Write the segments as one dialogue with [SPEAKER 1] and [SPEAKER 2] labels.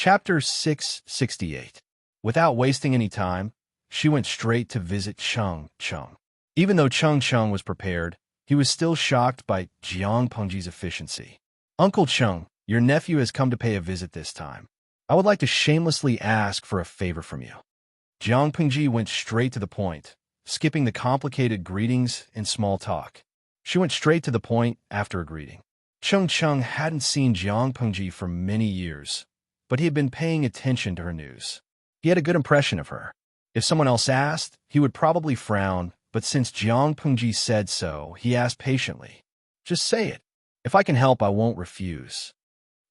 [SPEAKER 1] Chapter 668. Without wasting any time, she went straight to visit Cheng Cheng. Even though Cheng Cheng was prepared, he was still shocked by Jiang Pengji's efficiency. "Uncle Cheng, your nephew has come to pay a visit this time. I would like to shamelessly ask for a favor from you." Jiang Pengji went straight to the point, skipping the complicated greetings and small talk. She went straight to the point after a greeting. Cheng Cheng hadn't seen Jiang Pengji for many years, but he had been paying attention to her news. He had a good impression of her. If someone else asked, he would probably frown, but since Jiang Pengji said so, he asked patiently, "Just say it. If I can help, I won't refuse."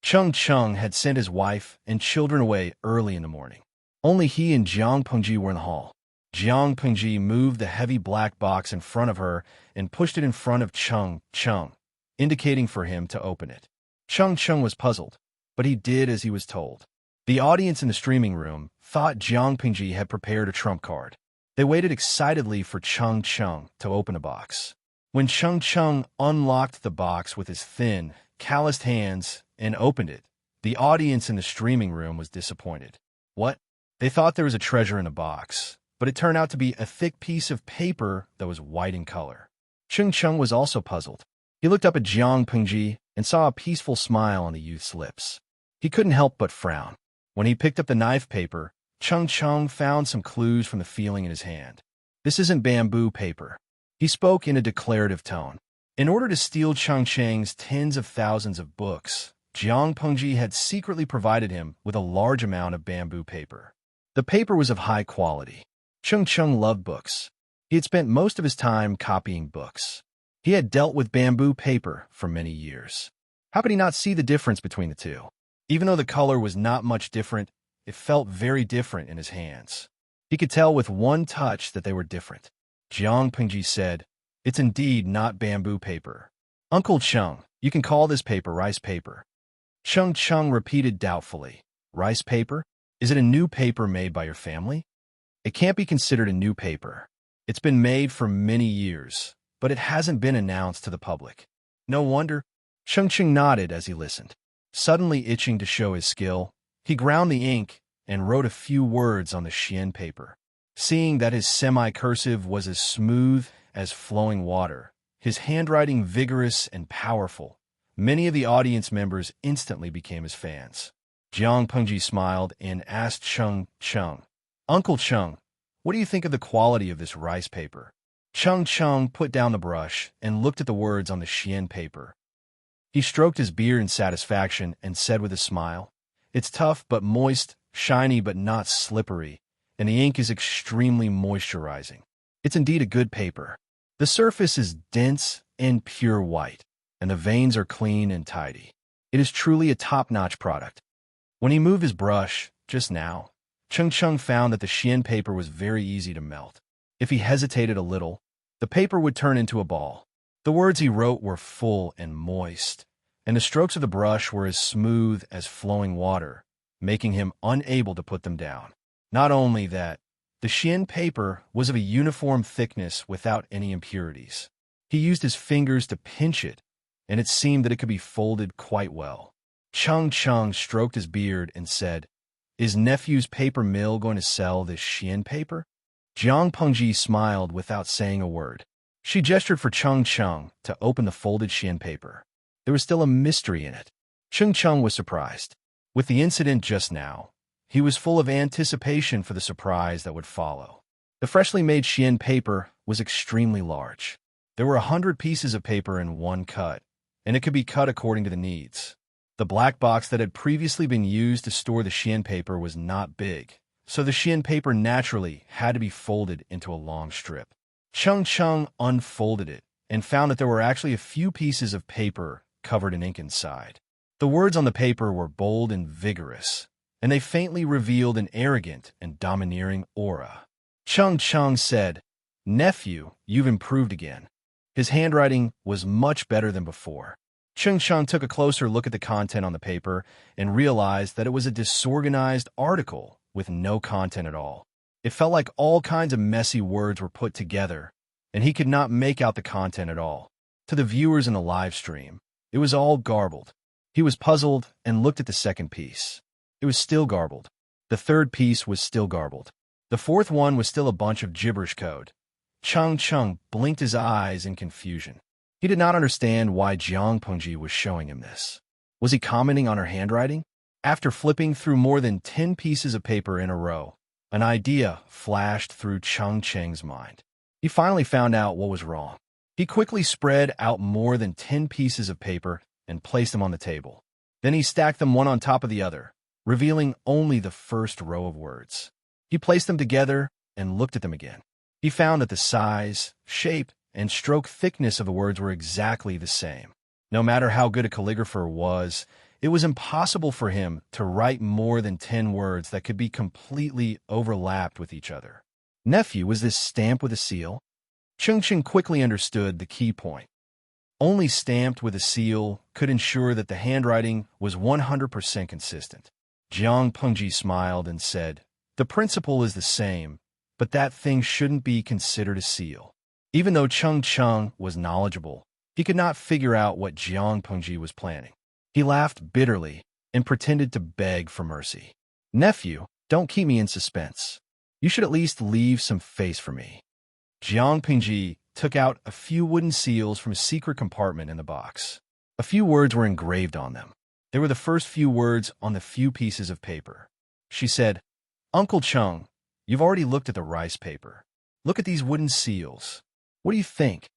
[SPEAKER 1] Cheng Cheng had sent his wife and children away early in the morning. Only he and Jiang Pengji were in the hall. Jiang Pengji moved the heavy black box in front of her and pushed it in front of Cheng Cheng, indicating for him to open it. Cheng Cheng was puzzled, but he did as he was told. The audience in the streaming room thought Jiang Pengji had prepared a trump card. They waited excitedly for Cheng Cheng to open a box. When Cheng Cheng unlocked the box with his thin, calloused hands and opened it, the audience in the streaming room was disappointed. What? They thought there was a treasure in the box, but it turned out to be a thick piece of paper that was white in color. Cheng Cheng was also puzzled. He looked up at Jiang Pengji and saw a peaceful smile on the youth's lips. He couldn't help but frown. When he picked up the knife paper, Cheng Cheng found some clues from the feeling in his hand. "This isn't bamboo paper." He spoke in a declarative tone. In order to steal Cheng Cheng's tens of thousands of books, Jiang Pengji had secretly provided him with a large amount of bamboo paper. The paper was of high quality. Cheng Cheng loved books. He had spent most of his time copying books. He had dealt with bamboo paper for many years. How could he not see the difference between the two? Even though the color was not much different, it felt very different in his hands. He could tell with one touch that they were different. Jiang Pengji said, "It's indeed not bamboo paper. Uncle Cheng, you can call this paper rice paper." Cheng Cheng repeated doubtfully, "Rice paper? Is it a new paper made by your family?" "It can't be considered a new paper. It's been made for many years, but it hasn't been announced to the public." "No wonder." Cheng Cheng nodded as he listened. Suddenly itching to show his skill, he ground the ink and wrote a few words on the Xian paper. Seeing that his semi-cursive was as smooth as flowing water, his handwriting vigorous and powerful, many of the audience members instantly became his fans. Jiang Pengji smiled and asked Cheng Cheng, "Uncle Cheng, what do you think of the quality of this rice paper?" Cheng Cheng put down the brush and looked at the words on the Xian paper. He stroked his beard in satisfaction and said with a smile, "It's tough but moist, shiny but not slippery, and the ink is extremely moisturizing. It's indeed a good paper. The surface is dense and pure white, and the veins are clean and tidy. It is truly a top-notch product." When he moved his brush, just now, Cheng Cheng found that the Xian paper was very easy to melt. If he hesitated a little, the paper would turn into a ball. The words he wrote were full and moist, and the strokes of the brush were as smooth as flowing water, making him unable to put them down. Not only that, the Xian paper was of a uniform thickness without any impurities. He used his fingers to pinch it, and it seemed that it could be folded quite well. Cheng Cheng stroked his beard and said, "Is nephew's paper mill going to sell this Xian paper?" Jiang Pengji smiled without saying a word. She gestured for Cheng Cheng to open the folded Xian paper. There was still a mystery in it. Cheng Cheng was surprised. With the incident just now, he was full of anticipation for the surprise that would follow. The freshly made Xian paper was extremely large. There were 100 pieces of paper in one cut, and it could be cut according to the needs. The black box that had previously been used to store the Xian paper was not big, so the Xian paper naturally had to be folded into a long strip. Cheng Cheng unfolded it and found that there were actually a few pieces of paper covered in ink inside. The words on the paper were bold and vigorous, and they faintly revealed an arrogant and domineering aura. Cheng Cheng said, "Nephew, you've improved again." His handwriting was much better than before. Cheng Cheng took a closer look at the content on the paper and realized that it was a disorganized article with no content at all. It felt like all kinds of messy words were put together, and he could not make out the content at all. To the viewers in the live stream, it was all garbled. He was puzzled and looked at the second piece. It was still garbled. The third piece was still garbled. The fourth one was still a bunch of gibberish code. Chung blinked his eyes in confusion. He did not understand why Jiang Pengji was showing him this. Was he commenting on her handwriting? After flipping through more than 10 pieces of paper in a row, an idea flashed through Cheng Cheng's mind. He finally found out what was wrong. He quickly spread out more than 10 pieces of paper and placed them on the table. Then he stacked them one on top of the other, revealing only the first row of words. He placed them together and looked at them again. He found that the size, shape, and stroke thickness of the words were exactly the same. No matter how good a calligrapher was, it was impossible for him to write more than 10 words that could be completely overlapped with each other. Nephew, was this stamped with a seal? Cheng Cheng quickly understood the key point. Only stamped with a seal could ensure that the handwriting was 100% consistent. Jiang Pengji smiled and said, "The principle is the same, but that thing shouldn't be considered a seal." Even though Cheng Cheng was knowledgeable, he could not figure out what Jiang Pengji was planning. He laughed bitterly and pretended to beg for mercy. "Nephew, don't keep me in suspense. You should at least leave some face for me." Jiang Pengji took out a few wooden seals from a secret compartment in the box. A few words were engraved on them. They were the first few words on the few pieces of paper. She said, "Uncle Cheng, you've already looked at the rice paper. Look at these wooden seals. What do you think?"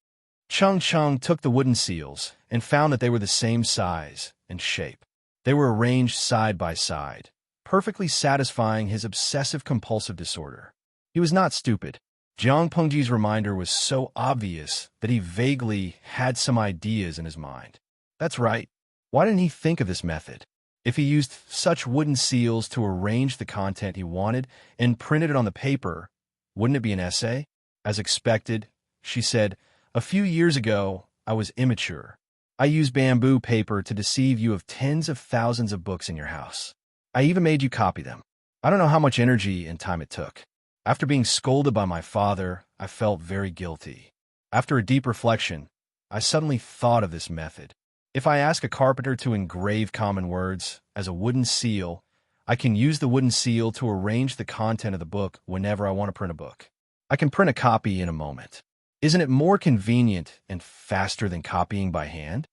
[SPEAKER 1] Cheng Cheng took the wooden seals and found that they were the same size and shape. They were arranged side by side, perfectly satisfying his obsessive-compulsive disorder. He was not stupid. Jiang Pengji's reminder was so obvious that he vaguely had some ideas in his mind. That's right. Why didn't he think of this method? If he used such wooden seals to arrange the content he wanted and printed it on the paper, wouldn't it be an essay? As expected, she said, "A few years ago, I was immature. I used bamboo paper to deceive you of tens of thousands of books in your house. I even made you copy them. I don't know how much energy and time it took. After being scolded by my father, I felt very guilty. After a deep reflection, I suddenly thought of this method. If I ask a carpenter to engrave common words as a wooden seal, I can use the wooden seal to arrange the content of the book whenever I want to print a book. I can print a copy in a moment. Isn't it more convenient and faster than copying by hand?"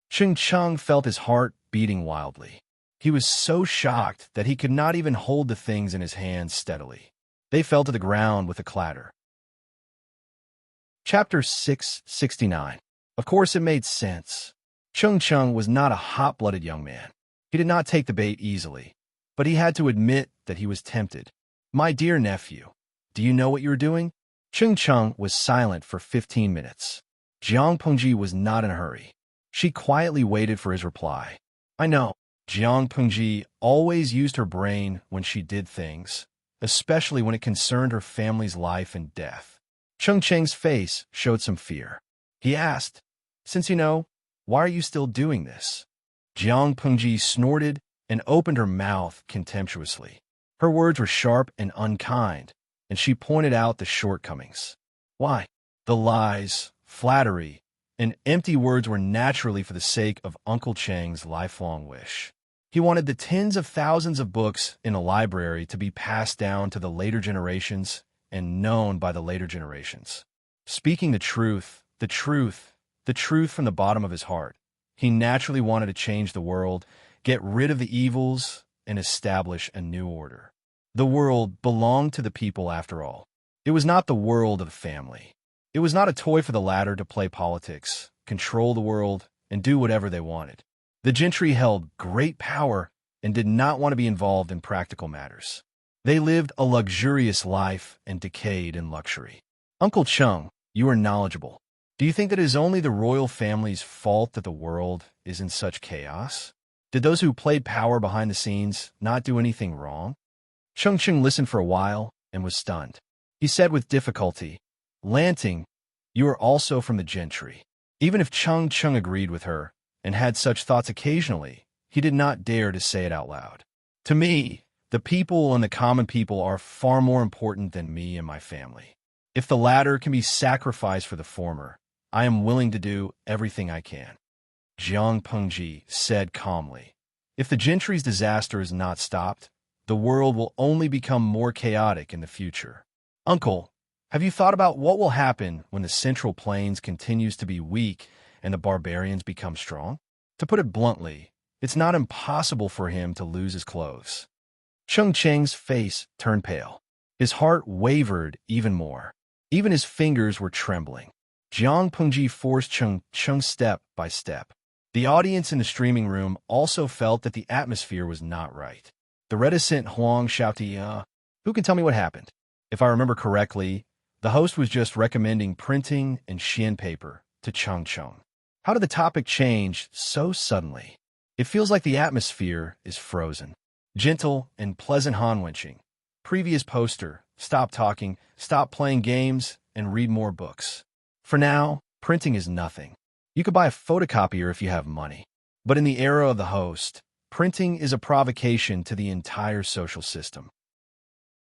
[SPEAKER 1] Cheng Cheng felt his heart beating wildly. He was so shocked that he could not even hold the things in his hands steadily. They fell to the ground with a clatter. Chapter 669. Of course it made sense. Cheng Cheng was not a hot-blooded young man. He did not take the bait easily, but he had to admit that he was tempted. "My dear nephew, do you know what you are doing?" Cheng Cheng was silent for 15 minutes. Jiang Pengji was not in a hurry. She quietly waited for his reply. "I know." Jiang Pengji always used her brain when she did things, especially when it concerned her family's life and death. Cheng Cheng's face showed some fear. He asked, "Since you know, why are you still doing this?" Jiang Pengji snorted and opened her mouth contemptuously. Her words were sharp and unkind, and she pointed out the shortcomings. Why? The lies, flattery, and empty words were naturally for the sake of Uncle Cheng's lifelong wish. He wanted the tens of thousands of books in a library to be passed down to the later generations and known by the later generations. Speaking the truth from the bottom of his heart, he naturally wanted to change the world, get rid of the evils, and establish a new order. The world belonged to the people after all. It was not the world of the family. It was not a toy for the latter to play politics, control the world, and do whatever they wanted. The gentry held great power and did not want to be involved in practical matters. They lived a luxurious life and decayed in luxury. Uncle Cheng, you are knowledgeable. Do you think that it is only the royal family's fault that the world is in such chaos? Did those who played power behind the scenes not do anything wrong? Cheng Cheng listened for a while and was stunned. He said with difficulty, "Lanting, you are also from the gentry." Even if Cheng Cheng agreed with her and had such thoughts occasionally, he did not dare to say it out loud. "To me, the people and the common people are far more important than me and my family. If the latter can be sacrificed for the former, I am willing to do everything I can." Jiang Pengji said calmly, If the gentry's disaster is not stopped, the world will only become more chaotic in the future. Uncle, have you thought about what will happen when the Central Plains continues to be weak and the barbarians become strong? To put it bluntly, it's not impossible for him to lose his clothes. Chung Cheng's face turned pale. His heart wavered even more. Even his fingers were trembling. Jiang Pengji forced Chung step by step. The audience in the streaming room also felt that the atmosphere was not right. The reticent Huang shouted, "Who can tell me what happened?" If I remember correctly, the host was just recommending printing and Xian paper to Chung. How did the topic change so suddenly? It feels like the atmosphere is frozen. Gentle and pleasant Hanwenching. Previous poster, stop talking, stop playing games, and read more books. For now, printing is nothing. You could buy a photocopier if you have money. But in the era of the host, printing is a provocation to the entire social system.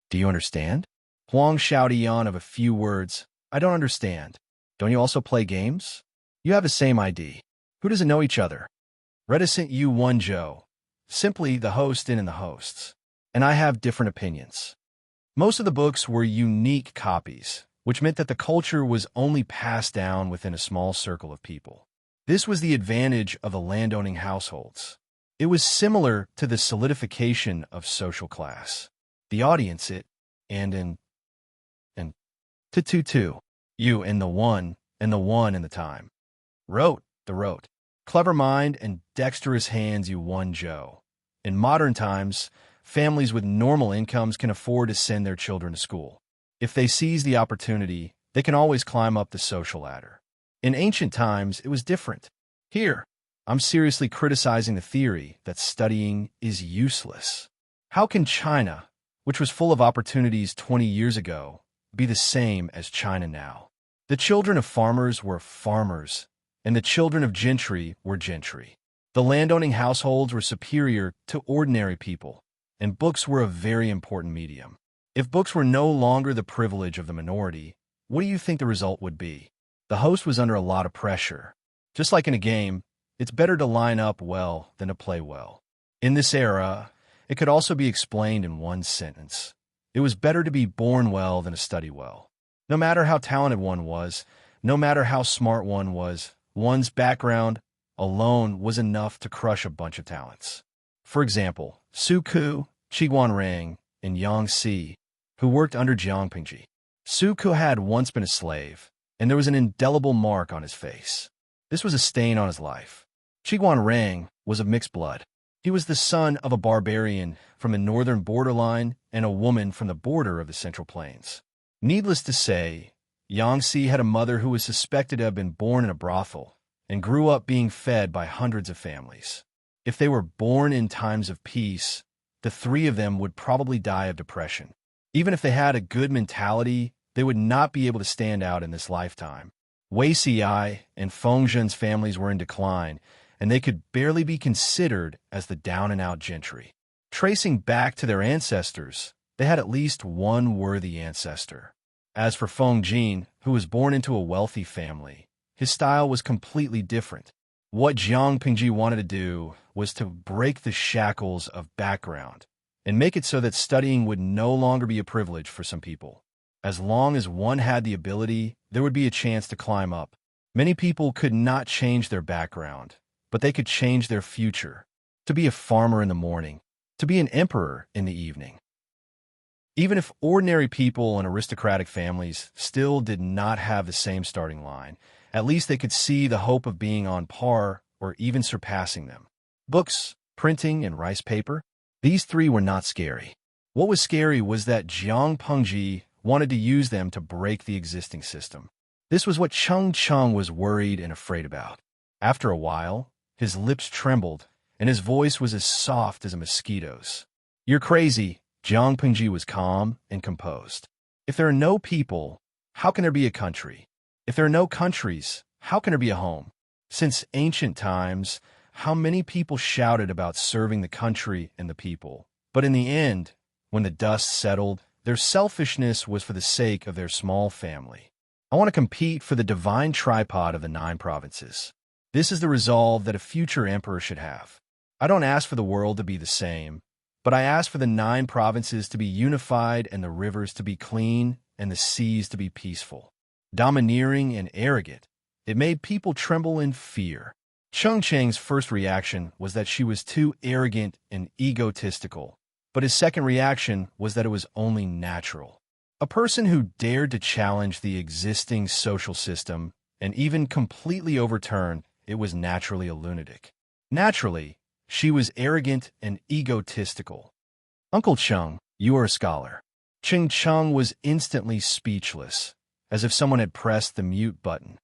[SPEAKER 1] Do you understand? Huang shouted Yan of a few words. I don't understand. Don't you also play games? You have the same ID. Who doesn't know each other? Reticent Yu Wenzhou. Simply the host and the hosts. And I have different opinions. Most of the books were unique copies, which meant that the culture was only passed down within a small circle of people. This was the advantage of the landowning households. It was similar to the solidification of social class. The audience and you and the one and the time. Wrote. Clever mind and dexterous hands Yu Wenzhou. In modern times, families with normal incomes can afford to send their children to school. If they seize the opportunity, they can always climb up the social ladder. In ancient times, it was different. Here, I'm seriously criticizing the theory that studying is useless. How can China, which was full of opportunities 20 years ago, be the same as China now? The children of farmers were farmers, and the children of gentry were gentry. The landowning households were superior to ordinary people, and books were a very important medium. If books were no longer the privilege of the minority, what do you think the result would be? The host was under a lot of pressure. Just like in a game, it's better to line up well than to play well. In this era, it could also be explained in one sentence. It was better to be born well than to study well. No matter how talented one was, no matter how smart one was, one's background alone was enough to crush a bunch of talents. For example, Su Ku, Qi Guanrang, and Yang Si, who worked under Jiang Pengji. Su Ku had once been a slave, and there was an indelible mark on his face. This was a stain on his life. Qi Guanrang was of mixed blood. He was the son of a barbarian from the northern borderline and a woman from the border of the Central Plains. Needless to say, Yang Si had a mother who was suspected to have been born in a brothel and grew up being fed by hundreds of families. If they were born in times of peace, the three of them would probably die of depression. Even if they had a good mentality, they would not be able to stand out in this lifetime. Wei Xi and Feng Zhen's families were in decline, and they could barely be considered as the down-and-out gentry. Tracing back to their ancestors, they had at least one worthy ancestor. As for Feng Jin, who was born into a wealthy family, his style was completely different. What Jiang Pengji wanted to do was to break the shackles of background and make it so that studying would no longer be a privilege for some people. As long as one had the ability, there would be a chance to climb up. Many people could not change their background, but they could change their future. To be a farmer in the morning, to be an emperor in the evening. Even if ordinary people and aristocratic families still did not have the same starting line, at least they could see the hope of being on par or even surpassing them. Books, printing, and rice paper, these three were not scary. What was scary was that Jiang Pengji wanted to use them to break the existing system. This was what Chung was worried and afraid about. After a while, his lips trembled, and his voice was as soft as a mosquito's. You're crazy. Jiang Pengji was calm and composed. If there are no people, how can there be a country? If there are no countries, how can there be a home? Since ancient times, how many people shouted about serving the country and the people? But in the end, when the dust settled, their selfishness was for the sake of their small family. I want to compete for the divine tripod of the 9 provinces. This is the resolve that a future emperor should have. I don't ask for the world to be the same, but I ask for the 9 provinces to be unified and the rivers to be clean and the seas to be peaceful. Domineering and arrogant, it made people tremble in fear. Cheng Cheng's first reaction was that she was too arrogant and egotistical, but his second reaction was that it was only natural. A person who dared to challenge the existing social system and even completely overturn it was naturally a lunatic. Naturally, she was arrogant and egotistical. Uncle Cheng, you are a scholar. Cheng Cheng was instantly speechless, as if someone had pressed the mute button.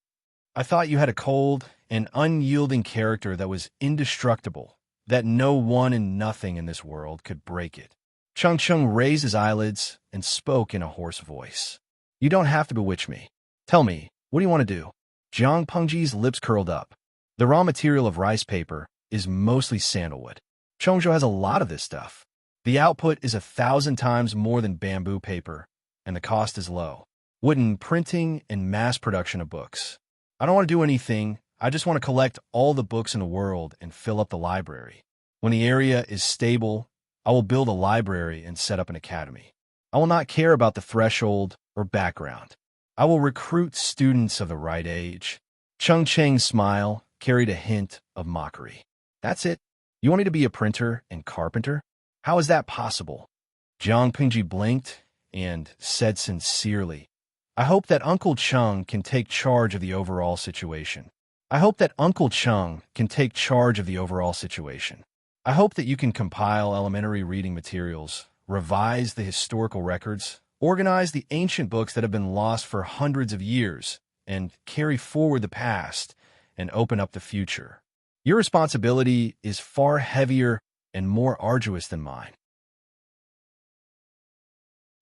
[SPEAKER 1] I thought you had a cold and unyielding character that was indestructible, that no one and nothing in this world could break it. Cheng Cheng raised his eyelids and spoke in a hoarse voice. You don't have to bewitch me. Tell me, what do you want to do? Jiang Pengji's lips curled up. The raw material of rice paper is mostly sandalwood. Chengzhou has a lot of this stuff. The output is 1,000 times more than bamboo paper, and the cost is low. Wooden printing and mass production of books. I don't want to do anything. I just want to collect all the books in the world and fill up the library. When the area is stable, I will build a library and set up an academy. I will not care about the threshold or background. I will recruit students of the right age. Cheng Cheng's smile carried a hint of mockery. That's it? You want me to be a printer and carpenter? How is that possible? Jiang Pengji blinked and said sincerely, I hope that Uncle Cheng can take charge of the overall situation. I hope that Uncle Cheng can take charge of the overall situation. I hope that you can compile elementary reading materials, revise the historical records, organize the ancient books that have been lost for hundreds of years, and carry forward the past and open up the future. Your responsibility is far heavier and more arduous than mine.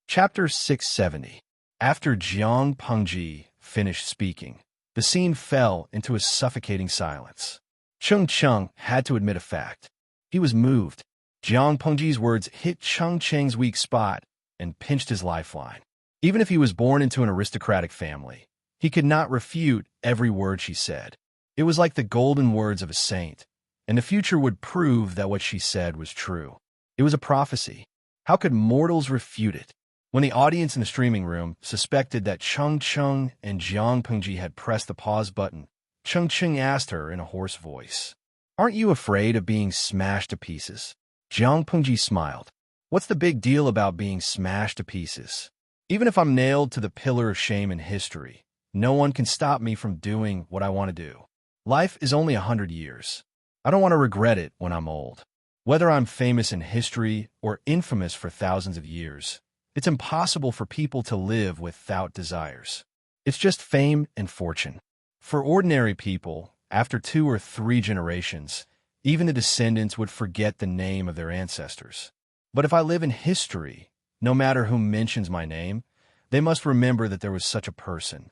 [SPEAKER 1] Chapter 670. After Jiang Pengji finished speaking, the scene fell into a suffocating silence. Cheng Cheng had to admit a fact. He was moved. Jiang Pengji's words hit Cheng Cheng's weak spot and pinched his lifeline. Even if he was born into an aristocratic family, he could not refute every word she said. It was like the golden words of a saint, and the future would prove that what she said was true. It was a prophecy. How could mortals refute it? When the audience in the streaming room suspected that Cheng Cheng and Jiang Pengji had pressed the pause button, Cheng Cheng asked her in a hoarse voice, Aren't you afraid of being smashed to pieces? Jiang Pengji smiled. What's the big deal about being smashed to pieces? Even if I'm nailed to the pillar of shame in history, no one can stop me from doing what I want to do. Life is only 100 years. I don't want to regret it when I'm old. Whether I'm famous in history or infamous for thousands of years, it's impossible for people to live without desires. It's just fame and fortune. For ordinary people, after 2 or 3 generations, even the descendants would forget the name of their ancestors. But if I live in history, no matter who mentions my name, they must remember that there was such a person.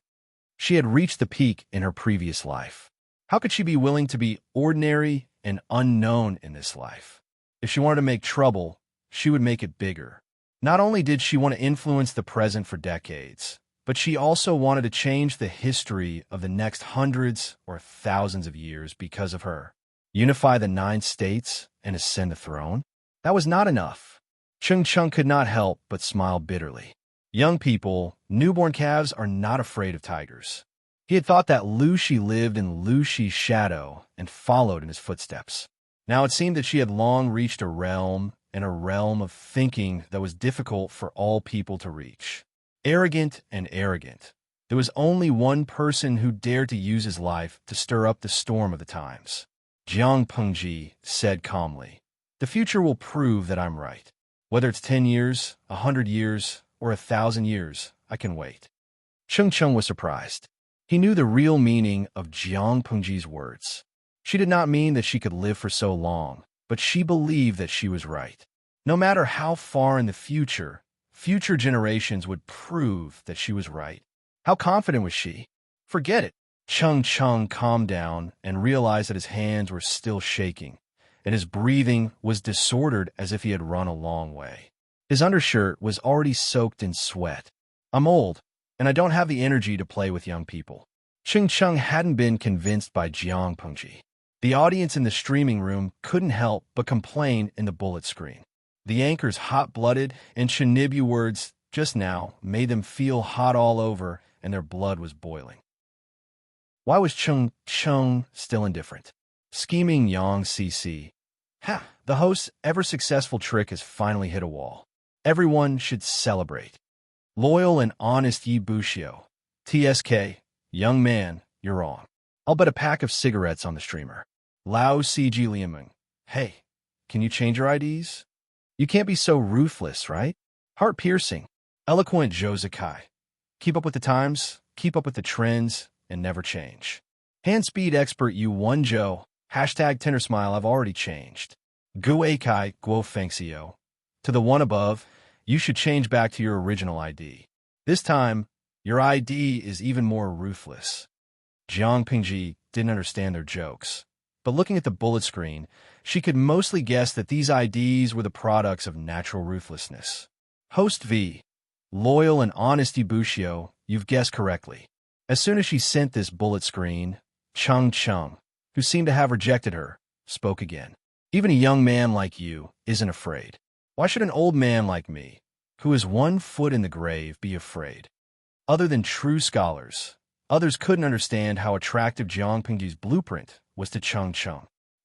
[SPEAKER 1] She had reached the peak in her previous life. How could she be willing to be ordinary and unknown in this life? If she wanted to make trouble, she would make it bigger. Not only did she want to influence the present for decades, but she also wanted to change the history of the next hundreds or thousands of years because of her. Unify the 9 states and ascend the throne? That was not enough. Cheng Cheng could not help but smile bitterly. Young people, newborn calves are not afraid of tigers. He had thought that Lu Shi lived in Lu Shi's shadow and followed in his footsteps. Now it seemed that she had long reached a realm of thinking that was difficult for all people to reach. Arrogant and arrogant. There was only one person who dared to use his life to stir up the storm of the times. Jiang Pengji said calmly, The future will prove that I'm right. Whether it's 10 years, 100 years, or 1,000 years, I can wait. Cheng Cheng was surprised. He knew the real meaning of Jiang Pengji's words. She did not mean that she could live for so long, but she believed that she was right. No matter how far in the future generations would prove that she was right. How confident was she? Forget it. Cheng Cheng calmed down and realized that his hands were still shaking, and his breathing was disordered as if he had run a long way. His undershirt was already soaked in sweat. I'm old, and I don't have the energy to play with young people. Cheng Cheng hadn't been convinced by Jiang Pengji. The audience in the streaming room couldn't help but complain in the bullet screen. The anchor's hot-blooded and Shinibu words just now made them feel hot all over, and their blood was boiling. Why was Chung still indifferent? Scheming Yang CC. Ha! The host's ever-successful trick has finally hit a wall. Everyone should celebrate. Loyal and honest Yi Bushio. TSK, young man, you're on. I'll bet a pack of cigarettes on the streamer. Lao CG Liameng. Hey, can you change your IDs? You can't be so ruthless, right? Heart-piercing. Eloquent Zhou Zakai. Keep up with the times, keep up with the trends, and never change. Hand speed expert U1 Joe. Hashtag Tinder smile I've already changed. Gu Aikai Guo Fengxiao. To the one above, you should change back to your original ID. This time, your ID is even more ruthless. Jiang Pingji didn't understand their jokes, but looking at the bullet screen, she could mostly guess that these IDs were the products of natural ruthlessness. Host V. Loyal and honest Bushio, you've guessed correctly. As soon as she sent this bullet screen, Chung, who seemed to have rejected her, spoke again. Even a young man like you isn't afraid. Why should an old man like me, who is 1 foot in the grave, be afraid? Other than true scholars, others couldn't understand how attractive Jiang Pingji's blueprint was to Chung.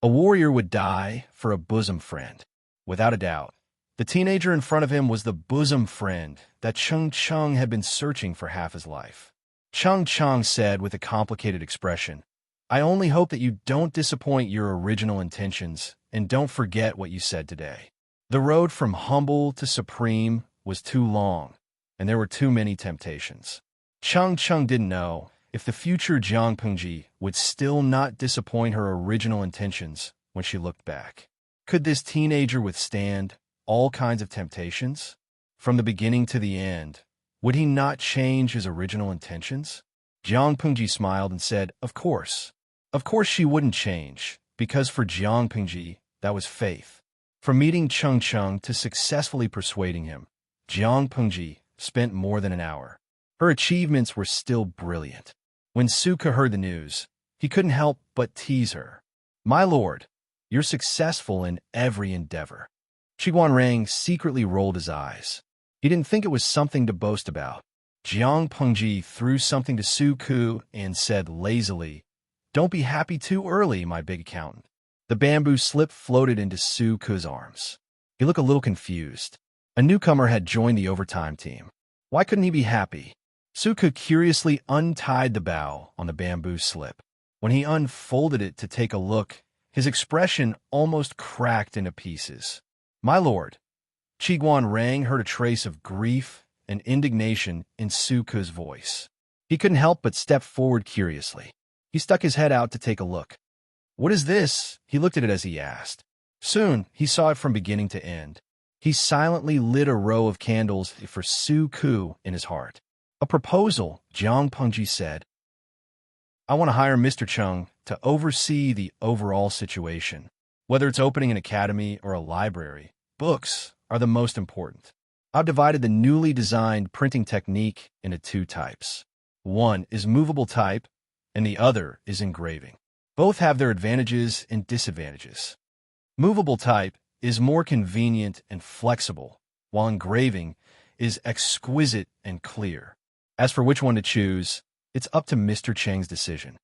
[SPEAKER 1] A warrior would die for a bosom friend. Without a doubt, the teenager in front of him was the bosom friend that Chung had been searching for half his life. Chung said with a complicated expression, I only hope that you don't disappoint your original intentions and don't forget what you said today. The road from humble to supreme was too long, and there were too many temptations. Chung didn't know if the future Jiang Pingji would still not disappoint her original intentions when she looked back. Could this teenager withstand all kinds of temptations? From the beginning to the end, would he not change his original intentions? Jiang Pingji smiled and said, Of course. Of course she wouldn't change, because for Jiang Pingji, that was faith. From meeting Chung to successfully persuading him, Jiang Pingji spent more than an hour. Her achievements were still brilliant. When Suka heard the news, he couldn't help but tease her. My lord, you're successful in every endeavor. Qiguanrang secretly rolled his eyes. He didn't think it was something to boast about. Jiang Pingji threw something to Suku and said lazily, Don't be happy too early, my big accountant. The bamboo slip floated into Suku's arms. He looked a little confused. A newcomer had joined the overtime team. Why couldn't he be happy? Suku curiously untied the bow on the bamboo slip. When he unfolded it to take a look, his expression almost cracked into pieces. My lord, Qiguanrang heard a trace of grief and indignation in Suku's voice. He couldn't help but step forward curiously. He stuck his head out to take a look. What is this? He looked at it as he asked. Soon, he saw it from beginning to end. He silently lit a row of candles for Suku in his heart. A proposal, Jiang Pingji said. I want to hire Mr. Chung to oversee the overall situation. Whether it's opening an academy or a library, books are the most important. I've divided the newly designed printing technique into 2 types. One is movable type, and the other is engraving. Both have their advantages and disadvantages. Movable type is more convenient and flexible, while engraving is exquisite and clear. As for which one to choose, it's up to Mr. Cheng's decision.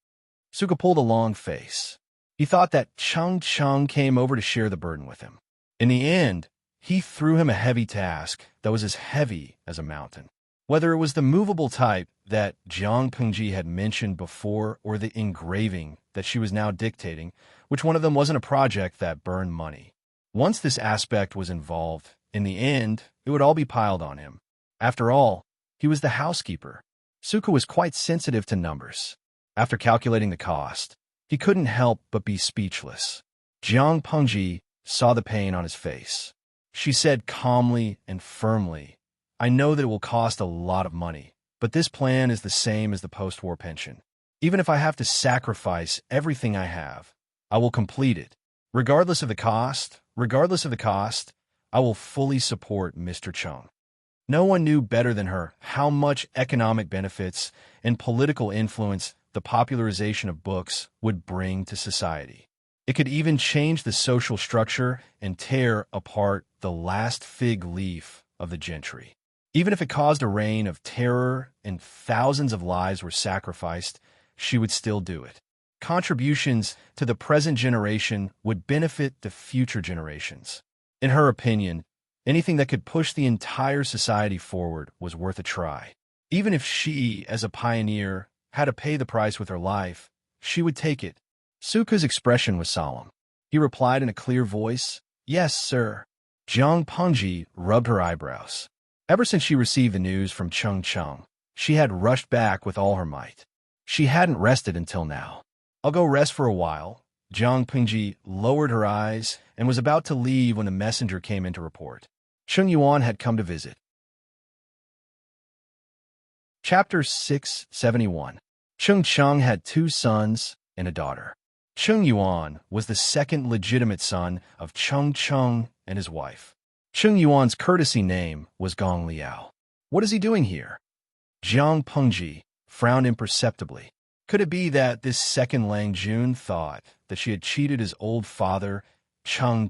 [SPEAKER 1] Suka pulled a long face. He thought that Chung came over to share the burden with him. In the end, he threw him a heavy task that was as heavy as a mountain. Whether it was the movable type that Jiang Pingji had mentioned before or the engraving that she was now dictating, which one of them wasn't a project that burned money. Once this aspect was involved, in the end, it would all be piled on him. After all, he was the housekeeper. Suka was quite sensitive to numbers. After calculating the cost, he couldn't help but be speechless. Jiang Pingji saw the pain on his face. She said calmly and firmly, I know that it will cost a lot of money, but this plan is the same as the post-war pension. Even if I have to sacrifice everything I have, I will complete it. Regardless of the cost, I will fully support Mr. Chung. No one knew better than her how much economic benefits and political influence the popularization of books would bring to society. It could even change the social structure and tear apart the last fig leaf of the gentry. Even if it caused a reign of terror and thousands of lives were sacrificed, she would still do it. Contributions to the present generation would benefit the future generations. In her opinion, anything that could push the entire society forward was worth a try. Even if she, as a pioneer, had to pay the price with her life, she would take it. Suku's expression was solemn. He replied in a clear voice, "Yes, sir." Jiang Pengji rubbed her eyebrows. Ever since she received the news from Chung, she had rushed back with all her might. She hadn't rested until now. "I'll go rest for a while." Jiang Pengji lowered her eyes and was about to leave when the messenger came in to report. Chung Yuan had come to visit. Chapter 671. Chung had 2 sons and a daughter. Chung Yuan was the second legitimate son of Chung and his wife. Chung Yuan's courtesy name was Gong Liao. "What is he doing here?" Jiang Pengji frowned imperceptibly. Could it be that this second Lang Jun thought that she had cheated his old father, Chung,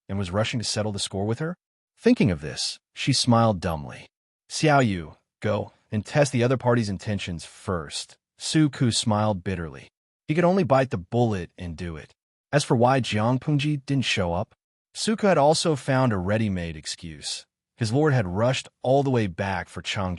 [SPEAKER 1] and was rushing to settle the score with her? Thinking of this, she smiled dumbly. "Xiao Yu, go and test the other party's intentions first." Suku smiled bitterly. He could only bite the bullet and do it. As for why Jiang Pengji didn't show up, Suku had also found a ready-made excuse. His lord had rushed all the way back for Chung.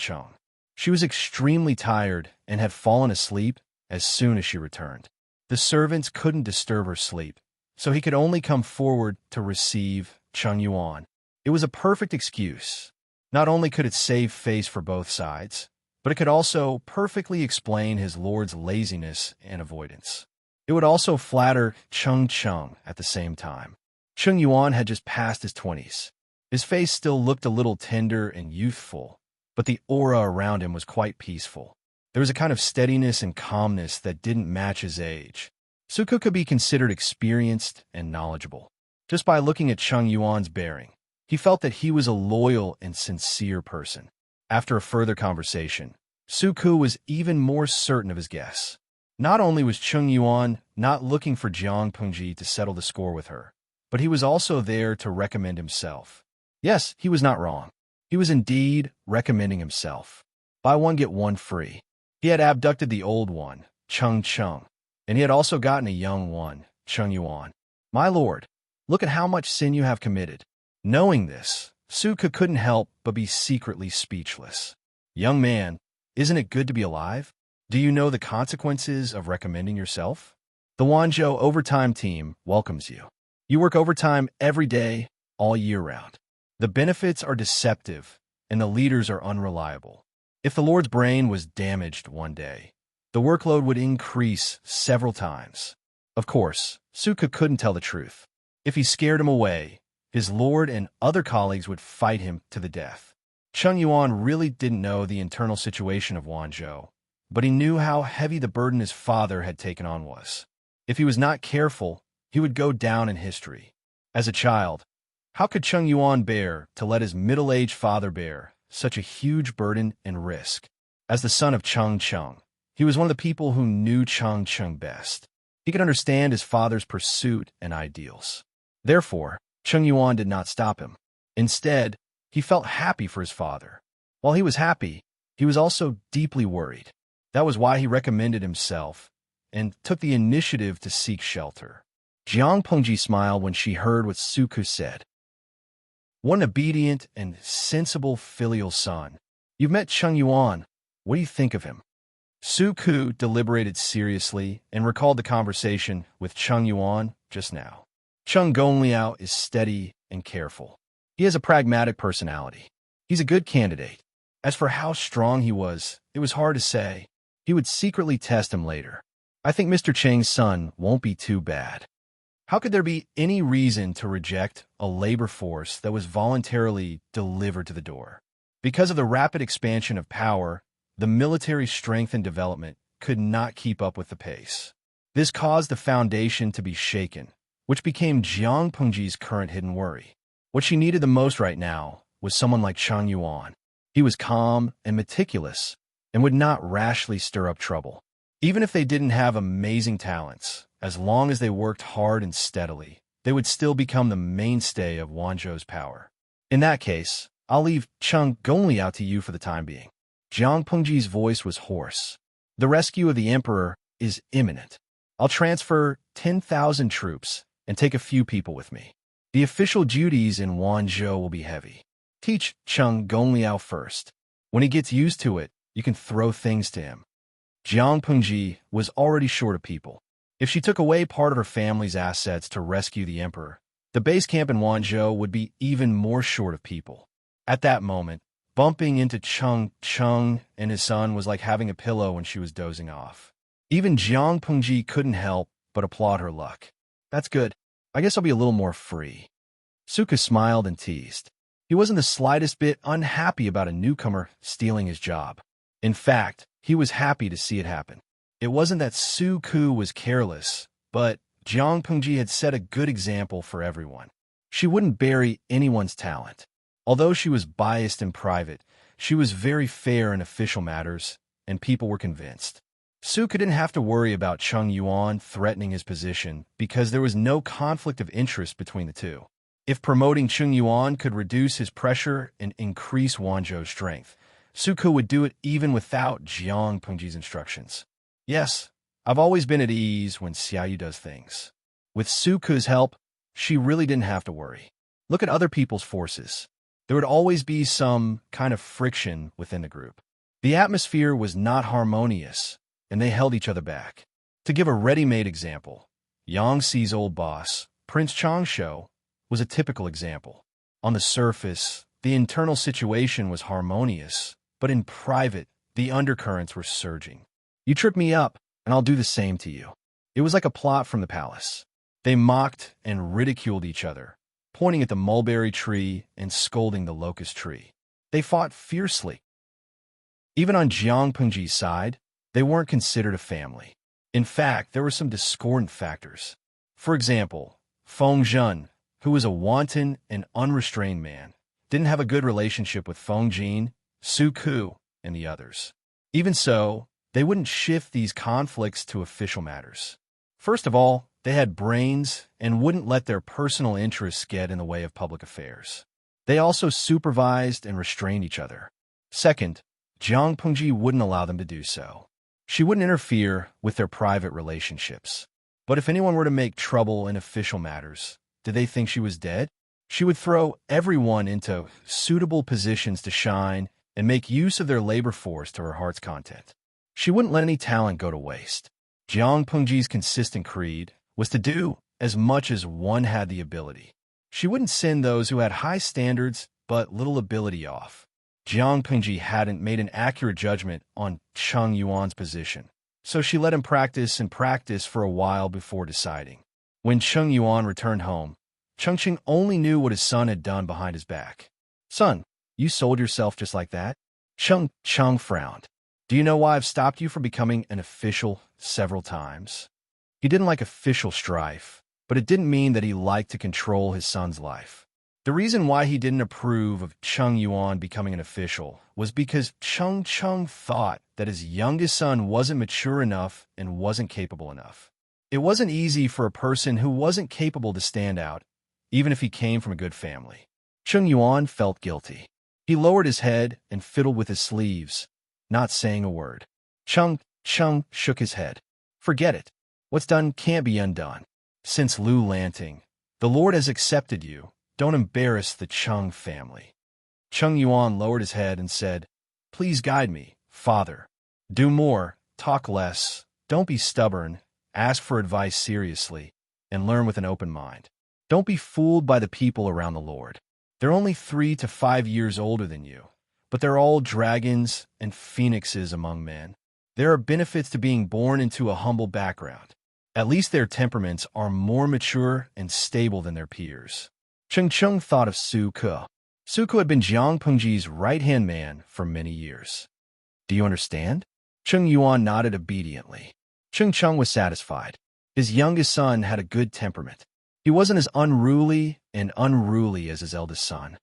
[SPEAKER 1] She was extremely tired and had fallen asleep as soon as she returned. The servants couldn't disturb her sleep, so he could only come forward to receive Chung Yuan. It was a perfect excuse. Not only could it save face for both sides, but it could also perfectly explain his lord's laziness and avoidance. It would also flatter Chung at the same time. Chung Yuan had just passed his 20s. His face still looked a little tender and youthful, but the aura around him was quite peaceful. There was a kind of steadiness and calmness that didn't match his age. Suku could be considered experienced and knowledgeable. Just by looking at Chung Yuan's bearing, he felt that he was a loyal and sincere person. After a further conversation, Suku was even more certain of his guess. Not only was Chung Yuan not looking for Jiang Pengji to settle the score with her, but he was also there to recommend himself. Yes, he was not wrong. He was indeed recommending himself. Buy one, get one free. He had abducted the old one, Chung, and he had also gotten a young one, Chung Yuan. "My lord, look at how much sin you have committed." Knowing this, Suku couldn't help but be secretly speechless. "Young man, isn't it good to be alive? Do you know the consequences of recommending yourself? The Wanzhou overtime team welcomes you. You work overtime every day, all year round. The benefits are deceptive, and the leaders are unreliable. If the Lord's brain was damaged one day, the workload would increase several times." Of course, Suku couldn't tell the truth. If he scared him away, his lord and other colleagues would fight him to the death. Chung Yuan really didn't know the internal situation of Wanzhou, but he knew how heavy the burden his father had taken on was. If he was not careful, he would go down in history. As a child, how could Chung Yuan bear to let his middle-aged father bear such a huge burden and risk? As the son of Chung, he was one of the people who knew Chung best. He could understand his father's pursuit and ideals. Therefore, Chung Yuan did not stop him. Instead, he felt happy for his father. While he was happy, he was also deeply worried. That was why he recommended himself and took the initiative to seek shelter. Jiang Pengji smiled when she heard what Suku said. "What an obedient and sensible filial son. You've met Chung Yuan. What do you think of him?" Suku deliberated seriously and recalled the conversation with Chung Yuan just now. Chung Gongliao is steady and careful. He has a pragmatic personality. He's a good candidate. As for how strong he was, it was hard to say. He would secretly test him later. I think Mr. Cheng's son won't be too bad. How could there be any reason to reject a labor force that was voluntarily delivered to the door? Because of the rapid expansion of power, the military strength and development could not keep up with the pace. This caused the foundation to be shaken, which became Jiang Pengji's current hidden worry. What she needed the most right now was someone like Chung Yuan. He was calm and meticulous and would not rashly stir up trouble. Even if they didn't have amazing talents, as long as they worked hard and steadily, they would still become the mainstay of Wanzhou's power. In that case, I'll leave Cheng Gongli out to you for the time being. Jiang Pengji's voice was hoarse. The rescue of the emperor is imminent. I'll transfer 10,000 troops and take a few people with me. The official duties in Wanzhou will be heavy. Teach Cheng Gongliao first. When he gets used to it, you can throw things to him. Jiang Pengji was already short of people. If she took away part of her family's assets to rescue the emperor, the base camp in Wanzhou would be even more short of people. At that moment, bumping into Cheng and his son was like having a pillow when she was dozing off. Even Jiang Pengji couldn't help but applaud her luck. That's good. I guess I'll be a little more free. Suka smiled and teased. He wasn't the slightest bit unhappy about a newcomer stealing his job. In fact, he was happy to see it happen. It wasn't that Suku was careless, but Jiang Pengji had set a good example for everyone. She wouldn't bury anyone's talent. Although she was biased in private, she was very fair in official matters, and people were convinced. Suka didn't have to worry about Cheng Yuan threatening his position because there was no conflict of interest between the two. If promoting Cheng Yuan could reduce his pressure and increase Wanzhou's strength, Suku would do it even without Jiang Pengji's instructions. Yes, I've always been at ease when Xiaoyu does things. With Suku's help, she really didn't have to worry. Look at other people's forces. There would always be some kind of friction within the group. The atmosphere was not harmonious, and they held each other back. To give a ready-made example, Yangxi's old boss, Prince Changsho, was a typical example. On the surface, the internal situation was harmonious, but in private, the undercurrents were surging. You trip me up, and I'll do the same to you. It was like a plot from the palace. They mocked and ridiculed each other, pointing at the mulberry tree and scolding the locust tree. They fought fiercely. Even on Jiang Pengji's side, they weren't considered a family. In fact, there were some discordant factors. For example, Feng Zhen, who was a wanton and unrestrained man, didn't have a good relationship with Feng Jin, Su Ku, and the others. Even so, they wouldn't shift these conflicts to official matters. First of all, they had brains and wouldn't let their personal interests get in the way of public affairs. They also supervised and restrained each other. Second, Jiang Pengji wouldn't allow them to do so. She wouldn't interfere with their private relationships. But if anyone were to make trouble in official matters, did they think she was dead? She would throw everyone into suitable positions to shine and make use of their labor force to her heart's content. She wouldn't let any talent go to waste. Jiang Pengji's consistent creed was to do as much as one had the ability. She wouldn't send those who had high standards but little ability off. Jiang Pengji hadn't made an accurate judgment on Cheng Yuan's position, so she let him practice and practice for a while before deciding. When Cheng Yuan returned home, Chengqing only knew what his son had done behind his back. Son, you sold yourself just like that? Cheng frowned. Do you know why I've stopped you from becoming an official several times? He didn't like official strife, but it didn't mean that he liked to control his son's life. The reason why he didn't approve of Cheng Yuan becoming an official was because Cheng thought that his youngest son wasn't mature enough and wasn't capable enough. It wasn't easy for a person who wasn't capable to stand out, even if he came from a good family. Cheng Yuan felt guilty. He lowered his head and fiddled with his sleeves, not saying a word. Cheng shook his head. Forget it. What's done can't be undone. Since Lu Lanting, the Lord has accepted you. Don't embarrass the Cheng family. Cheng Yuan lowered his head and said, Please guide me, Father. Do more, talk less, don't be stubborn, ask for advice seriously, and learn with an open mind. Don't be fooled by the people around the Lord. They're only 3 to 5 years older than you, but they're all dragons and phoenixes among men. There are benefits to being born into a humble background. At least their temperaments are more mature and stable than their peers. Cheng thought of Su Ke. Su Ke had been Jiang Pengji's right-hand man for many years. Do you understand? Cheng Yuan nodded obediently. Cheng was satisfied. His youngest son had a good temperament. He wasn't as unruly as his eldest son.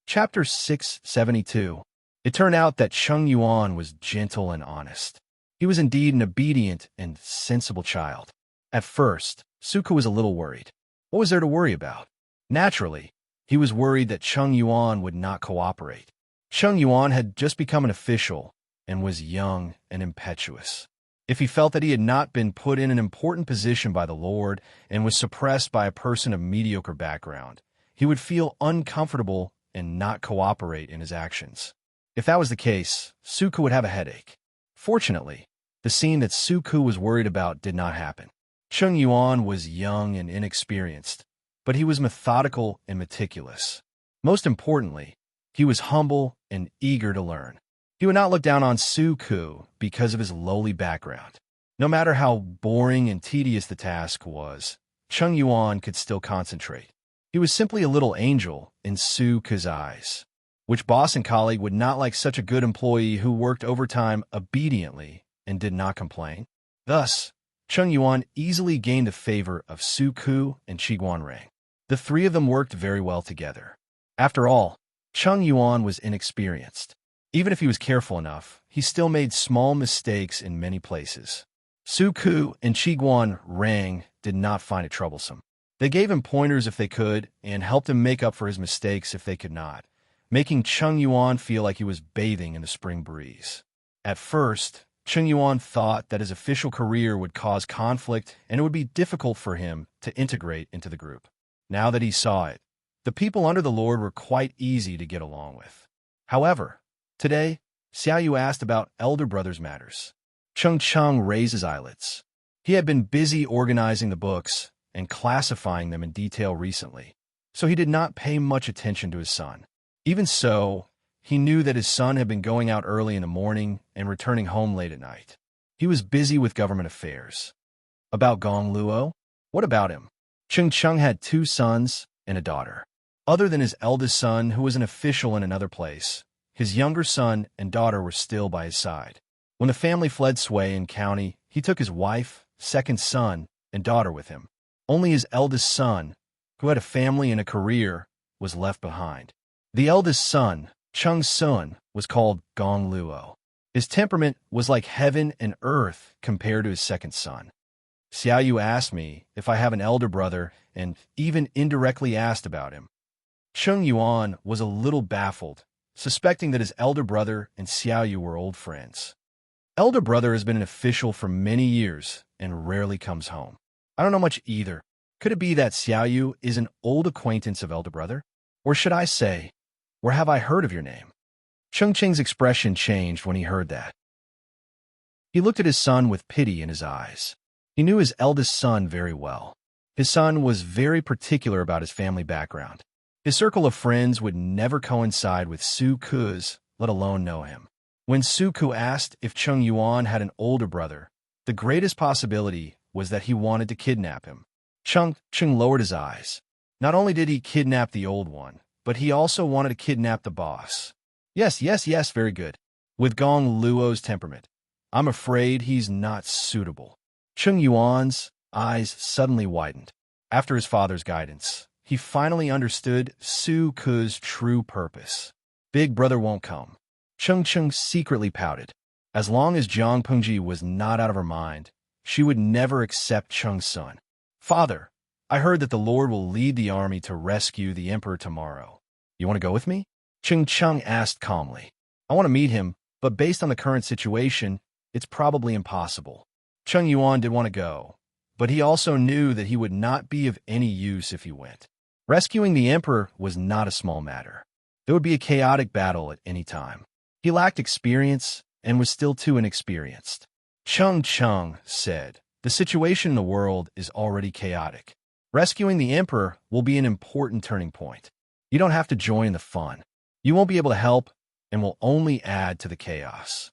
[SPEAKER 1] Chapter 672. It turned out that Cheng Yuan was gentle and honest. He was indeed an obedient and sensible child. At first, Suku was a little worried. What was there to worry about? Naturally, he was worried that Chung Yuan would not cooperate. Chung Yuan had just become an official and was young and impetuous. If he felt that he had not been put in an important position by the Lord and was suppressed by a person of mediocre background, he would feel uncomfortable and not cooperate in his actions. If that was the case, Suku would have a headache. Fortunately, the scene that Suku was worried about did not happen. Chung Yuan was young and inexperienced, but he was methodical and meticulous. Most importantly, he was humble and eager to learn. He would not look down on Suku because of his lowly background. No matter how boring and tedious the task was, Chung Yuan could still concentrate. He was simply a little angel in Suku's eyes. Which boss and colleague would not like such a good employee who worked overtime obediently and did not complain? Thus, Chung Yuan easily gained the favor of Suku and Qiguanrang. The three of them worked very well together. After all, Chung Yuan was inexperienced. Even if he was careful enough, he still made small mistakes in many places. Suku and Qiguanrang did not find it troublesome. They gave him pointers if they could and helped him make up for his mistakes if they could not, making Chung Yuan feel like he was bathing in a spring breeze. At first, Chung Yuan thought that his official career would cause conflict and it would be difficult for him to integrate into the group. Now that he saw it, the people under the Lord were quite easy to get along with. However, today, Xiaoyu asked about elder brothers' matters. Chung raised his eyelids. He had been busy organizing the books and classifying them in detail recently, so he did not pay much attention to his son. Even so, he knew that his son had been going out early in the morning and returning home late at night. He was busy with government affairs. About Gong Luo? What about him? Chung had 2 sons and a daughter. Other than his eldest son, who was an official in another place, his younger son and daughter were still by his side. When the family fled Suiyin County, he took his wife, second son, and daughter with him. Only his eldest son, who had a family and a career, was left behind. The eldest son, Chung Sun, was called Gong Luo. His temperament was like heaven and earth compared to his second son. Xiaoyu asked me if I have an elder brother and even indirectly asked about him. Chung Yuan was a little baffled, suspecting that his elder brother and Xiaoyu were old friends. Elder brother has been an official for many years and rarely comes home. I don't know much either. Could it be that Xiaoyu is an old acquaintance of elder brother? Or should I say, where have I heard of your name? Cheng's expression changed when he heard that. He looked at his son with pity in his eyes. He knew his eldest son very well. His son was very particular about his family background. His circle of friends would never coincide with Suku's, let alone know him. When Suku asked if Chung Yuan had an older brother, the greatest possibility was that he wanted to kidnap him. Chung lowered his eyes. Not only did he kidnap the old one, but he also wanted to kidnap the boss. Yes, very good. With Gong Luo's temperament, I'm afraid he's not suitable. Chung Yuan's eyes suddenly widened. After his father's guidance, he finally understood Suku's true purpose. Big brother won't come. Chung secretly pouted. As long as Jiang Pengji was not out of her mind, she would never accept Chung's son. Father, I heard that the Lord will lead the army to rescue the emperor tomorrow. You want to go with me? Chung asked calmly. I want to meet him, but based on the current situation, it's probably impossible. Chung Yuan did want to go, but he also knew that he would not be of any use if he went. Rescuing the emperor was not a small matter. There would be a chaotic battle at any time. He lacked experience and was still too inexperienced. Chung said, the situation in the world is already chaotic. Rescuing the emperor will be an important turning point. You don't have to join the fun. You won't be able to help and will only add to the chaos.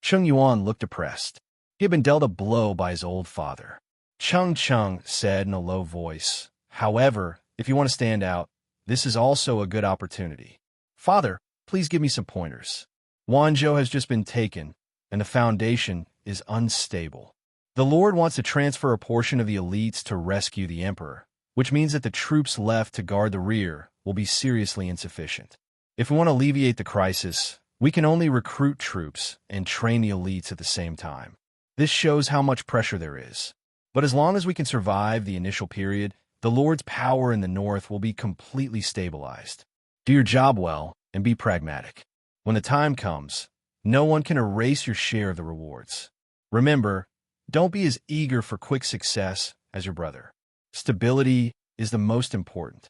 [SPEAKER 1] Chung Yuan looked depressed. He had been dealt a blow by his old father. Chung said in a low voice, however, if you want to stand out, this is also a good opportunity. Father, please give me some pointers. Wanzhou has just been taken, and the foundation is unstable. The Lord wants to transfer a portion of the elites to rescue the emperor, which means that the troops left to guard the rear will be seriously insufficient. If we want to alleviate the crisis, We can only recruit troops and train the elites at the same time. This shows how much pressure there is. But as long as we can survive the initial period, the Lord's power in the north will be completely stabilized. Do your job well and be pragmatic. When the time comes, no one can erase your share of the rewards. Remember, don't be as eager for quick success as your brother. Stability is the most important.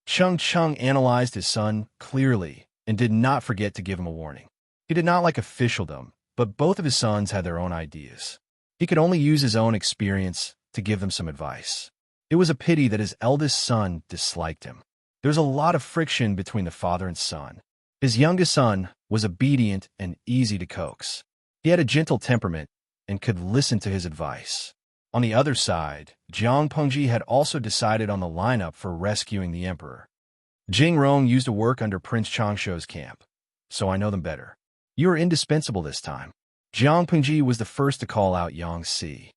[SPEAKER 1] Chung analyzed his son clearly and did not forget to give him a warning. He did not like officialdom, but both of his sons had their own ideas. He could only use his own experience to give them some advice. It was a pity that his eldest son disliked him. There was a lot of friction between the father and son. His youngest son was obedient and easy to coax. He had a gentle temperament and could listen to his advice. On the other side, Jiang Pengji had also decided on the lineup for rescuing the emperor. Jing Rong used to work under Prince Changshuo's camp, so I know them better. You are indispensable this time. Jiang Pengji was the first to call out Yang Si.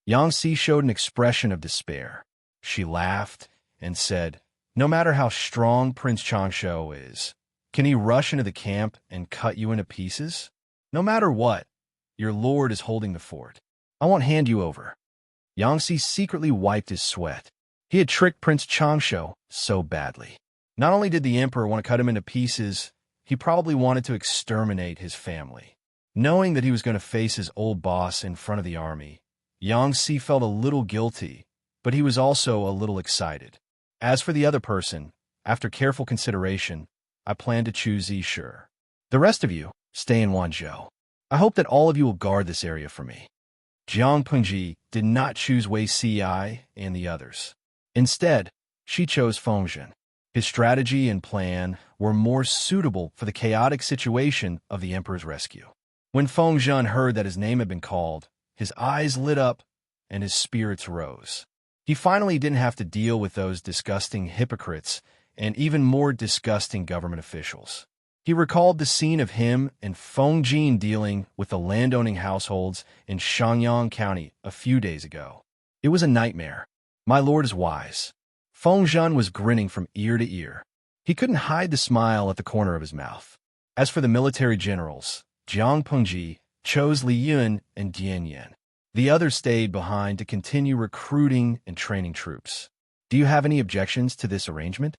[SPEAKER 1] Yang Si showed an expression of despair. She laughed and said, "No matter how strong Prince Changshuo is, can he rush into the camp and cut you into pieces? No matter what, your lord is holding the fort. I won't hand you over." Yang Si secretly wiped his sweat. He had tricked Prince Changshuo so badly. Not only did the emperor want to cut him into pieces, he probably wanted to exterminate his family. Knowing that he was going to face his old boss in front of the army, Yang Si felt a little guilty, but he was also a little excited. As for the other person, after careful consideration, I plan to choose Yishu. The rest of you, stay in Wanzhou. I hope that all of you will guard this area for me. Jiang Pengji did not choose Wei Si and the others. Instead, she chose Fengzhen. His strategy and plan were more suitable for the chaotic situation of the emperor's rescue. When Fengzhen heard that his name had been called, his eyes lit up and his spirits rose. He finally didn't have to deal with those disgusting hypocrites and even more disgusting government officials. He recalled the scene of him and Feng Jin dealing with the landowning households in Shangyang County a few days ago. It was a nightmare. My lord is wise. Feng Zhen was grinning from ear to ear. He couldn't hide the smile at the corner of his mouth. As for the military generals, Jiang Pengji chose Li Yun and Dian Yan. The others stayed behind to continue recruiting and training troops. Do you have any objections to this arrangement?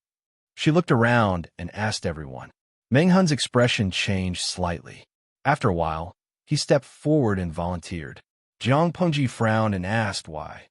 [SPEAKER 1] She looked around and asked everyone. Meng Hun's expression changed slightly. After a while, he stepped forward and volunteered. Jiang Pengji frowned and asked why.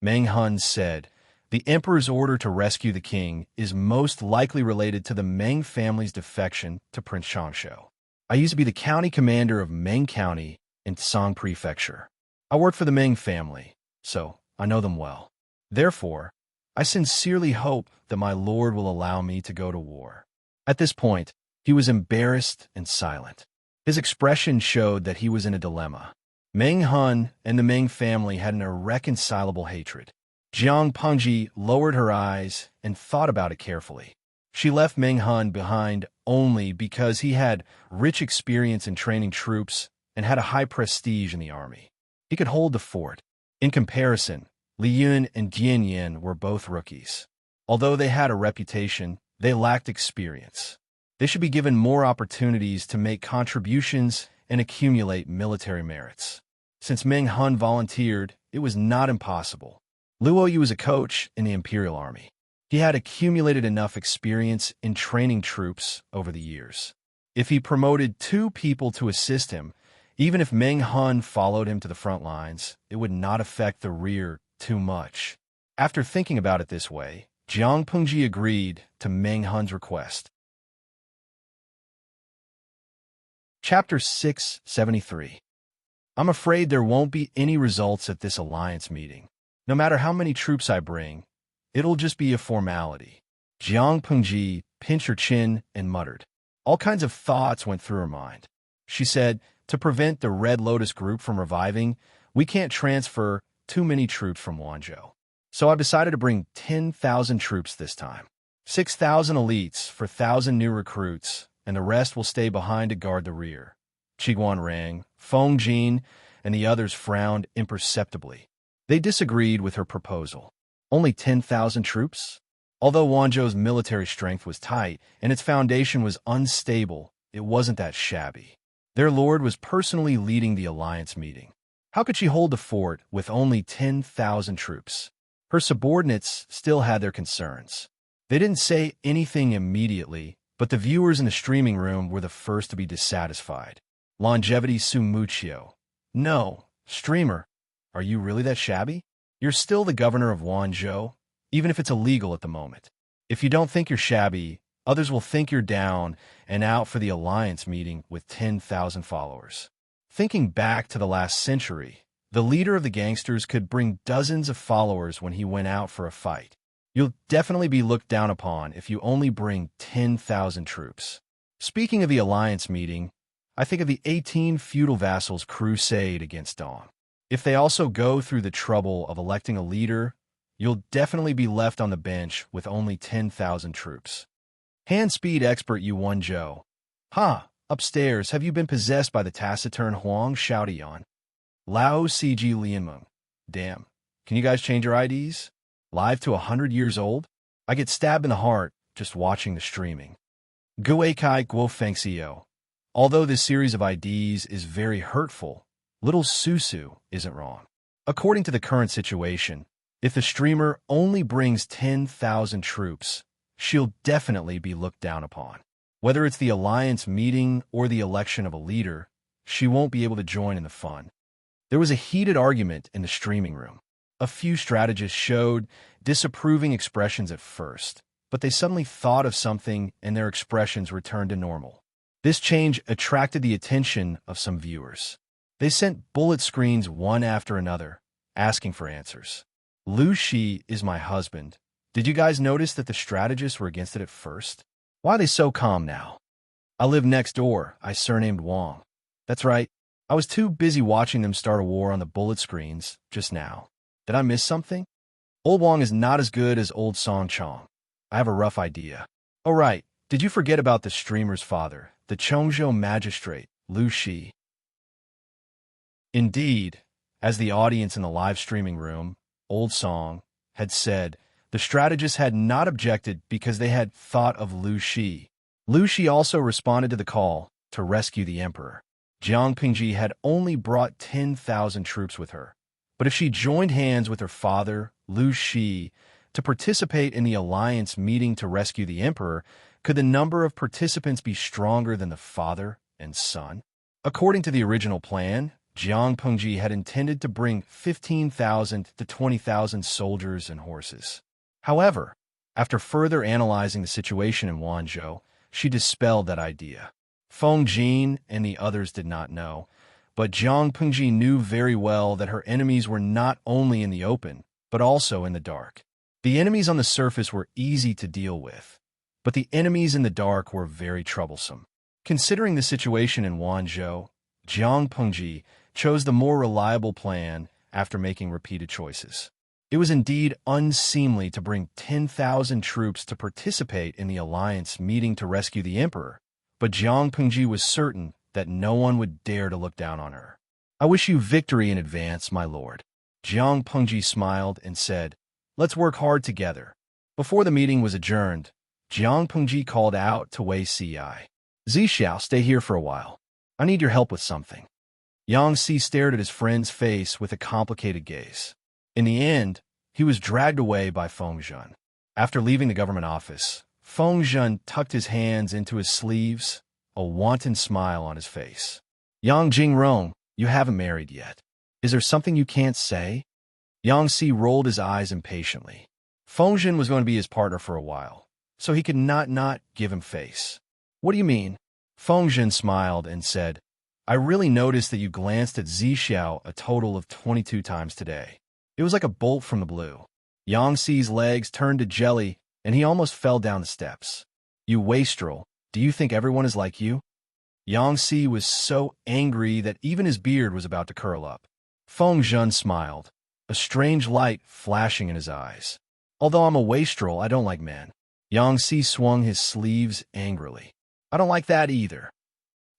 [SPEAKER 1] Meng Hun said, "The emperor's order to rescue the king is most likely related to the Meng family's defection to Prince Changshuo. I used to be the county commander of Meng County in Tsang Prefecture. I worked for the Meng family, so I know them well. Therefore, I sincerely hope that my lord will allow me to go to war." At this point, he was embarrassed and silent. His expression showed that he was in a dilemma. Meng Hun and the Meng family had an irreconcilable hatred. Jiang Pengji lowered her eyes and thought about it carefully. She left Meng Hun behind only because he had rich experience in training troops and had a high prestige in the army. He could hold the fort. In comparison, Li Yun and Dian Yan were both rookies. Although they had a reputation, they lacked experience. They should be given more opportunities to make contributions and accumulate military merits. Since Meng Hun volunteered, it was not impossible. Luo Yu was a coach in the Imperial Army. He had accumulated enough experience in training troops over the years. If he promoted 2 people to assist him, even if Meng Hun followed him to the front lines, it would not affect the rear too much. After thinking about it this way, Jiang Pengji agreed to Meng Hun's request. Chapter 673. I'm afraid there won't be any results at this alliance meeting. No matter how many troops I bring, it'll just be a formality. Jiang Pengji pinched her chin and muttered. All kinds of thoughts went through her mind. She said, to prevent the Red Lotus group from reviving, we can't transfer too many troops from Wanzhou. So I've decided to bring 10,000 troops this time. 6,000 elites for 1,000 new recruits, and the rest will stay behind to guard the rear. Qiguan Rang, Feng Jin, and the others frowned imperceptibly. They disagreed with her proposal. Only 10,000 troops? Although Wanzhou's military strength was tight and its foundation was unstable, it wasn't that shabby. Their lord was personally leading the alliance meeting. How could she hold the fort with only 10,000 troops? Her subordinates still had their concerns. They didn't say anything immediately, but the viewers in the streaming room were the first to be dissatisfied. Longevity Sumuccio. No, streamer, are you really that shabby? You're still the governor of Wanzhou, even if it's illegal at the moment. If you don't think you're shabby, others will think you're down and out for the alliance meeting with 10,000 followers. Thinking back to the last century, the leader of the gangsters could bring dozens of followers when he went out for a fight. You'll definitely be looked down upon if you only bring 10,000 troops. Speaking of the alliance meeting, I think of the 18 feudal vassals' crusade against Dong. If they also go through the trouble of electing a leader, you'll definitely be left on the bench with only 10,000 troops. Hand speed expert Yu Wenzhou. Ha! Upstairs, have you been possessed by the taciturn Huang Xiaodian? Lao CG Lianmeng. Damn. Can you guys change your IDs? Live to 100 years old? I get stabbed in the heart just watching the streaming. Guikai Guo Fengxiao. Although this series of IDs is very hurtful, little Susu isn't wrong. According to the current situation, if the streamer only brings 10,000 troops, she'll definitely be looked down upon. Whether it's the alliance meeting or the election of a leader, she won't be able to join in the fun. There was a heated argument in the streaming room. A few strategists showed disapproving expressions at first, but they suddenly thought of something and their expressions returned to normal. This change attracted the attention of some viewers. They sent bullet screens one after another, asking for answers. Lu Shi is my husband. Did you guys notice that the strategists were against it at first? Why are they so calm now? I live next door. I surnamed Wang. That's right. I was too busy watching them start a war on the bullet screens just now. Did I miss something? Old Wang is not as good as old Song Chong. I have a rough idea. Oh right, did you forget about the streamer's father, the Chongzhou magistrate, Lu Shi? Indeed, as the audience in the live streaming room, Old Song, had said, the strategists had not objected because they had thought of Lu Shi. Lu Shi also responded to the call to rescue the emperor. Jiang Pingji had only brought 10,000 troops with her. But if she joined hands with her father, Lu Shi, to participate in the alliance meeting to rescue the emperor, could the number of participants be stronger than the father and son? According to the original plan, Jiang Pengji had intended to bring 15,000 to 20,000 soldiers and horses. However, after further analyzing the situation in Wanzhou, she dispelled that idea. Feng Jin and the others did not know, but Jiang Pengji knew very well that her enemies were not only in the open, but also in the dark. The enemies on the surface were easy to deal with, but the enemies in the dark were very troublesome. Considering the situation in Wanzhou, Jiang Pengji chose the more reliable plan after making repeated choices. It was indeed unseemly to bring 10,000 troops to participate in the alliance meeting to rescue the emperor, but Jiang Pengji was certain that no one would dare to look down on her. I wish you victory in advance, my lord. Jiang Pengji smiled and said, let's work hard together. Before the meeting was adjourned, Jiang Pengji called out to Wei Ci. Zixiao, stay here for a while. I need your help with something. Yang Si stared at his friend's face with a complicated gaze. In the end, he was dragged away by Feng Zhen. After leaving the government office, Feng Zhen tucked his hands into his sleeves, a wanton smile on his face. Yang Jingrong, you haven't married yet. Is there something you can't say? Yang Si rolled his eyes impatiently. Feng Zhen was going to be his partner for a while, so he could not give him face. What do you mean? Feng Zhen smiled and said, I really noticed that you glanced at Zixiao a total of 22 times today. It was like a bolt from the blue. Yang Si's legs turned to jelly, and he almost fell down the steps. You wastrel, do you think everyone is like you? Yang Si was so angry that even his beard was about to curl up. Feng Zhen smiled, a strange light flashing in his eyes. Although I'm a wastrel, I don't like men. Yang Si swung his sleeves angrily. I don't like that either.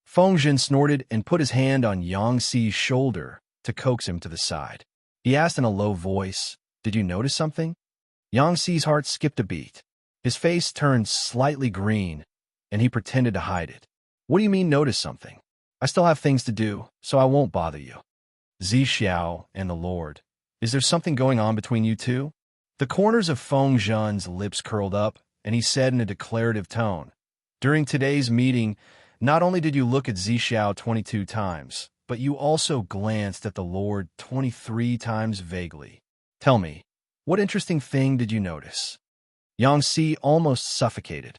[SPEAKER 1] Feng Zhen snorted and put his hand on Yang Si's shoulder to coax him to the side. He asked in a low voice, did you notice something? Yang Si's heart skipped a beat. His face turned slightly green, and he pretended to hide it. What do you mean notice something? I still have things to do, so I won't bother you. Zixiao and the Lord. Is there something going on between you two? The corners of Feng Zhen's lips curled up, and he said in a declarative tone, during today's meeting, not only did you look at Zixiao 22 times, but you also glanced at the Lord 23 times vaguely. Tell me, what interesting thing did you notice? Yangtze almost suffocated.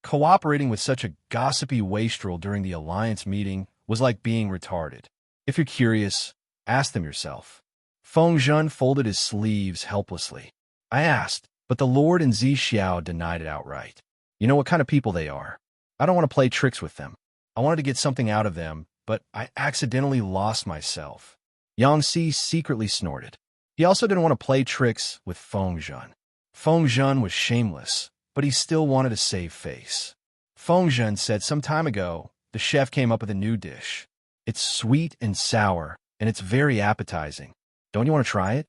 [SPEAKER 1] Cooperating with such a gossipy wastrel during the alliance meeting was like being retarded. If you're curious, ask them yourself. Feng Zhen folded his sleeves helplessly. I asked, but the Lord and Zixiao denied it outright. You know what kind of people they are. I don't want to play tricks with them. I wanted to get something out of them, but I accidentally lost myself. Yangtze secretly snorted. He also didn't want to play tricks with Feng Zhen. Feng Zhen was shameless, but he still wanted to save face. Feng Zhen said some time ago, the chef came up with a new dish. It's sweet and sour, and it's very appetizing. Don't you want to try it?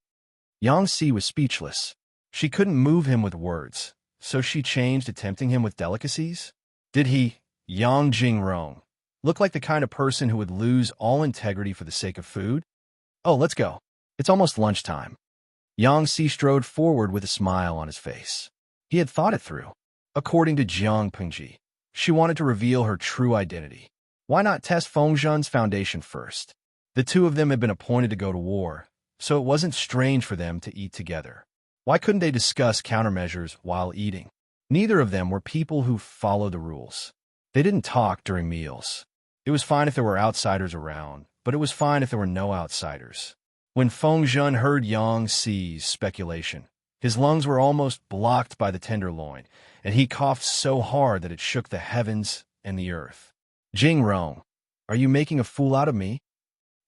[SPEAKER 1] Yangtze was speechless. She couldn't move him with words, so she changed to tempting him with delicacies. Did he, Yang Jingrong, look like the kind of person who would lose all integrity for the sake of food? Oh, let's go. It's almost lunchtime. Yangtze strode forward with a smile on his face. He had thought it through. According to Jiang Pengji, she wanted to reveal her true identity. Why not test Feng Zhen's foundation first? The two of them had been appointed to go to war, so it wasn't strange for them to eat together. Why couldn't they discuss countermeasures while eating? Neither of them were people who followed the rules. They didn't talk during meals. It was fine if there were outsiders around, but it was fine if there were no outsiders. When Feng Zhen heard Yangtze's speculation, his lungs were almost blocked by the tenderloin, and he coughed so hard that it shook the heavens and the earth. Jingrong, are you making a fool out of me?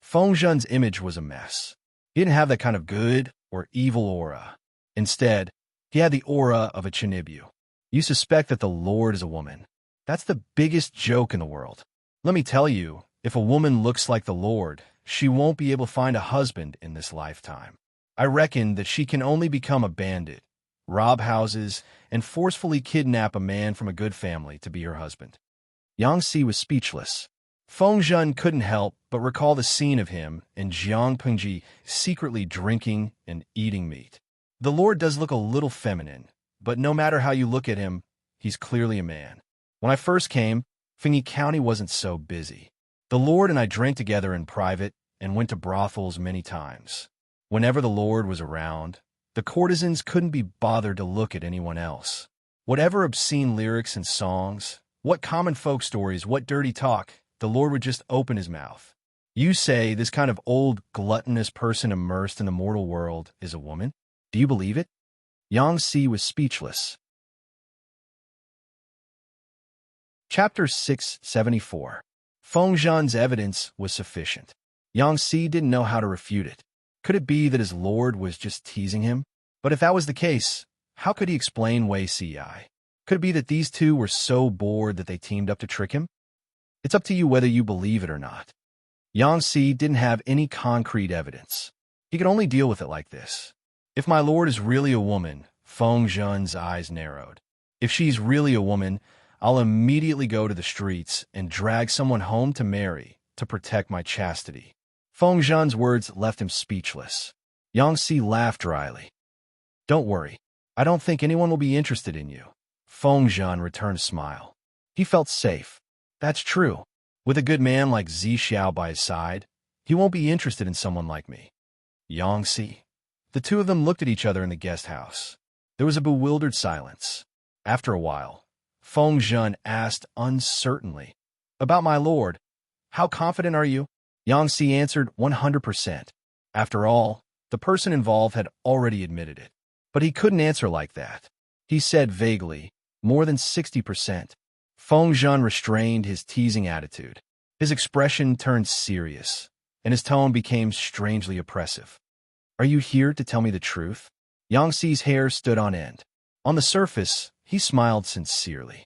[SPEAKER 1] Feng Zhen's image was a mess. He didn't have that kind of good or evil aura. Instead, he had the aura of a Chinibu. You suspect that the Lord is a woman. That's the biggest joke in the world. Let me tell you, if a woman looks like the Lord, she won't be able to find a husband in this lifetime. I reckon that she can only become a bandit, rob houses, and forcefully kidnap a man from a good family to be her husband. Yangtze was speechless. Feng Zhen couldn't help but recall the scene of him and Jiang Pengji secretly drinking and eating meat. The Lord does look a little feminine, but no matter how you look at him, he's clearly a man. When I first came, Fengyi County wasn't so busy. The Lord and I drank together in private and went to brothels many times. Whenever the Lord was around, the courtesans couldn't be bothered to look at anyone else. Whatever obscene lyrics and songs, what common folk stories, what dirty talk, the Lord would just open his mouth. You say this kind of old, gluttonous person immersed in the mortal world is a woman? Do you believe it? Yangtze was speechless. Chapter 674. Feng Zhen's evidence was sufficient. Yangtze didn't know how to refute it. Could it be that his lord was just teasing him? But if that was the case, how could he explain Wei Ci? Could it be that these two were so bored that they teamed up to trick him? It's up to you whether you believe it or not. Yangtze didn't have any concrete evidence. He could only deal with it like this. If my lord is really a woman, Feng Zhen's eyes narrowed. If she's really a woman, I'll immediately go to the streets and drag someone home to marry to protect my chastity. Feng Zhen's words left him speechless. Yangtze laughed dryly. Don't worry. I don't think anyone will be interested in you. Feng Zhen returned a smile. He felt safe. That's true. With a good man like Zixiao by his side, he won't be interested in someone like me. Yangtze. The two of them looked at each other in the guest house. There was a bewildered silence. After a while, Feng Zhen asked uncertainly, About my lord, how confident are you? Yangtze answered 100%. After all, the person involved had already admitted it. But he couldn't answer like that. He said vaguely, more than 60%. Feng Zhen restrained his teasing attitude. His expression turned serious, and his tone became strangely oppressive. Are you here to tell me the truth? Yangtze's hair stood on end. On the surface, he smiled sincerely.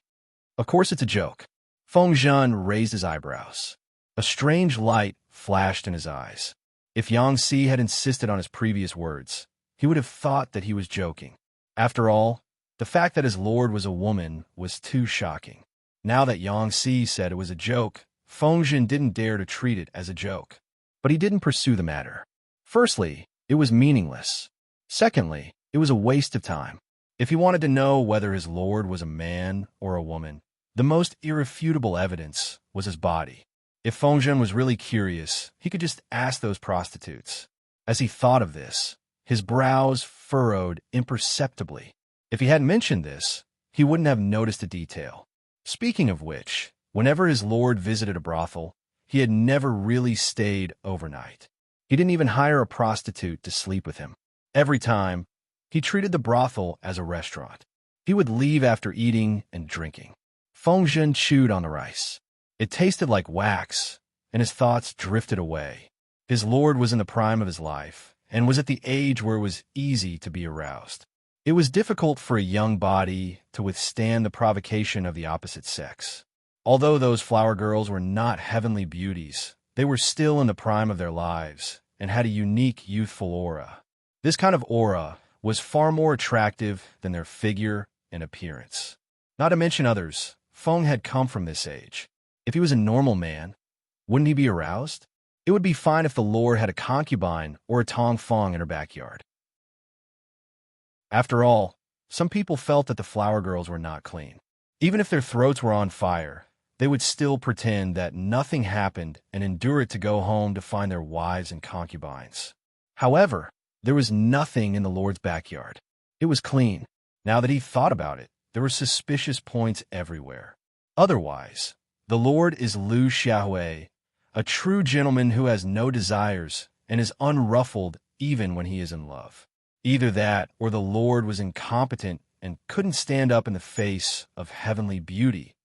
[SPEAKER 1] Of course it's a joke. Feng Zhen raised his eyebrows. A strange light flashed in his eyes. If Yangtze had insisted on his previous words, he would have thought that he was joking. After all, the fact that his lord was a woman was too shocking. Now that Yang Si said it was a joke, Fengzhen didn't dare to treat it as a joke. But he didn't pursue the matter. Firstly, it was meaningless. Secondly, it was a waste of time. If he wanted to know whether his lord was a man or a woman, the most irrefutable evidence was his body. If Fengzhen was really curious, he could just ask those prostitutes. As he thought of this, his brows furrowed imperceptibly. If he hadn't mentioned this, he wouldn't have noticed a detail. Speaking of which, whenever his lord visited a brothel, he had never really stayed overnight. He didn't even hire a prostitute to sleep with him. Every time, he treated the brothel as a restaurant. He would leave after eating and drinking. Fengzhen chewed on the rice. It tasted like wax, and his thoughts drifted away. His lord was in the prime of his life, and was at the age where it was easy to be aroused. It was difficult for a young body to withstand the provocation of the opposite sex. Although those flower girls were not heavenly beauties, they were still in the prime of their lives and had a unique youthful aura. This kind of aura was far more attractive than their figure and appearance. Not to mention others, Feng had come from this age. If he was a normal man, wouldn't he be aroused? It would be fine if the lord had a concubine or a Tong Feng in her backyard. After all, some people felt that the flower girls were not clean. Even if their throats were on fire, they would still pretend that nothing happened and endure it to go home to find their wives and concubines. However, there was nothing in the lord's backyard. It was clean. Now that he thought about it, there were suspicious points everywhere. Otherwise, the lord is Lu Xiaohui, a true gentleman who has no desires and is unruffled even when he is in love. Either that or the lord was incompetent and couldn't stand up in the face of heavenly beauty.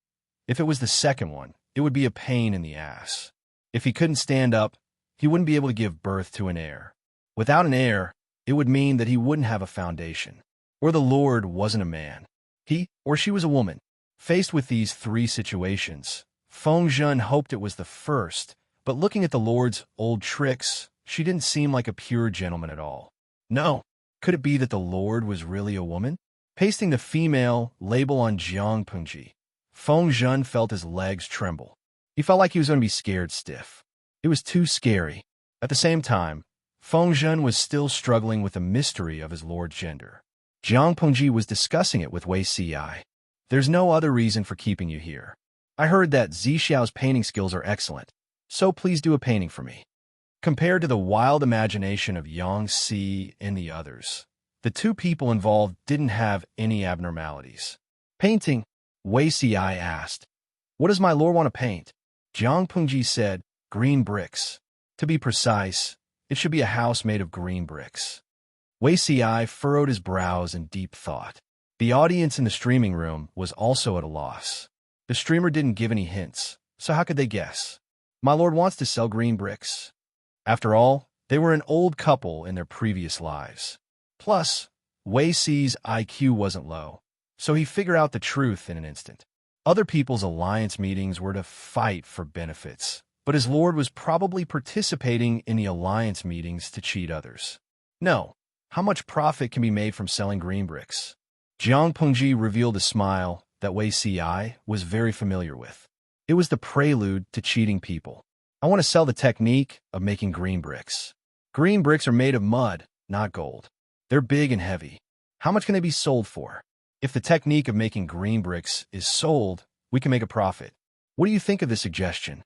[SPEAKER 1] If it was the second one, it would be a pain in the ass. If he couldn't stand up, he wouldn't be able to give birth to an heir. Without an heir, it would mean that he wouldn't have a foundation. Or the lord wasn't a man. He or she was a woman. Faced with these three situations, Fengzhen hoped it was the first, but looking at the lord's old tricks, she didn't seem like a pure gentleman at all. No. Could it be that the lord was really a woman? Pasting the female label on Jiang Pengji, Fengzhen felt his legs tremble. He felt like he was going to be scared stiff. It was too scary. At the same time, Fengzhen was still struggling with the mystery of his lord's gender. Jiang Pengji was discussing it with Wei Ci. There's no other reason for keeping you here. I heard that Zixiao's painting skills are excellent, so please do a painting for me. Compared to the wild imagination of Yang Si and the others, the two people involved didn't have any abnormalities. Painting, Wei Ci asked. What does my lord want to paint? Jiang Pengji said, green bricks. To be precise, it should be a house made of green bricks. Wei Ci furrowed his brows in deep thought. The audience in the streaming room was also at a loss. The streamer didn't give any hints, so how could they guess? My lord wants to sell green bricks. After all, they were an old couple in their previous lives. Plus, Wei Ci's IQ wasn't low, so he figured out the truth in an instant. Other people's alliance meetings were to fight for benefits, but his lord was probably participating in the alliance meetings to cheat others. No, how much profit can be made from selling green bricks? Jiang Pengji revealed a smile that Wei Ci was very familiar with. It was the prelude to cheating people. I want to sell the technique of making green bricks. Green bricks are made of mud, not gold. They're big and heavy. How much can they be sold for? If the technique of making green bricks is sold, we can make a profit. What do you think of this suggestion?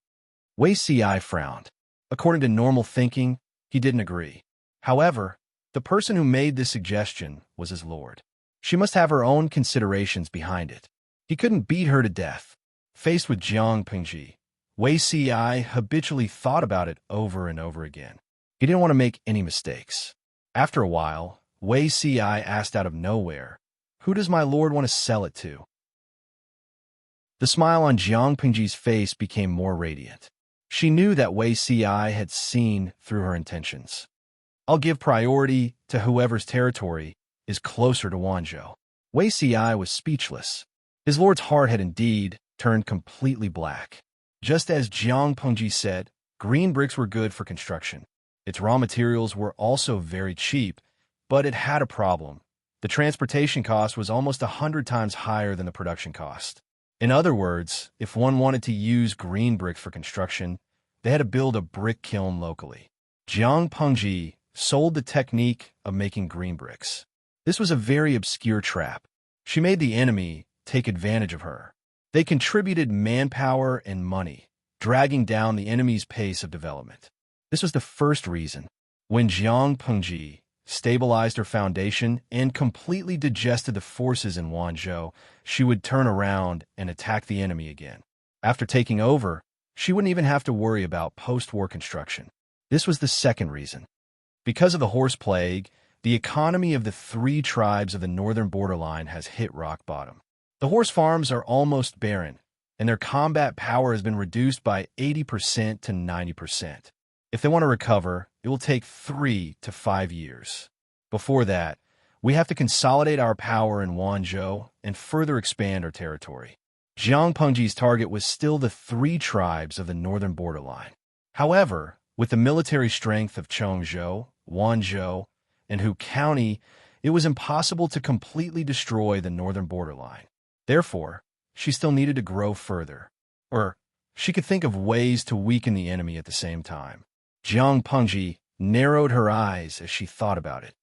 [SPEAKER 1] Wei Ci frowned. According to normal thinking, he didn't agree. However, the person who made this suggestion was his lord. She must have her own considerations behind it. He couldn't beat her to death. Faced with Jiang Pengji, Wei Ci habitually thought about it over and over again. He didn't want to make any mistakes. After a while, Wei Ci asked out of nowhere, who does my lord want to sell it to? The smile on Jiang Pengji's face became more radiant. She knew that Wei Ci had seen through her intentions. I'll give priority to whoever's territory is closer to Wanzhou. Wei Ci was speechless. His lord's heart had indeed turned completely black. Just as Jiang Pengji said, green bricks were good for construction. Its raw materials were also very cheap, but it had a problem. The transportation cost was almost 100 times higher than the production cost. In other words, if one wanted to use green bricks for construction, they had to build a brick kiln locally. Jiang Pengji sold the technique of making green bricks. This was a very obscure trap. She made the enemy take advantage of her. They contributed manpower and money, dragging down the enemy's pace of development. This was the first reason. When Jiang Pengji stabilized her foundation and completely digested the forces in Wanzhou, she would turn around and attack the enemy again. After taking over, she wouldn't even have to worry about post-war construction. This was the second reason. Because of the horse plague, the economy of the 3 tribes of the northern borderline has hit rock bottom. The horse farms are almost barren, and their combat power has been reduced by 80% to 90%. If they want to recover, it will take 3 to 5 years. Before that, we have to consolidate our power in Wanzhou and further expand our territory. Jiang Pengji's target was still the 3 tribes of the northern borderline. However, with the military strength of Chongzhou, Wanzhou, and Hu County, it was impossible to completely destroy the northern borderline. Therefore, she still needed to grow further. Or, she could think of ways to weaken the enemy at the same time. Jiang Pengji narrowed her eyes as she thought about it.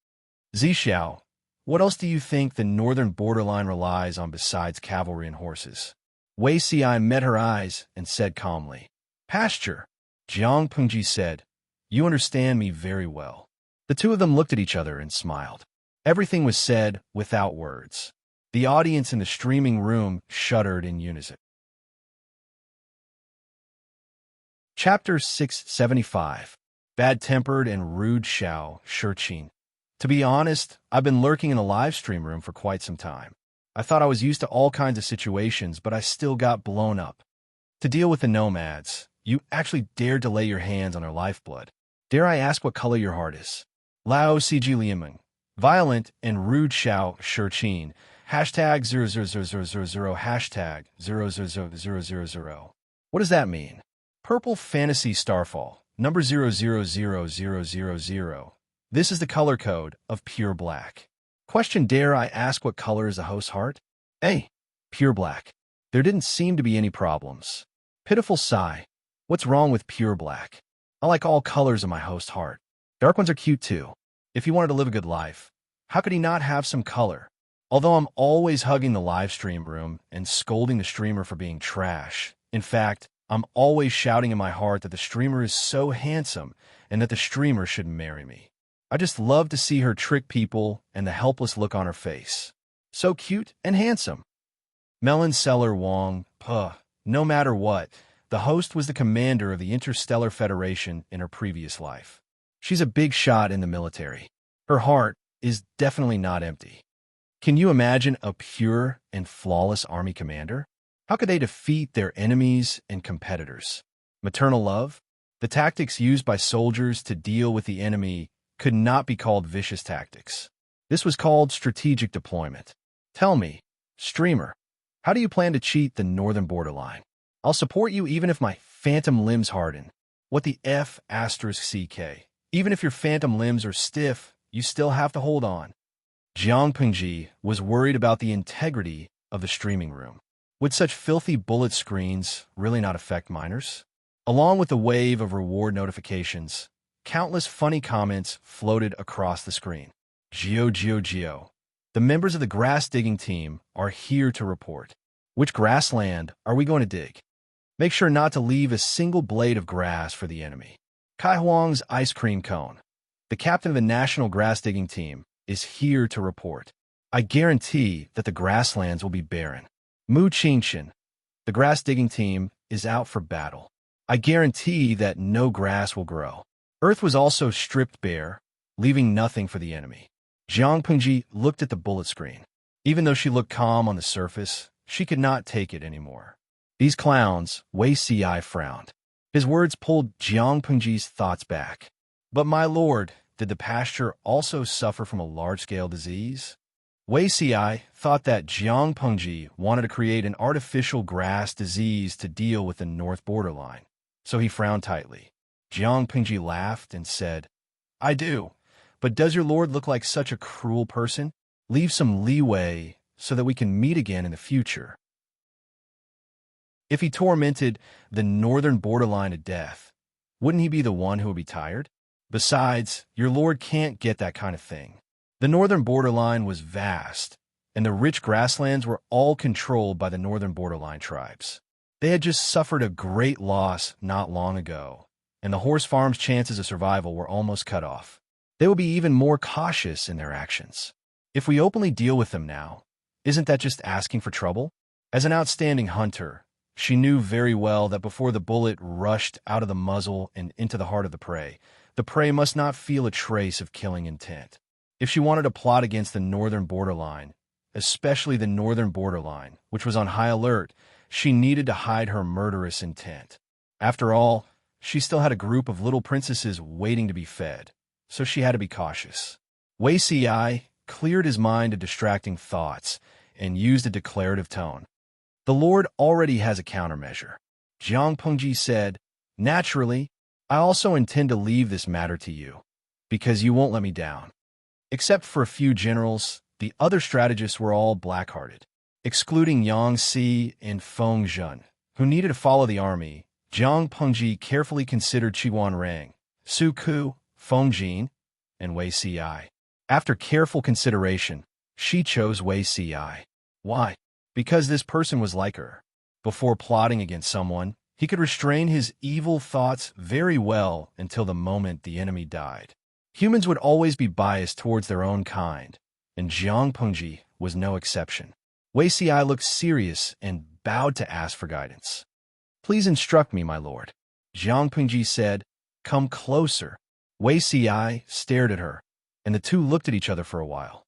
[SPEAKER 1] Zixiao, what else do you think the northern borderline relies on besides cavalry and horses? Wei Xi met her eyes and said calmly, pasture. Jiang Pengji said, you understand me very well. The two of them looked at each other and smiled. Everything was said without words. The audience in the streaming room shuddered in unison. Chapter 675. Bad-tempered and rude Xiao Shiqin. To be honest, I've been lurking in the live stream room for quite some time. I thought I was used to all kinds of situations, but I still got blown up. To deal with the nomads, you actually dared to lay your hands on their lifeblood. Dare I ask what color your heart is? Lao Ciji Liemeng. Violent and rude Xiao Shiqin. Hashtag 00000 hashtag 00000. What does that mean? Purple Fantasy Starfall. Number 000000. This is the color code of pure black. Question, dare I ask what color is the host's heart? A. Pure black. There didn't seem to be any problems. Pitiful sigh. What's wrong with pure black? I like all colors of my host's heart. Dark ones are cute too. If he wanted to live a good life, how could he not have some color? Although I'm always hugging the live stream room and scolding the streamer for being trash. In fact, I'm always shouting in my heart that the streamer is so handsome and that the streamer should marry me. I just love to see her trick people and the helpless look on her face. So cute and handsome. Melon Seller Wong, puh, no matter what, the host was the commander of the Interstellar Federation in her previous life. She's a big shot in the military. Her heart is definitely not empty. Can you imagine a pure and flawless army commander? How could they defeat their enemies and competitors? Maternal love? The tactics used by soldiers to deal with the enemy could not be called vicious tactics. This was called strategic deployment. Tell me, streamer, how do you plan to cheat the northern borderline? I'll support you even if my phantom limbs harden. What the F *CK? Even if your phantom limbs are stiff, you still have to hold on. Jiang Pengji was worried about the integrity of the streaming room. Would such filthy bullet screens really not affect minors? Along with the wave of reward notifications, countless funny comments floated across the screen. Geo. The members of the grass-digging team are here to report. Which grassland are we going to dig? Make sure not to leave a single blade of grass for the enemy. Kai Huang's ice cream cone. The captain of the national grass-digging team is here to report. I guarantee that the grasslands will be barren. Mu Qingxian. The grass-digging team is out for battle. I guarantee that no grass will grow. Earth was also stripped bare, leaving nothing for the enemy. Jiang Pengji looked at the bullet screen. Even though she looked calm on the surface, she could not take it anymore. These clowns, Wei Xi frowned. His words pulled Jiang Pengji's thoughts back. But my lord, did the pasture also suffer from a large-scale disease? Wei Xi thought that Jiang Pengji wanted to create an artificial grass disease to deal with the north borderline, so he frowned tightly. Jiang Pengji laughed and said, I do, but does your lord look like such a cruel person? Leave some leeway so that we can meet again in the future. If he tormented the northern borderline to death, wouldn't he be the one who would be tired? Besides, your lord can't get that kind of thing. The northern borderline was vast, and the rich grasslands were all controlled by the northern borderline tribes. They had just suffered a great loss not long ago, and the horse farm's chances of survival were almost cut off. They will be even more cautious in their actions. If we openly deal with them now, isn't that just asking for trouble? As an outstanding hunter, she knew very well that before the bullet rushed out of the muzzle and into the heart of the prey must not feel a trace of killing intent. If she wanted to plot against the northern borderline, especially the northern borderline, which was on high alert, she needed to hide her murderous intent. After all, she still had a group of little princesses waiting to be fed, so she had to be cautious. Wei Si cleared his mind of distracting thoughts and used a declarative tone. The Lord already has a countermeasure. Jiang Pengji said, naturally, I also intend to leave this matter to you, because you won't let me down. Except for a few generals, the other strategists were all black-hearted. Excluding Yang Si and Feng Zhen, who needed to follow the army, Jiang Pengji carefully considered Qiwan Rang, Su Ku, Feng Jin, and Wei Si. After careful consideration, she chose Wei Si. Why? Because this person was like her. Before plotting against someone, he could restrain his evil thoughts very well until the moment the enemy died. Humans would always be biased towards their own kind, and Jiang Pengji was no exception. Wei Si looked serious and bowed to ask for guidance. Please instruct me, my lord. Jiang Pengji said, come closer. Wei Si stared at her, and the two looked at each other for a while.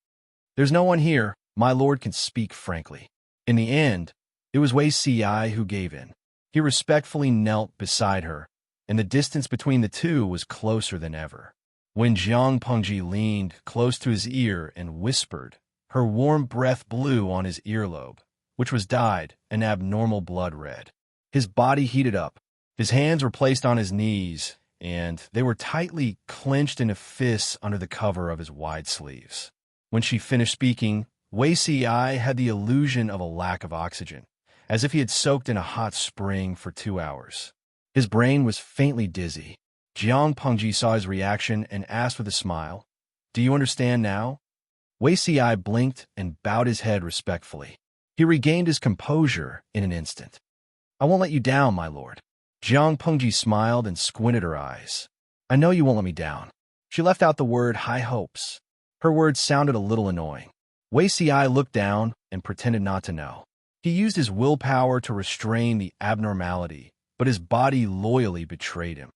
[SPEAKER 1] There's no one here, my lord can speak frankly. In the end, it was Wei Si who gave in. He respectfully knelt beside her, and the distance between the two was closer than ever. When Jiang Pengji leaned close to his ear and whispered, her warm breath blew on his earlobe, which was dyed an abnormal blood red. His body heated up. His hands were placed on his knees, and they were tightly clenched into fists under the cover of his wide sleeves. When she finished speaking, Wei Si had the illusion of a lack of oxygen, as if he had soaked in a hot spring for 2 hours. His brain was faintly dizzy. Jiang Pengji saw his reaction and asked with a smile, do you understand now? Wei Si blinked and bowed his head respectfully. He regained his composure in an instant. I won't let you down, my lord. Jiang Pengji smiled and squinted her eyes. I know you won't let me down. She left out the word high hopes. Her words sounded a little annoying. Wei Si looked down and pretended not to know. He used his willpower to restrain the abnormality, but his body loyally betrayed him.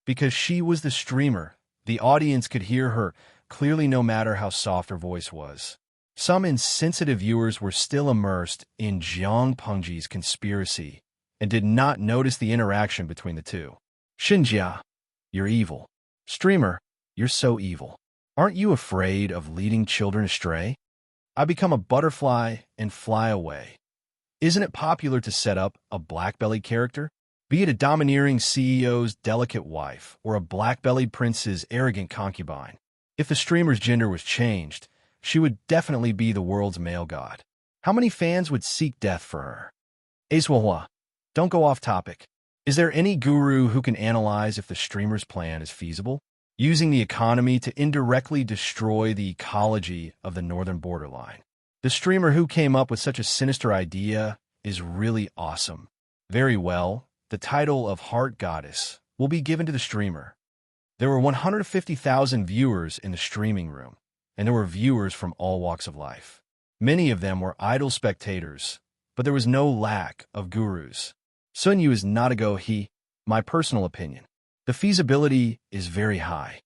[SPEAKER 1] Because she was the streamer, the audience could hear her clearly no matter how soft her voice was. Some insensitive viewers were still immersed in Jiang Pengji's conspiracy and did not notice the interaction between the two. Xinjia, you're evil. Streamer, you're so evil. Aren't you afraid of leading children astray? I become a butterfly and fly away. Isn't it popular to set up a black-bellied character? Be it a domineering CEO's delicate wife or a black-bellied prince's arrogant concubine. If the streamer's gender was changed, she would definitely be the world's male god. How many fans would seek death for her? Aiswahua, don't go off topic. Is there any guru who can analyze if the streamer's plan is feasible? Using the economy to indirectly destroy the ecology of the northern borderline. The streamer who came up with such a sinister idea is really awesome. Very well, the title of Heart Goddess will be given to the streamer. There were 150,000 viewers in the streaming room, and there were viewers from all walks of life. Many of them were idle spectators, but there was no lack of gurus. Sun Yu is not a go-he, my personal opinion. The feasibility is very high.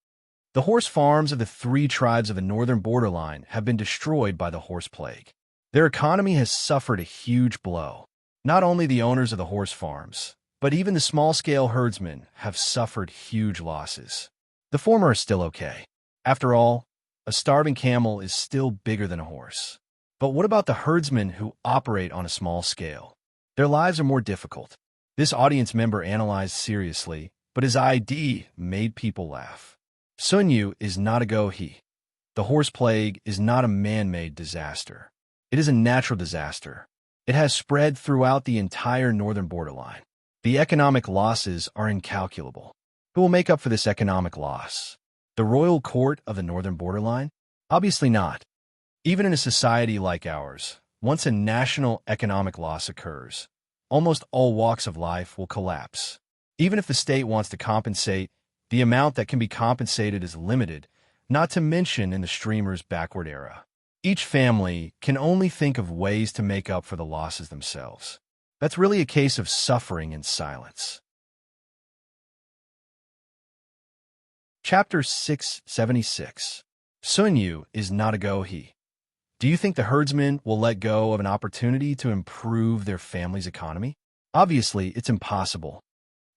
[SPEAKER 1] The horse farms of the 3 tribes of the northern borderline have been destroyed by the horse plague. Their economy has suffered a huge blow. Not only the owners of the horse farms, but even the small-scale herdsmen have suffered huge losses. The former are still okay. After all, a starving camel is still bigger than a horse. But what about the herdsmen who operate on a small scale? Their lives are more difficult. This audience member analyzed seriously, but his ID made people laugh. Sun Yu is not a go-he. The horse plague is not a man-made disaster. It is a natural disaster. It has spread throughout the entire northern borderline. The economic losses are incalculable. Who will make up for this economic loss? The royal court of the northern borderline? Obviously not. Even in a society like ours, once a national economic loss occurs, almost all walks of life will collapse. Even if the state wants to compensate, the amount that can be compensated is limited, not to mention in the streamer's backward era. Each family can only think of ways to make up for the losses themselves. That's really a case of suffering in silence. Chapter 676. Sun Yu is not a go-he. Do you think the herdsmen will let go of an opportunity to improve their family's economy? Obviously, it's impossible.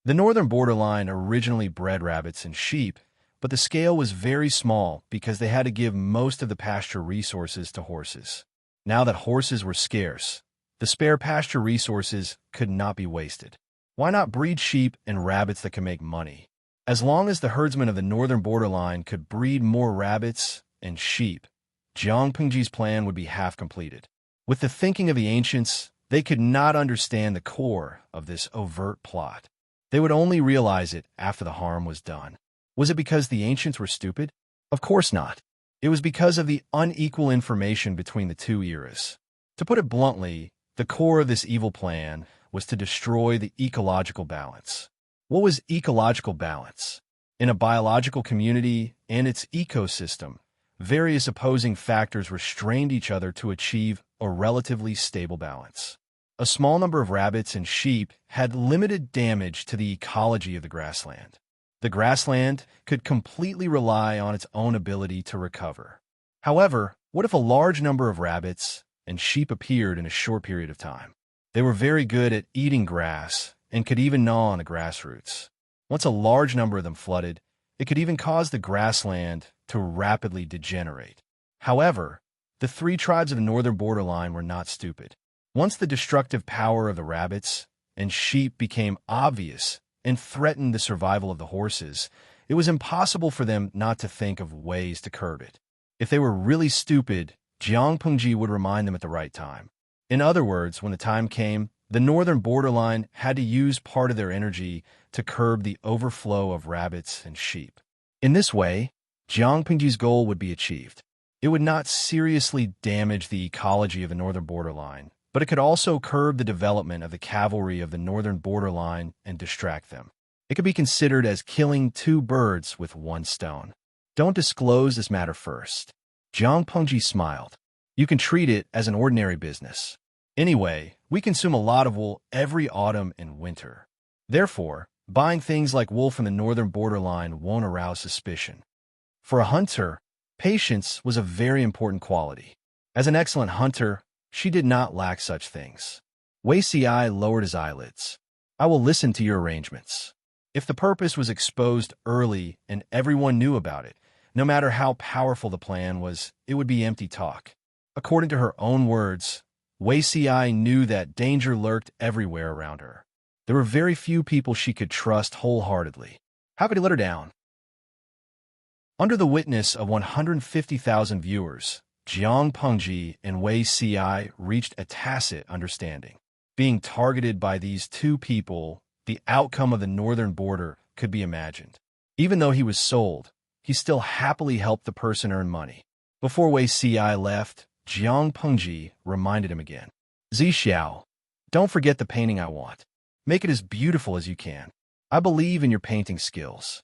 [SPEAKER 1] The northern borderline originally bred rabbits and sheep, but the scale was very small because they had to give most of the pasture resources to horses. Now that horses were scarce, the spare pasture resources could not be wasted. Why not breed sheep and rabbits that can make money? As long as the herdsmen of the northern borderline could breed more rabbits and sheep, Jiang Pengji's plan would be half completed. With the thinking of the ancients, they could not understand the core of this overt plot. They would only realize it after the harm was done. Was it because the ancients were stupid? Of course not. It was because of the unequal information between the two eras. To put it bluntly, the core of this evil plan was to destroy the ecological balance. What was ecological balance? In a biological community and its ecosystem, various opposing factors restrained each other to achieve a relatively stable balance. A small number of rabbits and sheep had limited damage to the ecology of the grassland. The grassland could completely rely on its own ability to recover. However, what if a large number of rabbits and sheep appeared in a short period of time? They were very good at eating grass and could even gnaw on the grass roots. Once a large number of them flooded, it could even cause the grassland to rapidly degenerate. However, the three tribes of the northern borderline were not stupid. Once the destructive power of the rabbits and sheep became obvious and threatened the survival of the horses, it was impossible for them not to think of ways to curb it. If they were really stupid, Jiang Pengji would remind them at the right time. In other words, when the time came, the northern borderline had to use part of their energy to curb the overflow of rabbits and sheep. In this way, Jiang Pengji's goal would be achieved. It would not seriously damage the ecology of the northern borderline, but it could also curb the development of the cavalry of the northern borderline and distract them. It could be considered as killing two birds with one stone. Don't disclose this matter first. Jiang Pengji smiled. You can treat it as an ordinary business. Anyway, we consume a lot of wool every autumn and winter. Therefore, buying things like wool from the northern borderline won't arouse suspicion. For a hunter, patience was a very important quality. As an excellent hunter, she did not lack such things. Wei Ci lowered his eyelids. I will listen to your arrangements. If the purpose was exposed early and everyone knew about it, no matter how powerful the plan was, it would be empty talk. According to her own words, Wei Ci knew that danger lurked everywhere around her. There were very few people she could trust wholeheartedly. How could he let her down? Under the witness of 150,000 viewers, Jiang Pengji and Wei Ci reached a tacit understanding. Being targeted by these two people, the outcome of the northern border could be imagined. Even though he was sold, he still happily helped the person earn money. Before Wei Ci left, Jiang Pengji reminded him again. Zixiao, don't forget the painting I want. Make it as beautiful as you can. I believe in your painting skills.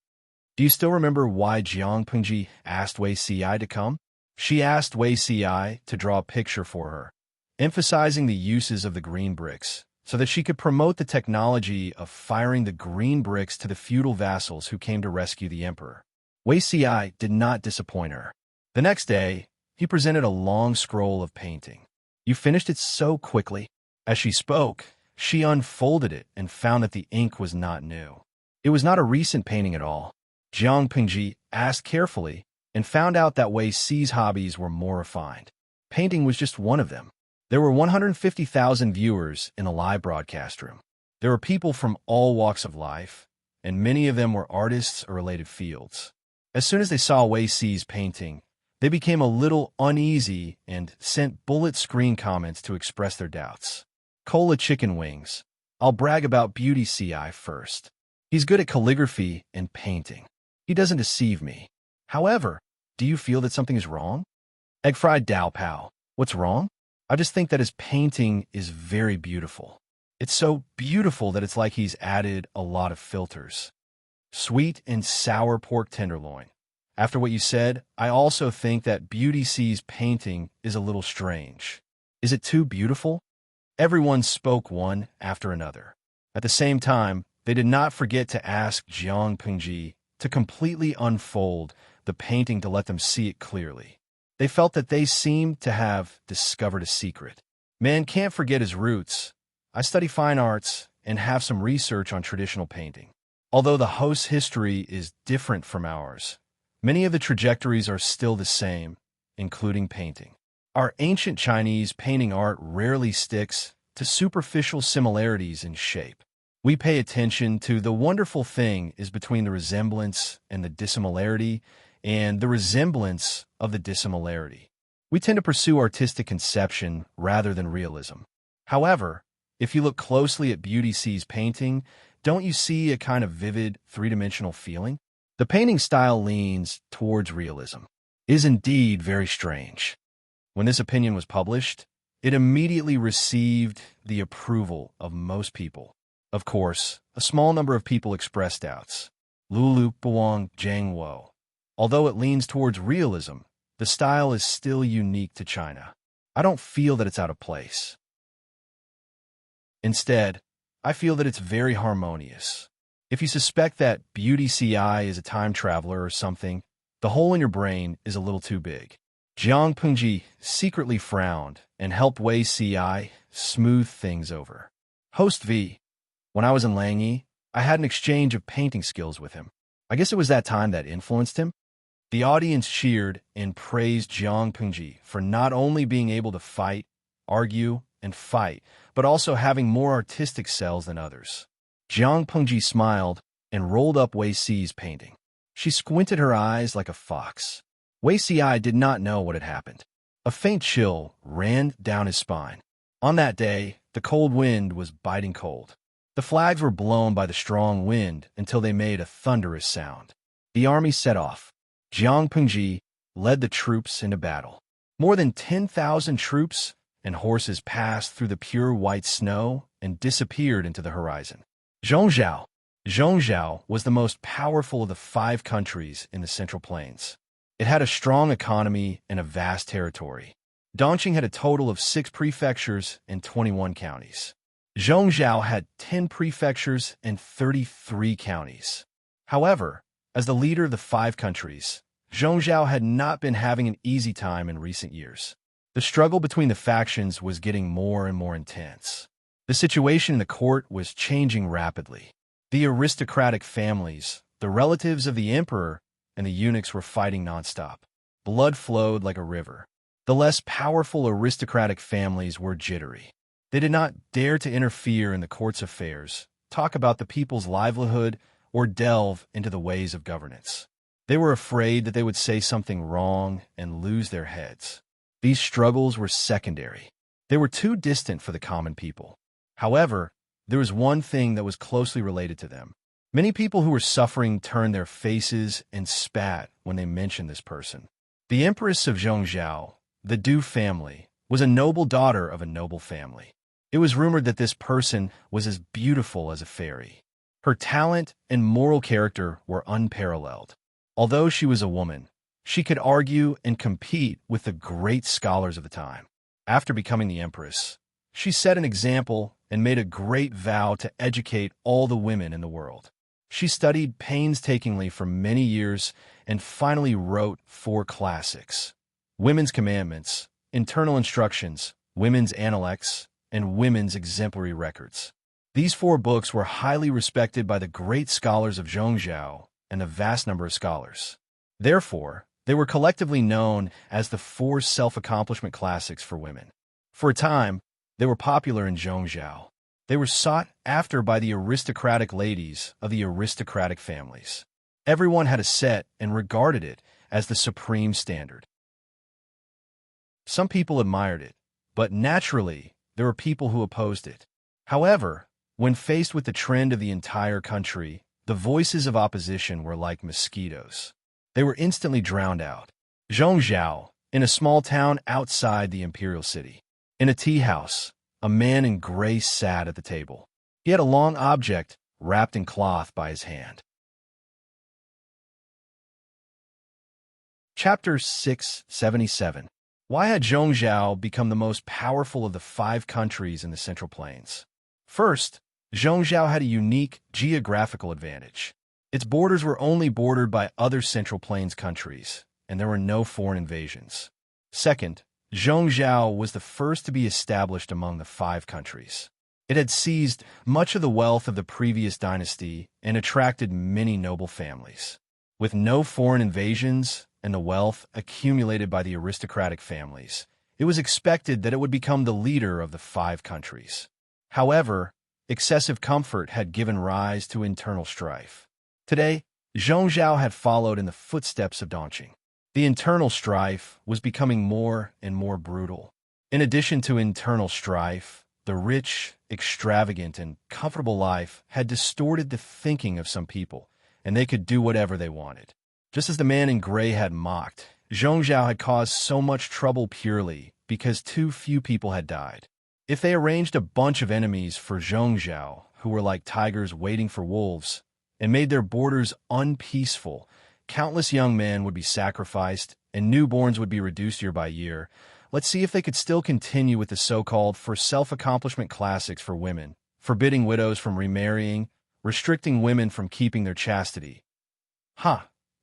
[SPEAKER 1] Do you still remember why Jiang Pengji asked Wei Ci to come? She asked Wei Ci to draw a picture for her, emphasizing the uses of the green bricks, so that she could promote the technology of firing the green bricks to the feudal vassals who came to rescue the emperor. Wei Ci did not disappoint her. The next day, he presented a long scroll of painting. You finished it so quickly. As she spoke, she unfolded it and found that the ink was not new. It was not a recent painting at all. Jiang Pengji asked carefully and found out that Wei Ci's hobbies were more refined. Painting was just one of them. There were 150,000 viewers in a live broadcast room. There were people from all walks of life, and many of them were artists or related fields. As soon as they saw Wei Ci's painting, they became a little uneasy and sent bullet screen comments to express their doubts. Cola chicken wings. I'll brag about Beauty CI first. He's good at calligraphy and painting. He doesn't deceive me. However, do you feel that something is wrong? Egg fried Dao Pao. What's wrong? I just think that his painting is very beautiful. It's so beautiful that it's like he's added a lot of filters. Sweet and sour pork tenderloin. After what you said, I also think that Beauty C's painting is a little strange. Is it too beautiful? Everyone spoke one after another. At the same time, they did not forget to ask Jiang Pengji to completely unfold the painting to let them see it clearly. They felt that they seemed to have discovered a secret. Man can't forget his roots. I study fine arts and have some research on traditional painting. Although the host's history is different from ours, many of the trajectories are still the same, including painting. Our ancient Chinese painting art rarely sticks to superficial similarities in shape. We pay attention to the wonderful thing is between the resemblance and the dissimilarity, and the resemblance of the dissimilarity. We tend to pursue artistic conception rather than realism. However, if you look closely at Beauty C's painting, don't you see a kind of vivid, three-dimensional feeling? The painting style leans towards realism. It is indeed very strange. When this opinion was published, it immediately received the approval of most people. Of course, a small number of people expressed doubts. Lulu Buang Zhangwo. Although it leans towards realism, the style is still unique to China. I don't feel that it's out of place. Instead, I feel that it's very harmonious. If you suspect that Beauty CI is a time traveler or something, the hole in your brain is a little too big. Jiang Pengji secretly frowned and helped Wei CI smooth things over. Host V. When I was in Langyi, I had an exchange of painting skills with him. I guess it was that time that influenced him. The audience cheered and praised Jiang Pengji for not only being able to fight, argue, and fight, but also having more artistic cells than others. Jiang Pengji smiled and rolled up Wei Ci's painting. She squinted her eyes like a fox. Wei Ci did not know what had happened. A faint chill ran down his spine. On that day, the cold wind was biting cold. The flags were blown by the strong wind until they made a thunderous sound. The army set off. Jiang Pengji led the troops into battle. More than 10,000 troops and horses passed through the pure white snow and disappeared into the horizon. Zhongzhou was the most powerful of the 5 countries in the Central Plains. It had a strong economy and a vast territory. Dongqing had a total of 6 prefectures and 21 counties. Zhongzhou had 10 prefectures and 33 counties. However, as the leader of the 5 countries, Zhongzhou had not been having an easy time in recent years. The struggle between the factions was getting more and more intense. The situation in the court was changing rapidly. The aristocratic families, the relatives of the emperor, and the eunuchs were fighting nonstop. Blood flowed like a river. The less powerful aristocratic families were jittery. They did not dare to interfere in the court's affairs, talk about the people's livelihood, or delve into the ways of governance. They were afraid that they would say something wrong and lose their heads. These struggles were secondary. They were too distant for the common people. However, there was one thing that was closely related to them. Many people who were suffering turned their faces and spat when they mentioned this person. The Empress of Zhongzhou, the Du family, was a noble daughter of a noble family. It was rumored that this person was as beautiful as a fairy. Her talent and moral character were unparalleled. Although she was a woman, she could argue and compete with the great scholars of the time. After becoming the empress, she set an example and made a great vow to educate all the women in the world. She studied painstakingly for many years and finally wrote 4 classics: Women's Commandments, Internal Instructions, Women's Analects, and Women's Exemplary Records. These 4 books were highly respected by the great scholars of Zhongzhou and a vast number of scholars. Therefore, they were collectively known as the 4 self-accomplishment classics for women. For a time, they were popular in Zhongzhou. They were sought after by the aristocratic ladies of the aristocratic families. Everyone had a set and regarded it as the supreme standard. Some people admired it, but naturally, there were people who opposed it. However, when faced with the trend of the entire country, the voices of opposition were like mosquitoes. They were instantly drowned out. Zhongzhou, in a small town outside the imperial city. In a tea house, a man in gray sat at the table. He had a long object wrapped in cloth by his hand. Chapter 677. Why had Zhongzhou become the most powerful of the 5 countries in the Central Plains? First, Zhongzhou had a unique geographical advantage. Its borders were only bordered by other Central Plains countries, and there were no foreign invasions. Second, Zhongzhou was the first to be established among the 5 countries. It had seized much of the wealth of the previous dynasty and attracted many noble families. With no foreign invasions and the wealth accumulated by the aristocratic families, it was expected that it would become the leader of the 5 countries. However, excessive comfort had given rise to internal strife. Today, Zhongzhou had followed in the footsteps of Dongqing. The internal strife was becoming more and more brutal. In addition to internal strife, the rich, extravagant, and comfortable life had distorted the thinking of some people, and they could do whatever they wanted. Just as the man in gray had mocked, Zhongzhou had caused so much trouble purely because too few people had died. If they arranged a bunch of enemies for Zhongzhou, who were like tigers waiting for wolves, and made their borders unpeaceful, countless young men would be sacrificed, and newborns would be reduced year by year. Let's see if they could still continue with the so-called for self-accomplishment classics for women, forbidding widows from remarrying, restricting women from keeping their chastity.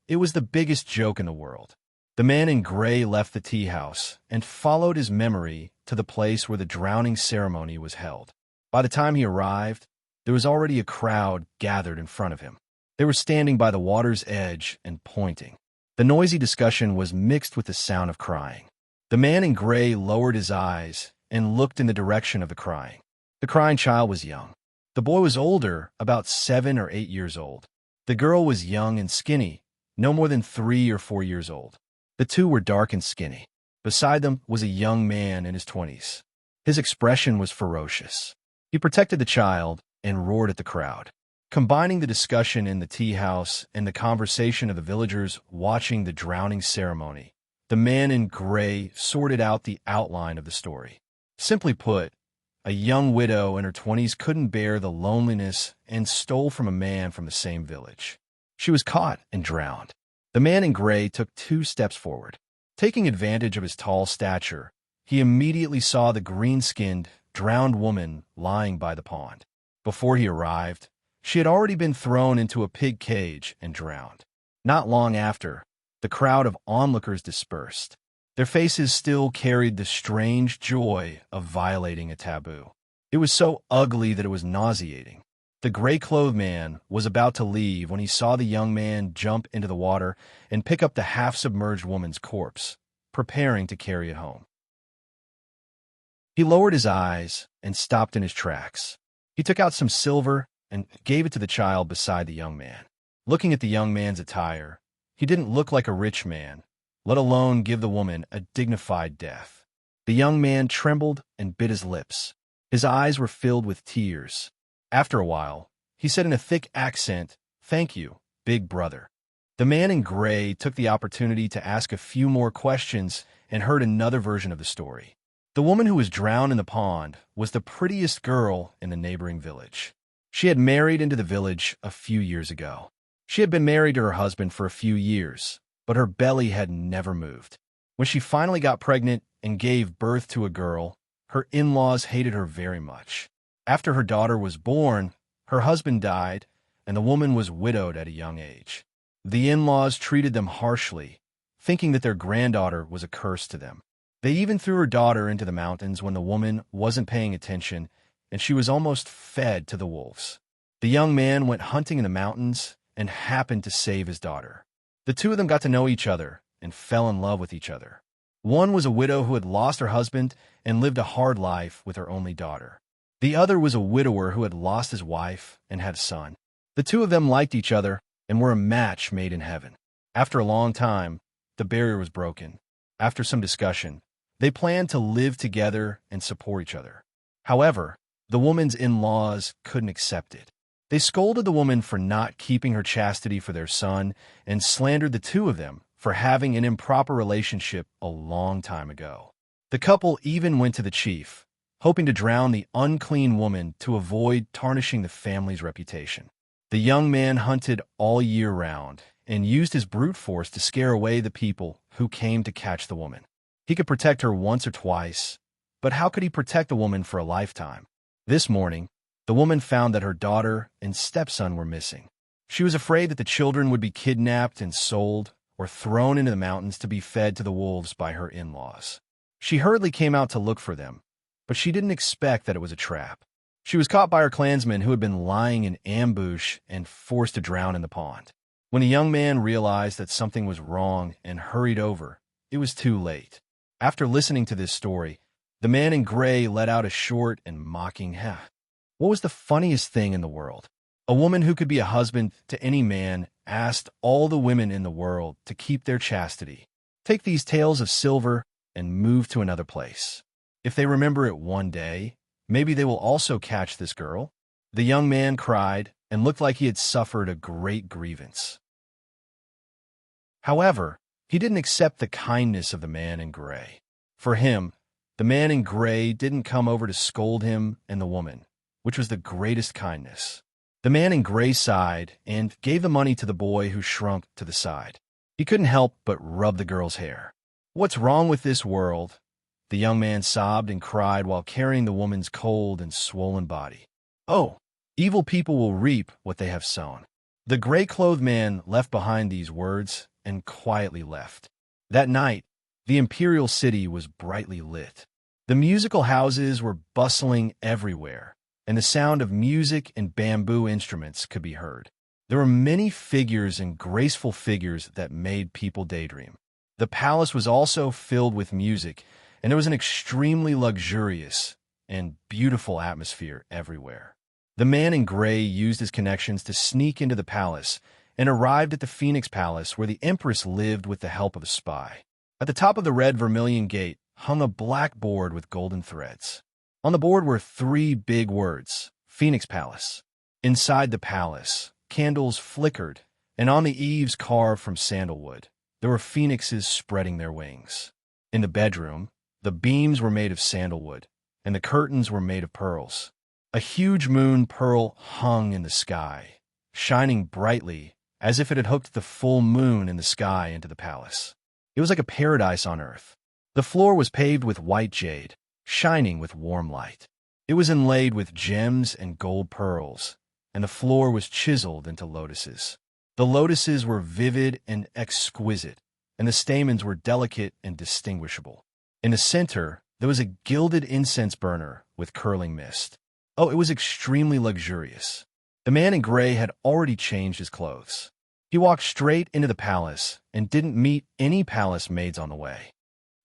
[SPEAKER 1] It was the biggest joke in the world. The man in gray left the tea house and followed his memory to the place where the drowning ceremony was held. By the time he arrived, there was already a crowd gathered in front of him. They were standing by the water's edge and pointing. The noisy discussion was mixed with the sound of crying. The man in gray lowered his eyes and looked in the direction of the crying. The crying child was young. The boy was older, about 7 or 8 years old. The girl was young and skinny, no more than 3 or 4 years old. The two were dark and skinny. Beside them was a young man in his 20s. His expression was ferocious. He protected the child and roared at the crowd. Combining the discussion in the tea house and the conversation of the villagers watching the drowning ceremony, the man in gray sorted out the outline of the story. Simply put, a young widow in her 20s couldn't bear the loneliness and stole from a man from the same village. She was caught and drowned. The man in gray took 2 steps forward. Taking advantage of his tall stature, he immediately saw the green-skinned, drowned woman lying by the pond. Before he arrived, she had already been thrown into a pig cage and drowned. Not long after, the crowd of onlookers dispersed. Their faces still carried the strange joy of violating a taboo. It was so ugly that it was nauseating. The gray-clothed man was about to leave when he saw the young man jump into the water and pick up the half-submerged woman's corpse, preparing to carry it home. He lowered his eyes and stopped in his tracks. He took out some silver and gave it to the child beside the young man. Looking at the young man's attire, he didn't look like a rich man, let alone give the woman a dignified death. The young man trembled and bit his lips. His eyes were filled with tears. After a while, he said in a thick accent, "Thank you, big brother." The man in gray took the opportunity to ask a few more questions and heard another version of the story. The woman who was drowned in the pond was the prettiest girl in the neighboring village. She had married into the village a few years ago. She had been married to her husband for a few years, but her belly had never moved. When she finally got pregnant and gave birth to a girl, her in-laws hated her very much. After her daughter was born, her husband died, and the woman was widowed at a young age. The in-laws treated them harshly, thinking that their granddaughter was a curse to them. They even threw her daughter into the mountains when the woman wasn't paying attention, and she was almost fed to the wolves. The young man went hunting in the mountains and happened to save his daughter. The two of them got to know each other and fell in love with each other. One was a widow who had lost her husband and lived a hard life with her only daughter. The other was a widower who had lost his wife and had a son. The two of them liked each other and were a match made in heaven. After a long time, the barrier was broken. After some discussion, they planned to live together and support each other. However, the woman's in-laws couldn't accept it. They scolded the woman for not keeping her chastity for their son and slandered the two of them for having an improper relationship a long time ago. The couple even went to the chief, hoping to drown the unclean woman to avoid tarnishing the family's reputation. The young man hunted all year round and used his brute force to scare away the people who came to catch the woman. He could protect her once or twice, but how could he protect a woman for a lifetime? This morning, the woman found that her daughter and stepson were missing. She was afraid that the children would be kidnapped and sold or thrown into the mountains to be fed to the wolves by her in-laws. She hurriedly came out to look for them, but she didn't expect that it was a trap. She was caught by her clansmen who had been lying in ambush and forced to drown in the pond. When the young man realized that something was wrong and hurried over, it was too late. After listening to this story, the man in gray let out a short and mocking "ha." What was the funniest thing in the world? A woman who could be a husband to any man asked all the women in the world to keep their chastity, take these tails of silver, and move to another place. If they remember it one day, maybe they will also catch this girl. The young man cried and looked like he had suffered a great grievance. However, he didn't accept the kindness of the man in gray. For him, the man in gray didn't come over to scold him and the woman, which was the greatest kindness. The man in gray sighed and gave the money to the boy who shrunk to the side. He couldn't help but rub the girl's hair. "What's wrong with this world?" The young man sobbed and cried while carrying the woman's cold and swollen body. "Oh, evil people will reap what they have sown." The gray-clothed man left behind these words and quietly left. That night, the imperial city was brightly lit. The musical houses were bustling everywhere, and the sound of music and bamboo instruments could be heard. There were many figures and graceful figures that made people daydream. The palace was also filled with music, and there was an extremely luxurious and beautiful atmosphere everywhere. The man in gray used his connections to sneak into the palace and arrived at the Phoenix Palace where the Empress lived with the help of a spy. At the top of the red vermilion gate hung a black board with golden threads. On the board were 3 big words, Phoenix Palace. Inside the palace, candles flickered, and on the eaves carved from sandalwood, there were phoenixes spreading their wings. In the bedroom, the beams were made of sandalwood, and the curtains were made of pearls. A huge moon pearl hung in the sky, shining brightly as if it had hooked the full moon in the sky into the palace. It was like a paradise on earth. The floor was paved with white jade, shining with warm light. It was inlaid with gems and gold pearls, and the floor was chiseled into lotuses. The lotuses were vivid and exquisite, and the stamens were delicate and distinguishable. In the center, there was a gilded incense burner with curling mist. Oh, it was extremely luxurious. The man in gray had already changed his clothes. He walked straight into the palace and didn't meet any palace maids on the way.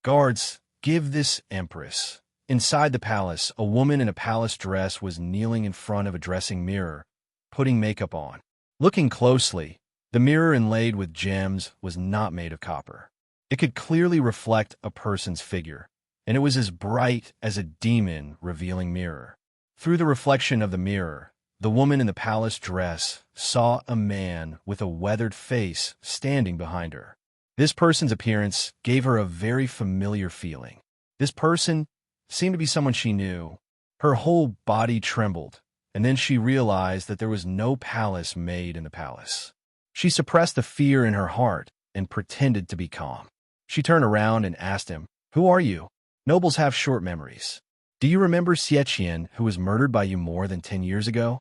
[SPEAKER 1] "Guards, give this Empress." Inside the palace, a woman in a palace dress was kneeling in front of a dressing mirror, putting makeup on. Looking closely, the mirror inlaid with gems was not made of copper. It could clearly reflect a person's figure, and it was as bright as a demon revealing mirror. Through the reflection of the mirror, the woman in the palace dress saw a man with a weathered face standing behind her. This person's appearance gave her a very familiar feeling. This person seemed to be someone she knew. Her whole body trembled, and then she realized that there was no palace maid in the palace. She suppressed the fear in her heart and pretended to be calm. She turned around and asked him, "Who are you? Nobles have short memories. Do you remember Xie, who was murdered by you more than 10 years ago?"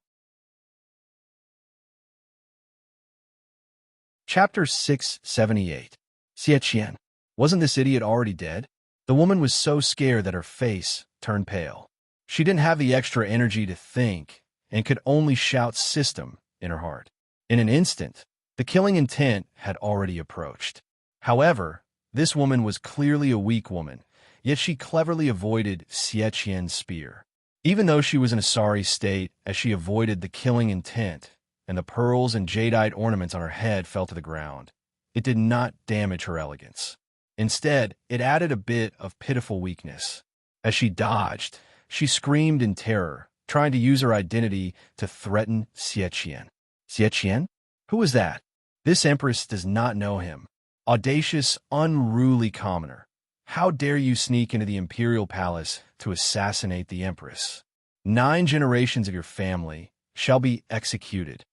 [SPEAKER 1] Chapter 678. Xie. Wasn't this idiot already dead? The woman was so scared that her face turned pale. She didn't have the extra energy to think and could only shout "system" in her heart. In an instant, the killing intent had already approached. However, this woman was clearly a weak woman, yet she cleverly avoided Xie spear. Even though she was in a sorry state as she avoided the killing intent, and the pearls and jadeite ornaments on her head fell to the ground, it did not damage her elegance. Instead, it added a bit of pitiful weakness. As she dodged, She screamed in terror, trying to use her identity to threaten Xie Qian. Xie Qian? Who was that? This Empress does not know him. Audacious, unruly commoner. How dare you sneak into the imperial palace to assassinate the Empress? 9 generations of your family shall be executed.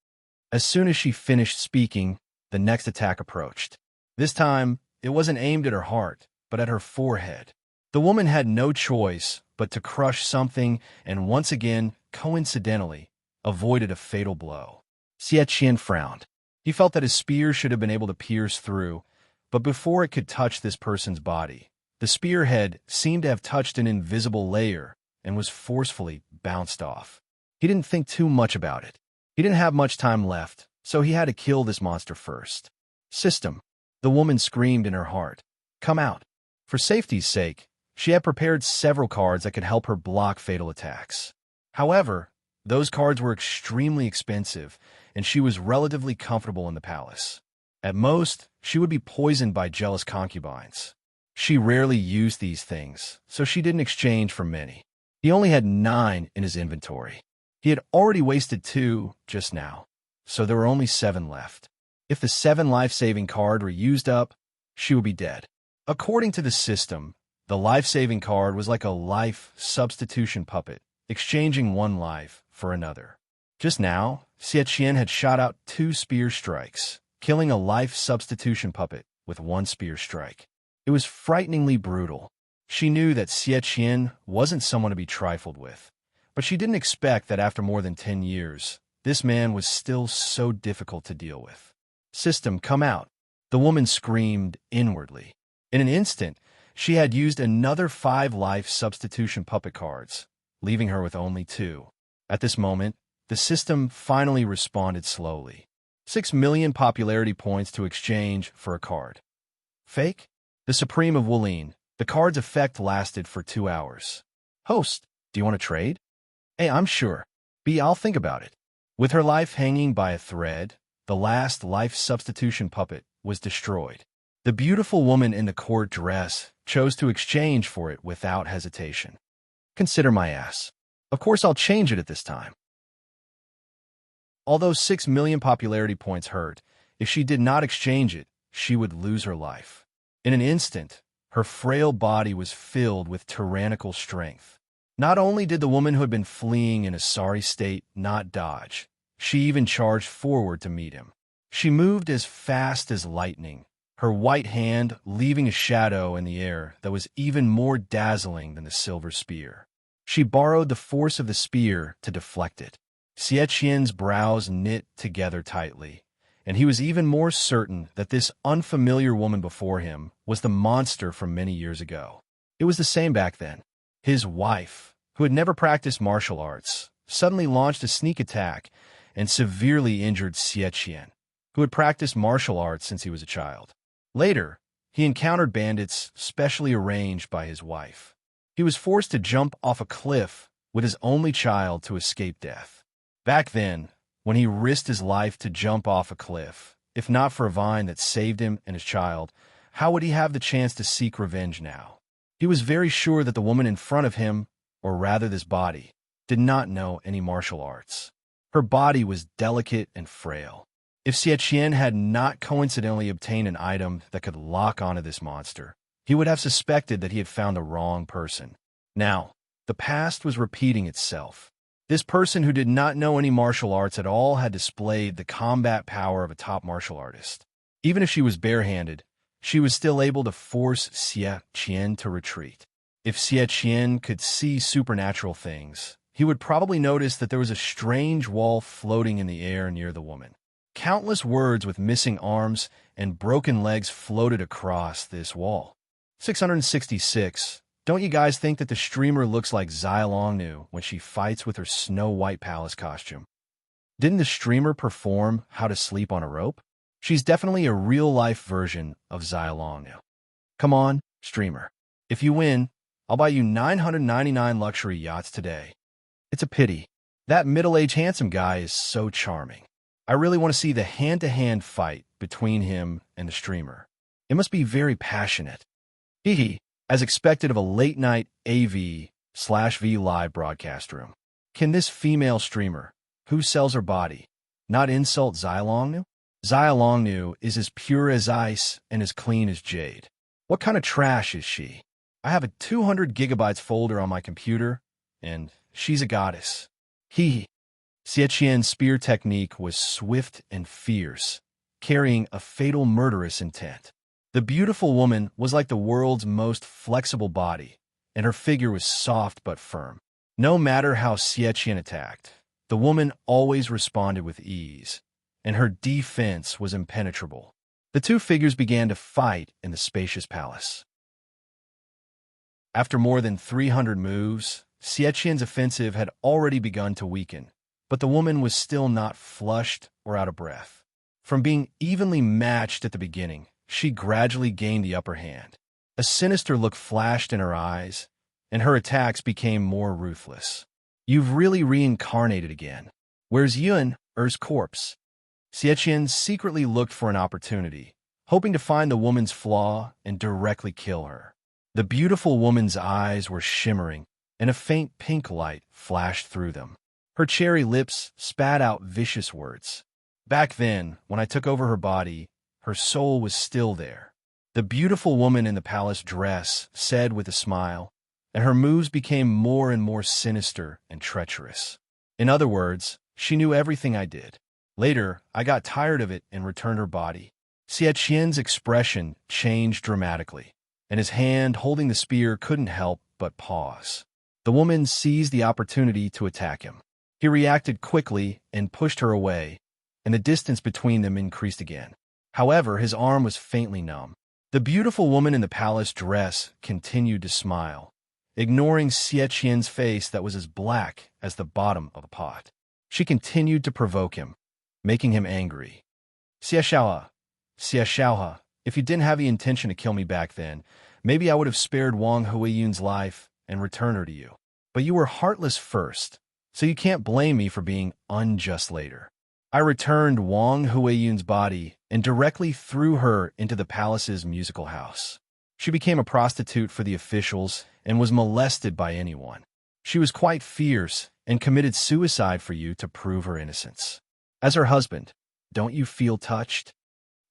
[SPEAKER 1] As soon as she finished speaking, the next attack approached. This time, it wasn't aimed at her heart, but at her forehead. The woman had no choice but to crush something and once again, coincidentally, avoided a fatal blow. Xie Qian frowned. He felt that his spear should have been able to pierce through, but before it could touch this person's body, the spearhead seemed to have touched an invisible layer and was forcefully bounced off. He didn't think too much about it. He didn't have much time left, so he had to kill this monster first. System. The woman screamed in her heart. Come out. For safety's sake, she had prepared several cards that could help her block fatal attacks. However, those cards were extremely expensive, and she was relatively comfortable in the palace. At most, she would be poisoned by jealous concubines. She rarely used these things, so she didn't exchange for many. He only had 9 in his inventory. He had already wasted 2 just now, so there were only 7 left. If the 7 life-saving card were used up, she would be dead. According to the system, the life-saving card was like a life substitution puppet, exchanging 1 life for another. Just now, Xie Qian had shot out 2 spear strikes, killing a life substitution puppet with 1 spear strike. It was frighteningly brutal. She knew that Xie Qian wasn't someone to be trifled with, but she didn't expect that after more than 10 years, this man was still so difficult to deal with. System, come out. The woman screamed inwardly. In an instant, she had used another 5 life substitution puppet cards, leaving her with only 2. At this moment, the system finally responded slowly. 6 million popularity points to exchange for a card. Fake? The Supreme of Wulin. The card's effect lasted for 2 hours. Host, do you want to trade? Hey, I'm sure. I'll think about it. With her life hanging by a thread, the last life substitution puppet was destroyed. The beautiful woman in the court dress chose to exchange for it without hesitation. Consider my ass. Of course I'll change it at this time. Although 6 million popularity points hurt, if she did not exchange it, she would lose her life. In an instant, her frail body was filled with tyrannical strength. Not only did the woman who had been fleeing in a sorry state not dodge, she even charged forward to meet him. She moved as fast as lightning, her white hand leaving a shadow in the air that was even more dazzling than the silver spear. She borrowed the force of the spear to deflect it. Xie Qian's brows knit together tightly, and he was even more certain that this unfamiliar woman before him was the monster from many years ago. It was the same back then. His wife, who had never practiced martial arts, suddenly launched a sneak attack and severely injured Xie Qian, who had practiced martial arts since he was a child. Later, he encountered bandits specially arranged by his wife. He was forced to jump off a cliff with his only child to escape death. Back then, when he risked his life to jump off a cliff, if not for a vine that saved him and his child, how would he have the chance to seek revenge now? He was very sure that the woman in front of him, or rather this body, did not know any martial arts. Her body was delicate and frail. If Xie Qian had not coincidentally obtained an item that could lock onto this monster, he would have suspected that he had found the wrong person. Now, the past was repeating itself. This person who did not know any martial arts at all had displayed the combat power of a top martial artist. Even if she was barehanded, she was still able to force Xie Qian to retreat. If Xie Qian could see supernatural things, he would probably notice that there was a strange wall floating in the air near the woman. Countless words with missing arms and broken legs floated across this wall. 666. Don't you guys think that the streamer looks like Xia Longnu when she fights with her Snow White Palace costume? Didn't the streamer perform How to Sleep on a Rope? She's definitely a real-life version of Xia Longnu. Come on, streamer. If you win, I'll buy you 999 luxury yachts today. It's a pity. That middle-aged handsome guy is so charming. I really want to see the hand-to-hand fight between him and the streamer. It must be very passionate. Hehe. As expected of a late-night AV, /V live broadcast room. Can this female streamer, who sells her body, not insult Xiaolongnu? Xiaolongnu is as pure as ice and as clean as jade. What kind of trash is she? I have a 200 gigabytes folder on my computer, and she's a goddess. Xie Qian's spear technique was swift and fierce, carrying a fatal murderous intent. The beautiful woman was like the world's most flexible body, and her figure was soft but firm. No matter how Xie Qian attacked, the woman always responded with ease, and her defense was impenetrable. The two figures began to fight in the spacious palace. After more than 300 moves, Xie Qian's offensive had already begun to weaken, but the woman was still not flushed or out of breath. From being evenly matched at the beginning, she gradually gained the upper hand. A sinister look flashed in her eyes, and her attacks became more ruthless. You've really reincarnated again. Where's Er's corpse? Xie Qian secretly looked for an opportunity, hoping to find the woman's flaw and directly kill her. The beautiful woman's eyes were shimmering, and a faint pink light flashed through them. Her cherry lips spat out vicious words. Back then, when I took over her body, her soul was still there. The beautiful woman in the palace dress said with a smile, and her moves became more and more sinister and treacherous. In other words, she knew everything I did. Later, I got tired of it and returned her body. Xie Qian's expression changed dramatically, and his hand holding the spear couldn't help but pause. The woman seized the opportunity to attack him. He reacted quickly and pushed her away, and the distance between them increased again. However, his arm was faintly numb. The beautiful woman in the palace dress continued to smile, ignoring Xie Qian's face that was as black as the bottom of a pot. She continued to provoke him, making him angry. Xie Xiaohe, if you didn't have the intention to kill me back then, maybe I would have spared Wang Huiyun's life and returned her to you. But you were heartless first, so you can't blame me for being unjust later. I returned Wang Huiyun's body and directly threw her into the palace's musical house. She became a prostitute for the officials and was molested by anyone. She was quite fierce and committed suicide for you to prove her innocence. As her husband, don't you feel touched?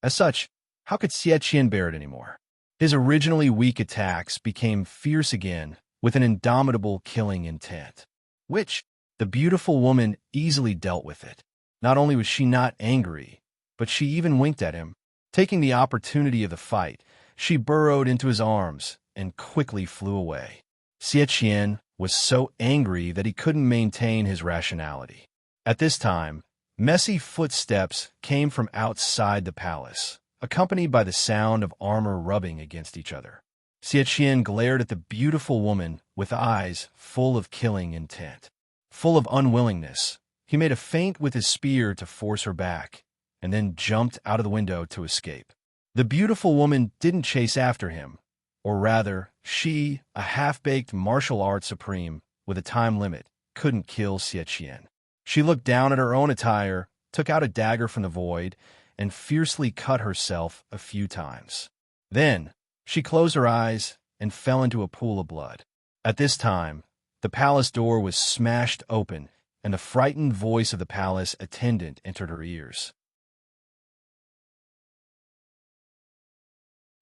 [SPEAKER 1] As such, how could Xie Qian bear it anymore? His originally weak attacks became fierce again with an indomitable killing intent, which the beautiful woman easily dealt with it. Not only was she not angry, but she even winked at him. Taking the opportunity of the fight, she burrowed into his arms and quickly flew away. Xie Qian was so angry that he couldn't maintain his rationality. At this time, messy footsteps came from outside the palace, accompanied by the sound of armor rubbing against each other. Xie Qian glared at the beautiful woman with eyes full of killing intent. Full of unwillingness, he made a feint with his spear to force her back, and then jumped out of the window to escape. The beautiful woman didn't chase after him, or rather, she, a half-baked martial arts supreme with a time limit, couldn't kill Xie Qian. She looked down at her own attire, took out a dagger from the void, and fiercely cut herself a few times. Then, she closed her eyes and fell into a pool of blood. At this time, the palace door was smashed open, and the frightened voice of the palace attendant entered her ears.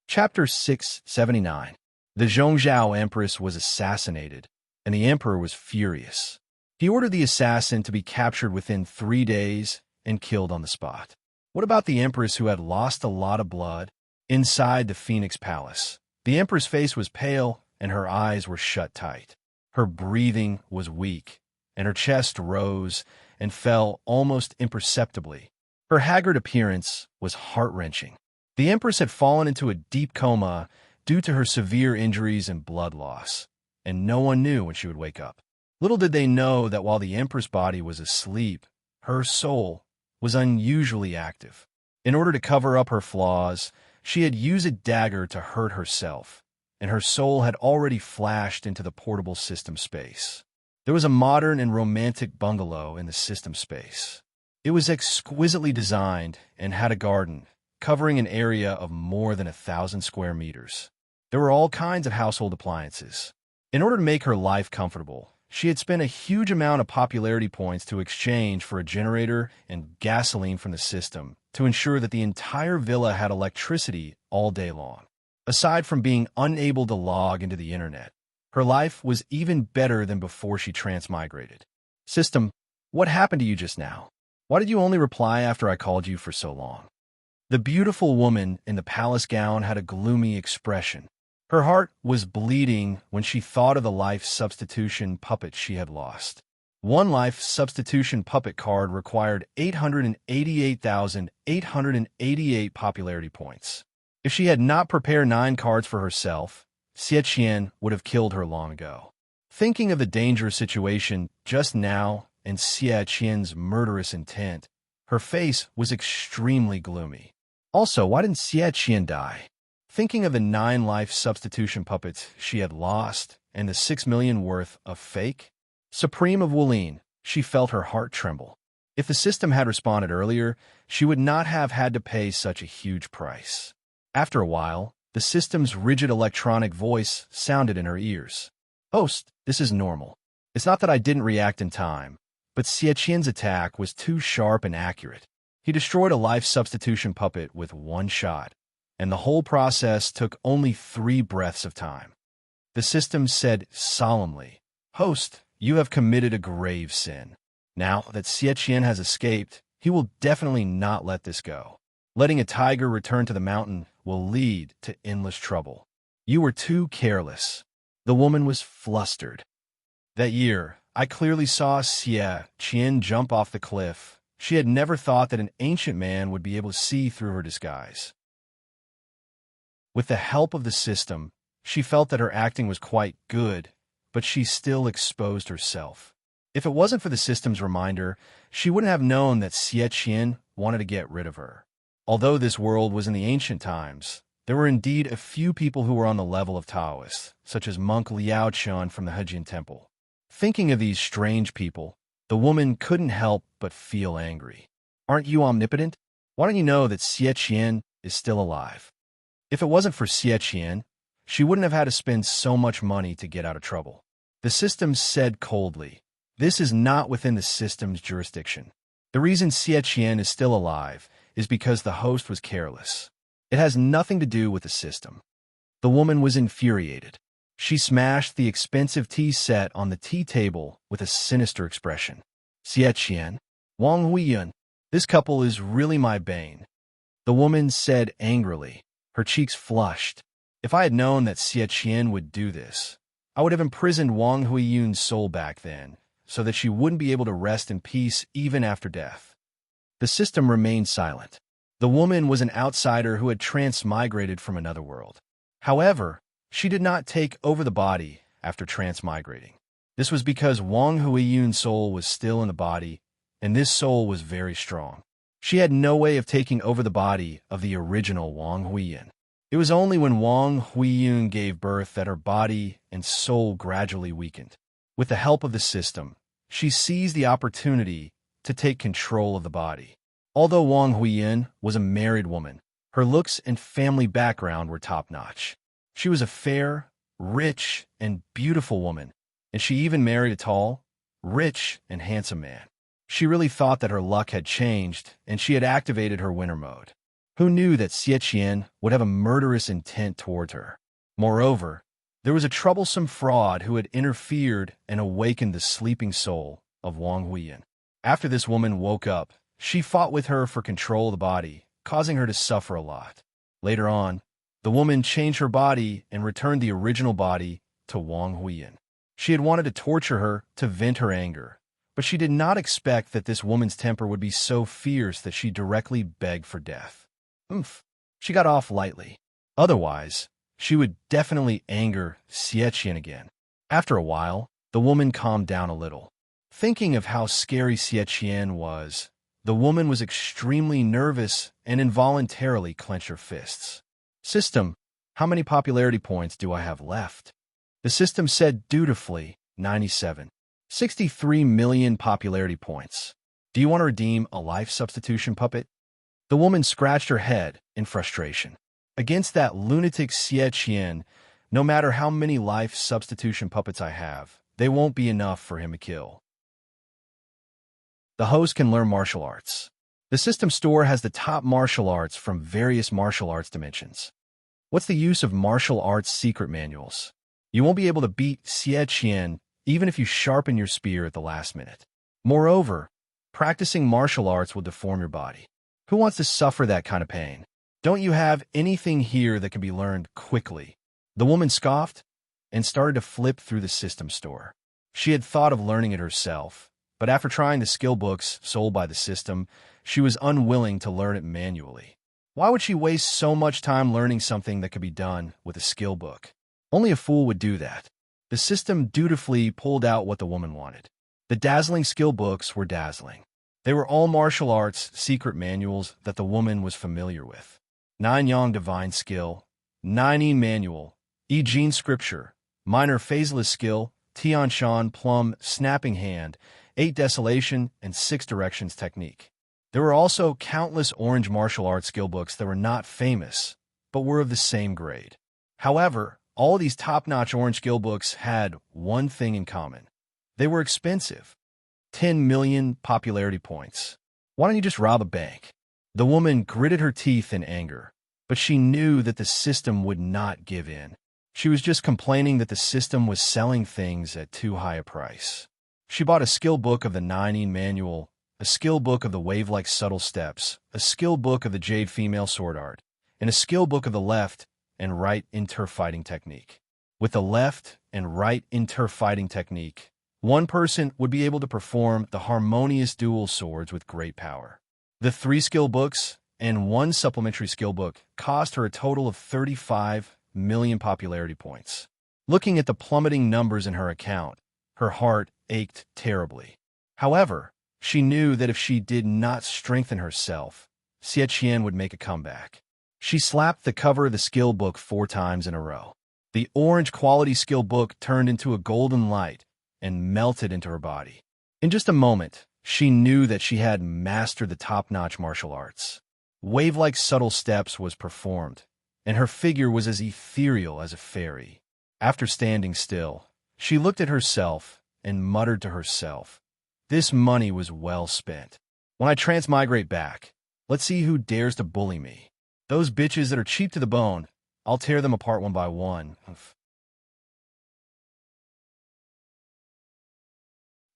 [SPEAKER 1] Chapter 679. The Zhongzhou Empress was assassinated, and the emperor was furious. He ordered the assassin to be captured within 3 days and killed on the spot. What about the empress who had lost a lot of blood? Inside the Phoenix Palace, the empress' face was pale and her eyes were shut tight. Her breathing was weak, and her chest rose and fell almost imperceptibly. Her haggard appearance was heart-wrenching. The empress had fallen into a deep coma due to her severe injuries and blood loss, and no one knew when she would wake up. Little did they know that while the empress' body was asleep, her soul was unusually active. In order to cover up her flaws, she had used a dagger to hurt herself, and her soul had already flashed into the portable system space. There was a modern and romantic bungalow in the system space. It was exquisitely designed and had a garden, covering an area of more than 1,000 square meters. There were all kinds of household appliances. In order to make her life comfortable, she had spent a huge amount of popularity points to exchange for a generator and gasoline from the system to ensure that the entire villa had electricity all day long. Aside from being unable to log into the internet, her life was even better than before she transmigrated. System, what happened to you just now? Why did you only reply after I called you for so long? The beautiful woman in the palace gown had a gloomy expression. Her heart was bleeding when she thought of the life substitution puppet she had lost. One life substitution puppet card required 888,888 popularity points. If she had not prepared 9 cards for herself, Xie Qian would have killed her long ago. Thinking of the dangerous situation just now and Xie Qian's murderous intent, her face was extremely gloomy. Also, why didn't Xie Qian die? Thinking of the 9 life substitution puppets she had lost and the 6 million worth of fake Supreme of Wulin, she felt her heart tremble. If the system had responded earlier, she would not have had to pay such a huge price. After a while, the system's rigid electronic voice sounded in her ears. Host, this is normal. It's not that I didn't react in time, but Xie Qian's attack was too sharp and accurate. He destroyed a life substitution puppet with 1 shot, and the whole process took only 3 breaths of time. The system said solemnly, Host, you have committed a grave sin. Now that Xie Qian has escaped, he will definitely not let this go. Letting a tiger return to the mountain will lead to endless trouble. You were too careless. The woman was flustered. That year, I clearly saw Xie Qian jump off the cliff. She had never thought that an ancient man would be able to see through her disguise. With the help of the system, she felt that her acting was quite good, but she still exposed herself. If it wasn't for the system's reminder, she wouldn't have known that Xie Qian wanted to get rid of her. Although this world was in the ancient times, there were indeed a few people who were on the level of Taoists, such as monk Liao Chun from the Hejian Temple. Thinking of these strange people, the woman couldn't help but feel angry. Aren't you omnipotent? Why don't you know that Xie Qian is still alive? If it wasn't for Xie Qian, she wouldn't have had to spend so much money to get out of trouble. The system said coldly, this is not within the system's jurisdiction. The reason Xie Qian is still alive is because the host was careless. It has nothing to do with the system. The woman was infuriated. She smashed the expensive tea set on the tea table with a sinister expression. Xie Qian, Wang Huiyun, this couple is really my bane. The woman said angrily, her cheeks flushed. If I had known that Xie Qian would do this, I would have imprisoned Wang Huiyun's soul back then, so that she wouldn't be able to rest in peace even after death. The system remained silent. The woman was an outsider who had transmigrated from another world. However, she did not take over the body after transmigrating. This was because Wang Huiyun's soul was still in the body, and this soul was very strong. She had no way of taking over the body of the original Wang Huiyun. It was only when Wang Huiyun gave birth that her body and soul gradually weakened. With the help of the system, she seized the opportunity to take control of the body. Although Wang Huiyun was a married woman, her looks and family background were top-notch. She was a fair, rich, and beautiful woman, and she even married a tall, rich, and handsome man. She really thought that her luck had changed, and she had activated her winter mode. Who knew that Xie Qian would have a murderous intent toward her? Moreover, there was a troublesome fraud who had interfered and awakened the sleeping soul of Wang Huiyun. After this woman woke up, she fought with her for control of the body, causing her to suffer a lot. Later on, the woman changed her body and returned the original body to Wang Huiyun. She had wanted to torture her to vent her anger, but she did not expect that this woman's temper would be so fierce that she directly begged for death. She got off lightly. Otherwise, she would definitely anger Xie Qian again. After a while, the woman calmed down a little. Thinking of how scary Xie Qian was, the woman was extremely nervous and involuntarily clenched her fists. System, how many popularity points do I have left? The system said dutifully, 97. 63 million popularity points. Do you want to redeem a life substitution puppet? The woman scratched her head in frustration. Against that lunatic Xie Qian, No matter how many life substitution puppets I have, they won't be enough for him to kill. The host can learn martial arts. The system store has the top martial arts from various martial arts dimensions. What's the use of martial arts secret manuals? You won't be able to beat Xie Qian even if you sharpen your spear at the last minute. Moreover, practicing martial arts will deform your body. Who wants to suffer that kind of pain? Don't you have anything here that can be learned quickly? The woman scoffed and started to flip through the system store. She had thought of learning it herself, but after trying the skill books sold by the system, she was unwilling to learn it manually. Why would she waste so much time learning something that could be done with a skill book? Only a fool would do that. The system dutifully pulled out what the woman wanted. The dazzling skill books were dazzling. They were all martial arts secret manuals that the woman was familiar with. 9 Yang Divine Skill, 9 Yin Manual, I Jin Scripture, Minor Phaseless Skill, Tian Shan Plum Snapping Hand, 8 Desolation, and 6 Directions Technique. There were also countless orange martial arts skill books that were not famous, but were of the same grade. However, all these top-notch orange skill books had one thing in common. They were expensive. 10 million popularity points. Why don't you just rob a bank? The woman gritted her teeth in anger, but she knew that the system would not give in. She was just complaining that the system was selling things at too high a price. She bought a skill book of the 9 Yin Manual, a skill book of the Wave-like Subtle Steps, a skill book of the Jade Female Sword Art, and a skill book of the left and right inter-fighting technique. With the left and right inter-fighting technique, one person would be able to perform the harmonious dual swords with great power. The 3 skill books and 1 supplementary skill book cost her a total of 35 million popularity points. Looking at the plummeting numbers in her account, her heart ached terribly. However, she knew that if she did not strengthen herself, Xie Qian would make a comeback. She slapped the cover of the skill book 4 times in a row. The orange quality skill book turned into a golden light and melted into her body. In just a moment, she knew that she had mastered the top-notch martial arts. Wave-like Subtle Steps was performed, and her figure was as ethereal as a fairy. After standing still, she looked at herself and muttered to herself, "This money was well spent. When I transmigrate back, let's see who dares to bully me. Those bitches that are cheap to the bone, I'll tear them apart one by one."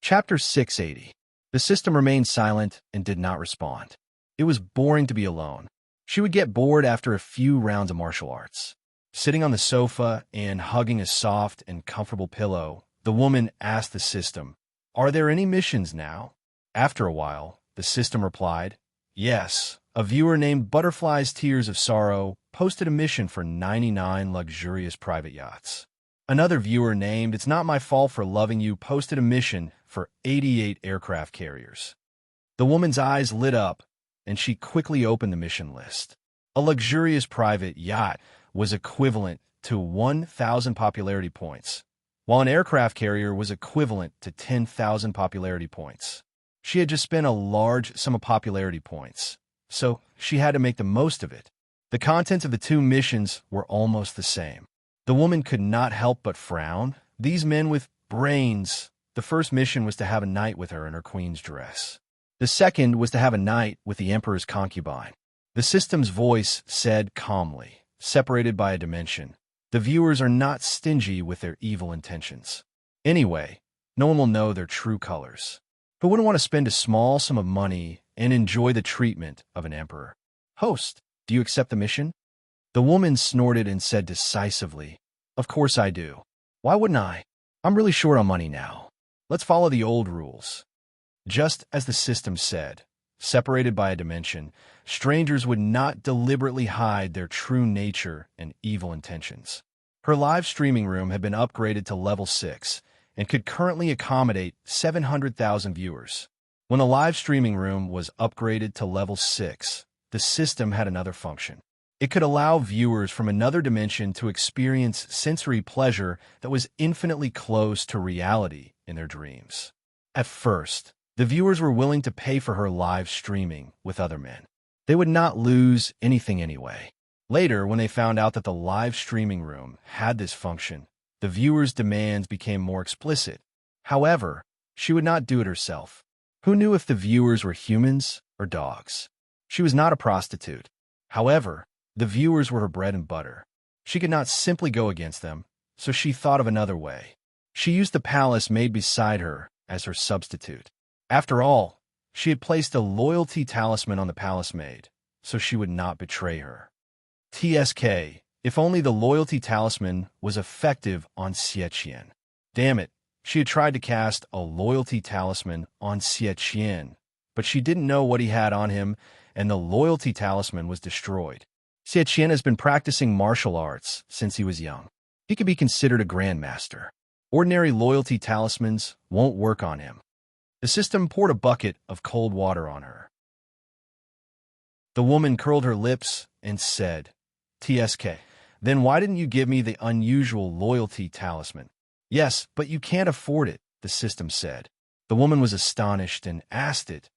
[SPEAKER 1] Chapter 680. The system remained silent and did not respond. It was boring to be alone. She would get bored after a few rounds of martial arts. Sitting on the sofa and hugging a soft and comfortable pillow, the woman asked the system, "Are there any missions now?" After a while, the system replied, "Yes." A viewer named Butterfly's Tears of Sorrow posted a mission for 99 luxurious private yachts. Another viewer named It's Not My Fault for Loving You posted a mission for 88 aircraft carriers. The woman's eyes lit up, and she quickly opened the mission list. A luxurious private yacht was equivalent to 1,000 popularity points, while an aircraft carrier was equivalent to 10,000 popularity points. She had just spent a large sum of popularity points, so she had to make the most of it. The contents of the 2 missions were almost the same. The woman could not help but frown. These men with brains. The first mission was to have a night with her in her queen's dress. The second was to have a night with the emperor's concubine. The system's voice said calmly, separated by a dimension, "The viewers are not stingy with their evil intentions. Anyway, no one will know their true colors. Who wouldn't want to spend a small sum of money and enjoy the treatment of an emperor? Host, do you accept the mission?" The woman snorted and said decisively, "Of course I do. Why wouldn't I? I'm really short on money now. Let's follow the old rules." Just as the system said, separated by a dimension, strangers would not deliberately hide their true nature and evil intentions. Her live streaming room had been upgraded to level 6 and could currently accommodate 700,000 viewers. When the live streaming room was upgraded to level 6, the system had another function. It could allow viewers from another dimension to experience sensory pleasure that was infinitely close to reality in their dreams. At first, the viewers were willing to pay for her live streaming with other men. They would not lose anything anyway. Later, when they found out that the live streaming room had this function, the viewer's demands became more explicit. However, she would not do it herself. Who knew if the viewers were humans or dogs? She was not a prostitute. However, the viewers were her bread and butter. She could not simply go against them, so she thought of another way. She used the palace maid beside her as her substitute. After all, she had placed a loyalty talisman on the palace maid, so she would not betray her. TSK, if only the loyalty talisman was effective on Xie. Damn it, she had tried to cast a loyalty talisman on Xie, but she didn't know what he had on him, and the loyalty talisman was destroyed. Xie has been practicing martial arts since he was young. He could be considered a grandmaster. Ordinary loyalty talismans won't work on him. The system poured a bucket of cold water on her. The woman curled her lips and said, "TSK, then why didn't you give me the unusual loyalty talisman?" "Yes, but you can't afford it," the system said. The woman was astonished and asked it.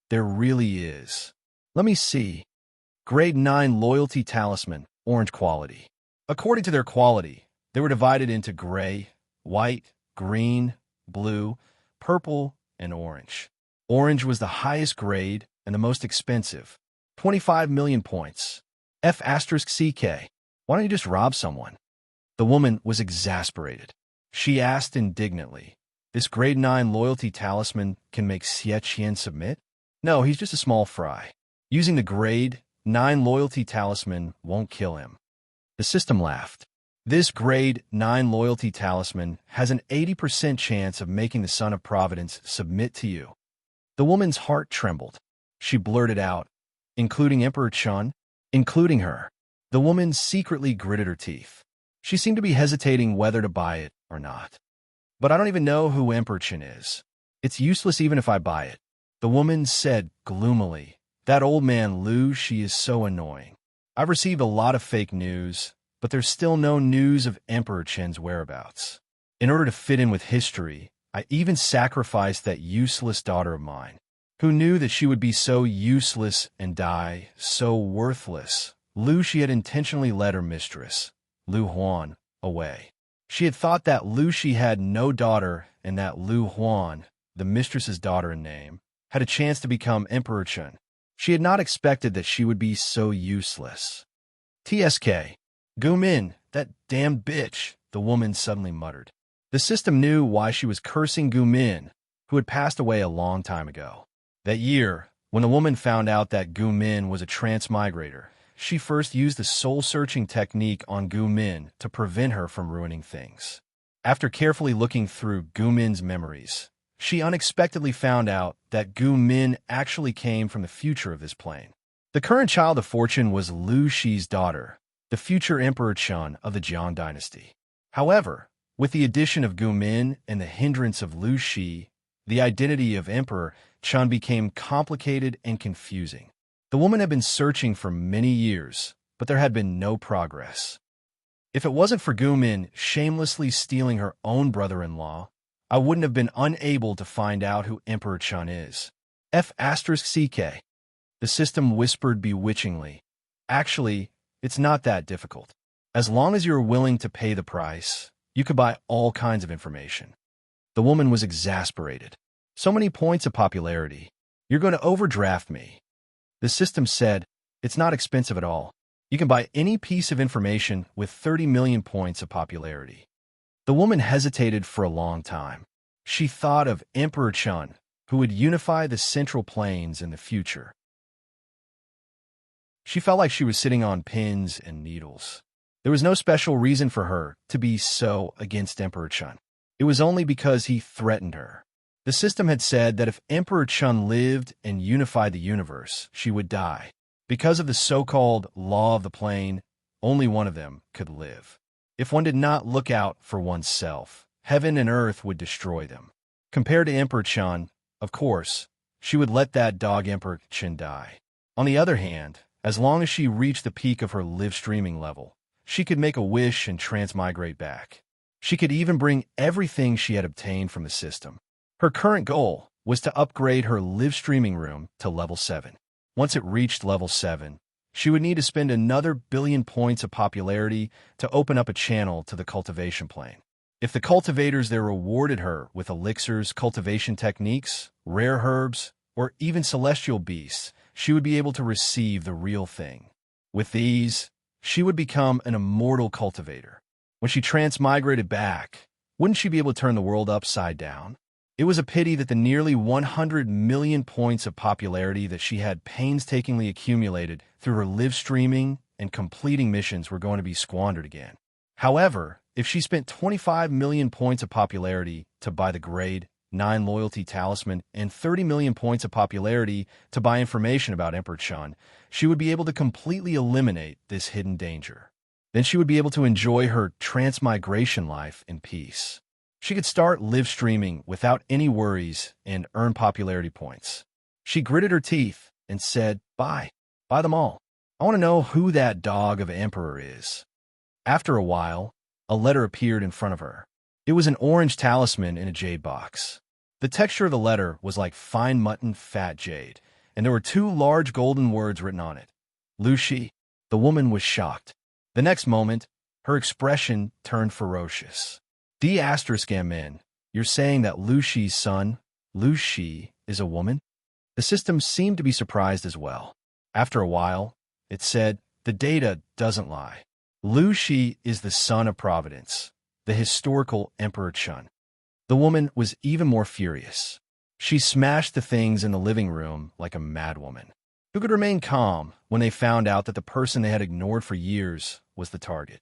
[SPEAKER 1] "There really is. Let me see. Grade 9 loyalty talisman, orange quality." According to their quality, they were divided into gray, white, green, blue, purple, and orange. Orange was the highest grade and the most expensive. 25 million points. F*CK. Why don't you just rob someone? The woman was exasperated. She asked indignantly, "This grade 9 loyalty talisman can make Xie submit?" "No, he's just a small fry. Using the grade 9 loyalty talisman won't kill him." The system laughed. "This grade 9 loyalty talisman has an 80% chance of making the Son of Providence submit to you." The woman's heart trembled. She blurted out, "Including Emperor Chun?" "Including her." The woman secretly gritted her teeth. She seemed to be hesitating whether to buy it or not. "But I don't even know who Emperor Chun is. It's useless even if I buy it." The woman said gloomily, "That old man Lu, she is so annoying. I've received a lot of fake news, but there's still no news of Emperor Chen's whereabouts. In order to fit in with history, I even sacrificed that useless daughter of mine. Who knew that she would be so useless and die so worthless?" Lu, she had intentionally led her mistress, Lu Huan, away. She had thought that Lu she had no daughter and that Lu Huan, the mistress's daughter in name, had a chance to become Emperor Chen. She had not expected that she would be so useless. "TSK. Gu Min, that damn bitch," the woman suddenly muttered. The system knew why she was cursing Gu Min, who had passed away a long time ago. That year, when the woman found out that Gu Min was a transmigrator, she first used the soul-searching technique on Gu Min to prevent her from ruining things. After carefully looking through Gu Min's memories, she unexpectedly found out that Gu Min actually came from the future of this plane. The current child of fortune was Lu Shi's daughter, the future Emperor Chun of the Jiang dynasty. However, with the addition of Gu Min and the hindrance of Lu Shi, the identity of Emperor Chun became complicated and confusing. The woman had been searching for many years, but there had been no progress. If it wasn't for Gu Min shamelessly stealing her own brother-in-law, I wouldn't have been unable to find out who Emperor Chun is. F*CK. The system whispered bewitchingly, "Actually, it's not that difficult. As long as you're willing to pay the price, you could buy all kinds of information." The woman was exasperated. "So many points of popularity. You're going to overdraft me." The system said, "It's not expensive at all. You can buy any piece of information with 30 million points of popularity." The woman hesitated for a long time. She thought of Emperor Chun, who would unify the Central Plains in the future. She felt like she was sitting on pins and needles. There was no special reason for her to be so against Emperor Chun. It was only because he threatened her. The system had said that if Emperor Chun lived and unified the universe, she would die. Because of the so-called law of the plane, only one of them could live. If one did not look out for oneself, heaven and earth would destroy them. Compared to Emperor Chun, of course, she would let that dog Emperor Chun die. On the other hand, as long as she reached the peak of her live streaming level, she could make a wish and transmigrate back. She could even bring everything she had obtained from the system. Her current goal was to upgrade her live streaming room to level 7. Once it reached level 7, She would need to spend another billion points of popularity to open up a channel to the cultivation plane. If the cultivators there rewarded her with elixirs, cultivation techniques, rare herbs, or even celestial beasts, she would be able to receive the real thing. With these, she would become an immortal cultivator. When she transmigrated back, wouldn't she be able to turn the world upside down? It was a pity that the nearly 100 million points of popularity that she had painstakingly accumulated through her live streaming and completing missions were going to be squandered again. However, if she spent 25 million points of popularity to buy the grade 9 loyalty talisman and 30 million points of popularity to buy information about Emperor Chun, she would be able to completely eliminate this hidden danger. Then she would be able to enjoy her transmigration life in peace. She could start live streaming without any worries and earn popularity points. She gritted her teeth and said, "Buy. Buy them all. I want to know who that dog of Emperor is." After a while, a letter appeared in front of her. It was an orange talisman in a jade box. The texture of the letter was like fine mutton, fat jade, and there were 2 large golden words written on it. Lu Shi. The woman was shocked. The next moment, her expression turned ferocious. D*MN, you're saying that Lu Shi's son, Lu Shi, is a woman? The system seemed to be surprised as well. After a while, it said, the data doesn't lie. Lu Shi is the son of Providence, the historical Emperor Chun. The woman was even more furious. She smashed the things in the living room like a madwoman. Who could remain calm when they found out that the person they had ignored for years was the target?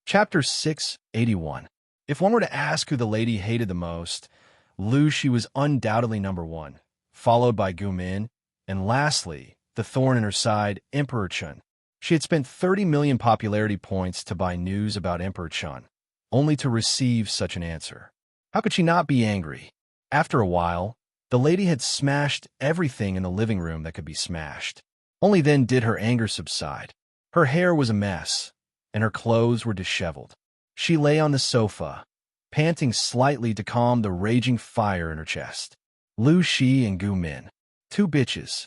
[SPEAKER 1] Chapter 681. If one were to ask who the lady hated the most, Lu Shi was undoubtedly number 1, followed by Gu Min, and lastly, the thorn in her side, Emperor Chun. She had spent 30 million popularity points to buy news about Emperor Chun, only to receive such an answer. How could she not be angry? After a while, the lady had smashed everything in the living room that could be smashed. Only then did her anger subside. Her hair was a mess, and her clothes were disheveled. She lay on the sofa, panting slightly to calm the raging fire in her chest. Lu Shi and Gu Min, 2 bitches.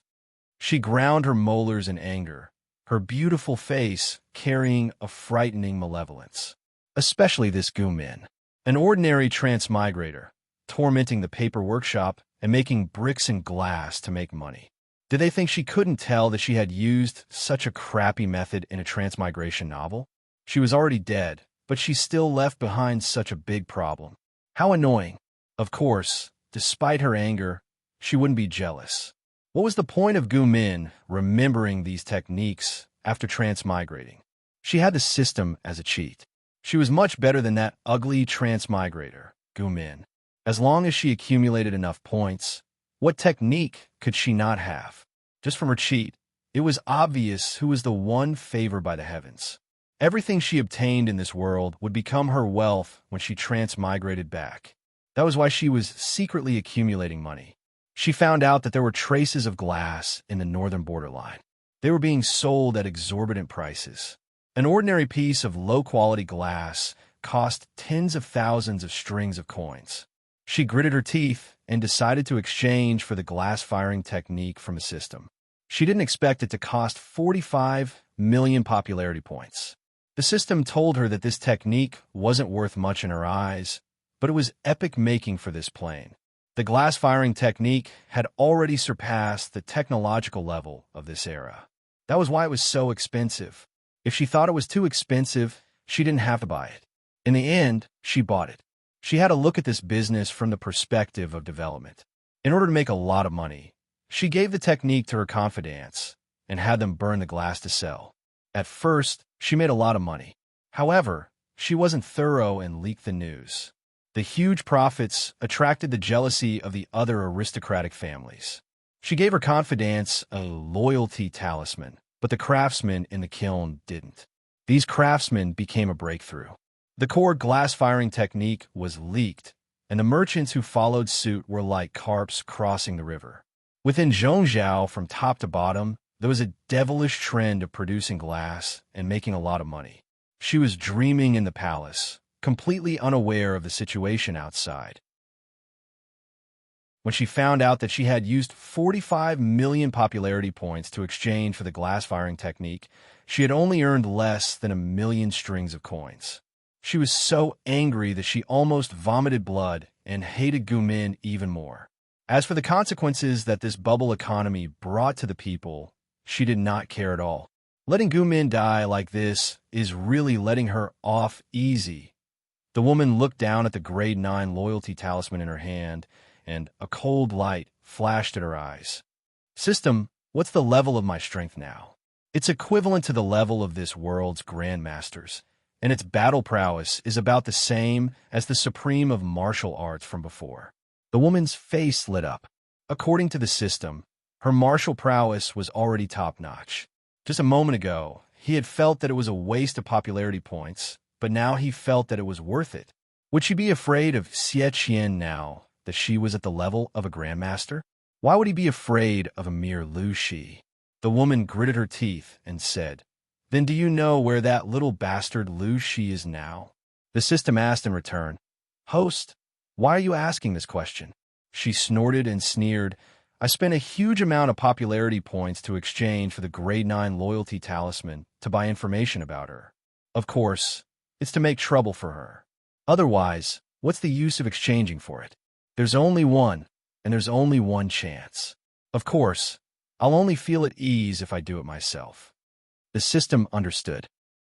[SPEAKER 1] She ground her molars in anger, her beautiful face carrying a frightening malevolence. Especially this Gu Min, an ordinary transmigrator, tormenting the paper workshop and making bricks and glass to make money. Did they think she couldn't tell that she had used such a crappy method in a transmigration novel? She was already dead, but she still left behind such a big problem. How annoying. Of course, despite her anger, she wouldn't be jealous. What was the point of Gu Min remembering these techniques after transmigrating? She had the system as a cheat. She was much better than that ugly transmigrator, Gu Min. As long as she accumulated enough points, what technique could she not have? Just from her cheat, it was obvious who was the one favored by the heavens. Everything she obtained in this world would become her wealth when she transmigrated back. That was why she was secretly accumulating money. She found out that there were traces of glass in the northern borderline. They were being sold at exorbitant prices. An ordinary piece of low-quality glass cost tens of thousands of strings of coins. She gritted her teeth and decided to exchange for the glass-firing technique from a system. She didn't expect it to cost 45 million popularity points. The system told her that this technique wasn't worth much in her eyes, but it was epic-making for this plane. The glass-firing technique had already surpassed the technological level of this era. That was why it was so expensive. If she thought it was too expensive, she didn't have to buy it. In the end, she bought it. She had to look at this business from the perspective of development. In order to make a lot of money, she gave the technique to her confidants and had them burn the glass to sell. At first, she made a lot of money. However, she wasn't thorough and leaked the news. The huge profits attracted the jealousy of the other aristocratic families. She gave her confidants a loyalty talisman, but the craftsmen in the kiln didn't. These craftsmen became a breakthrough. The core glass-firing technique was leaked, and the merchants who followed suit were like carps crossing the river. Within Zhongzhou, from top to bottom, there was a devilish trend of producing glass and making a lot of money. She was dreaming in the palace, completely unaware of the situation outside. When she found out that she had used 45 million popularity points to exchange for the glass-firing technique, she had only earned less than 1,000,000 strings of coins. She was so angry that she almost vomited blood and hated Gumin even more. As for the consequences that this bubble economy brought to the people, she did not care at all. Letting Gumin die like this is really letting her off easy. The woman looked down at the grade 9 loyalty talisman in her hand, and a cold light flashed at her eyes. System, what's the level of my strength now? It's equivalent to the level of this world's grandmasters, and its battle prowess is about the same as the supreme of martial arts from before. The woman's face lit up. According to the system, her martial prowess was already top-notch. Just a moment ago, he had felt that it was a waste of popularity points, but now he felt that it was worth it. Would she be afraid of Xie Qian now that she was at the level of a grandmaster? Why would he be afraid of a mere Lu Shi? The woman gritted her teeth and said, "Then do you know where that little bastard Lu Shi is now?" The system asked in return, "Host, why are you asking this question?" She snorted and sneered, "I spent a huge amount of popularity points to exchange for the grade 9 loyalty talisman to buy information about her. Of course, it's to make trouble for her. Otherwise, what's the use of exchanging for it? There's only one, and there's only one chance. Of course, I'll only feel at ease if I do it myself." The system understood.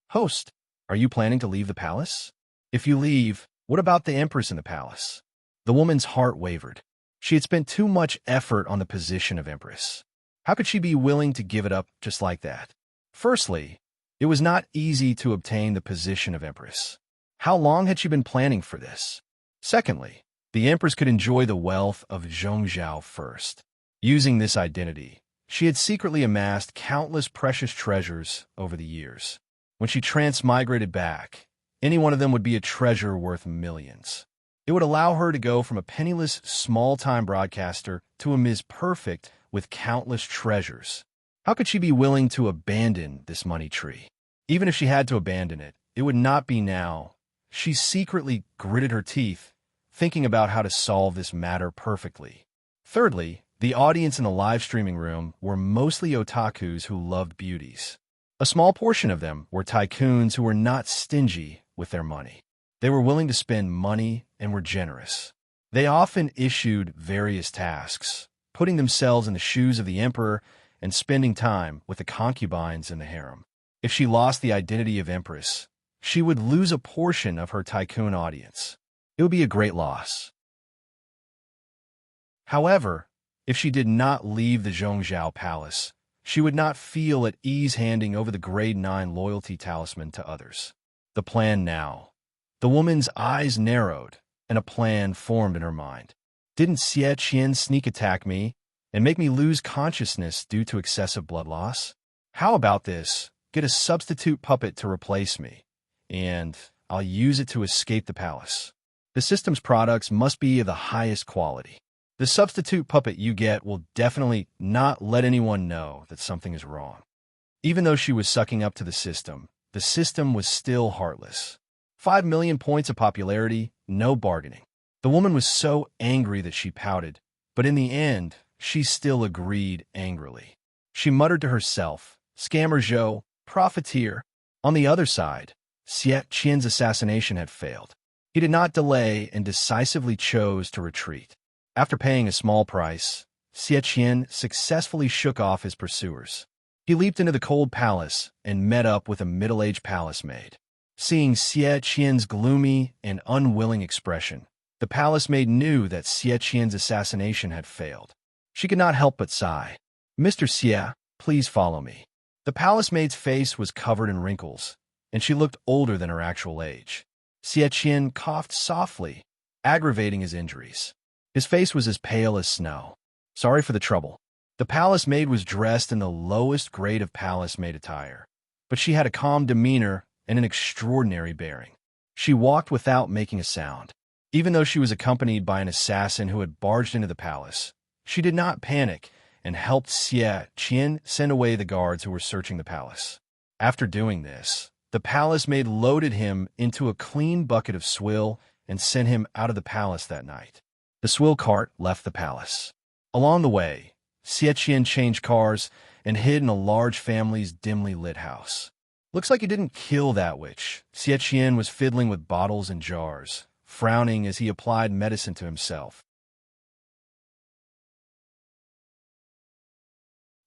[SPEAKER 1] "Host, are you planning to leave the palace? If you leave, what about the Empress in the palace?" The woman's heart wavered. She had spent too much effort on the position of Empress. How could she be willing to give it up just like that? Firstly, it was not easy to obtain the position of Empress. How long had she been planning for this? Secondly, the Empress could enjoy the wealth of Zhongzhou first. Using this identity, she had secretly amassed countless precious treasures over the years. When she transmigrated back, any one of them would be a treasure worth millions. It would allow her to go from a penniless, small-time broadcaster to a Ms. Perfect with countless treasures. How could she be willing to abandon this money tree? Even if she had to abandon it, it would not be now. She secretly gritted her teeth, thinking about how to solve this matter perfectly. Thirdly, the audience in the live streaming room were mostly otakus who loved beauties. A small portion of them were tycoons who were not stingy with their money. They were willing to spend money and were generous. They often issued various tasks, putting themselves in the shoes of the emperor and spending time with the concubines in the harem. If she lost the identity of Empress, she would lose a portion of her tycoon audience. It would be a great loss. However, if she did not leave the Zhongzhou palace, she would not feel at ease handing over the grade 9 loyalty talisman to others. The plan now. The woman's eyes narrowed, and a plan formed in her mind. Didn't Xie Qian sneak attack me and make me lose consciousness due to excessive blood loss? How about this? Get a substitute puppet to replace me, and I'll use it to escape the palace. The system's products must be of the highest quality. The substitute puppet you get will definitely not let anyone know that something is wrong. Even though she was sucking up to the system was still heartless. 5 million points of popularity, no bargaining. The woman was so angry that she pouted, but in the end, she still agreed angrily. She muttered to herself, "Scammer Zhou, profiteer." On the other side, Xie Qian's assassination had failed. He did not delay and decisively chose to retreat. After paying a small price, Xie Qian successfully shook off his pursuers. He leaped into the cold palace and met up with a middle-aged palace maid. Seeing Xie Qian's gloomy and unwilling expression, the palace maid knew that Xie Qian's assassination had failed. She could not help but sigh. "Mr. Xie, please follow me." The palace maid's face was covered in wrinkles, and she looked older than her actual age. Xie Qian coughed softly, aggravating his injuries. His face was as pale as snow. "Sorry for the trouble." The palace maid was dressed in the lowest grade of palace maid attire, but she had a calm demeanor and an extraordinary bearing. She walked without making a sound. Even though she was accompanied by an assassin who had barged into the palace, she did not panic and helped Xie Qian send away the guards who were searching the palace. After doing this, the palace maid loaded him into a clean bucket of swill and sent him out of the palace that night. The swill cart left the palace. Along the way, Xie changed cars and hid in a large family's dimly lit house. Looks like he didn't kill that witch. Xie was fiddling with bottles and jars, frowning as he applied medicine to himself.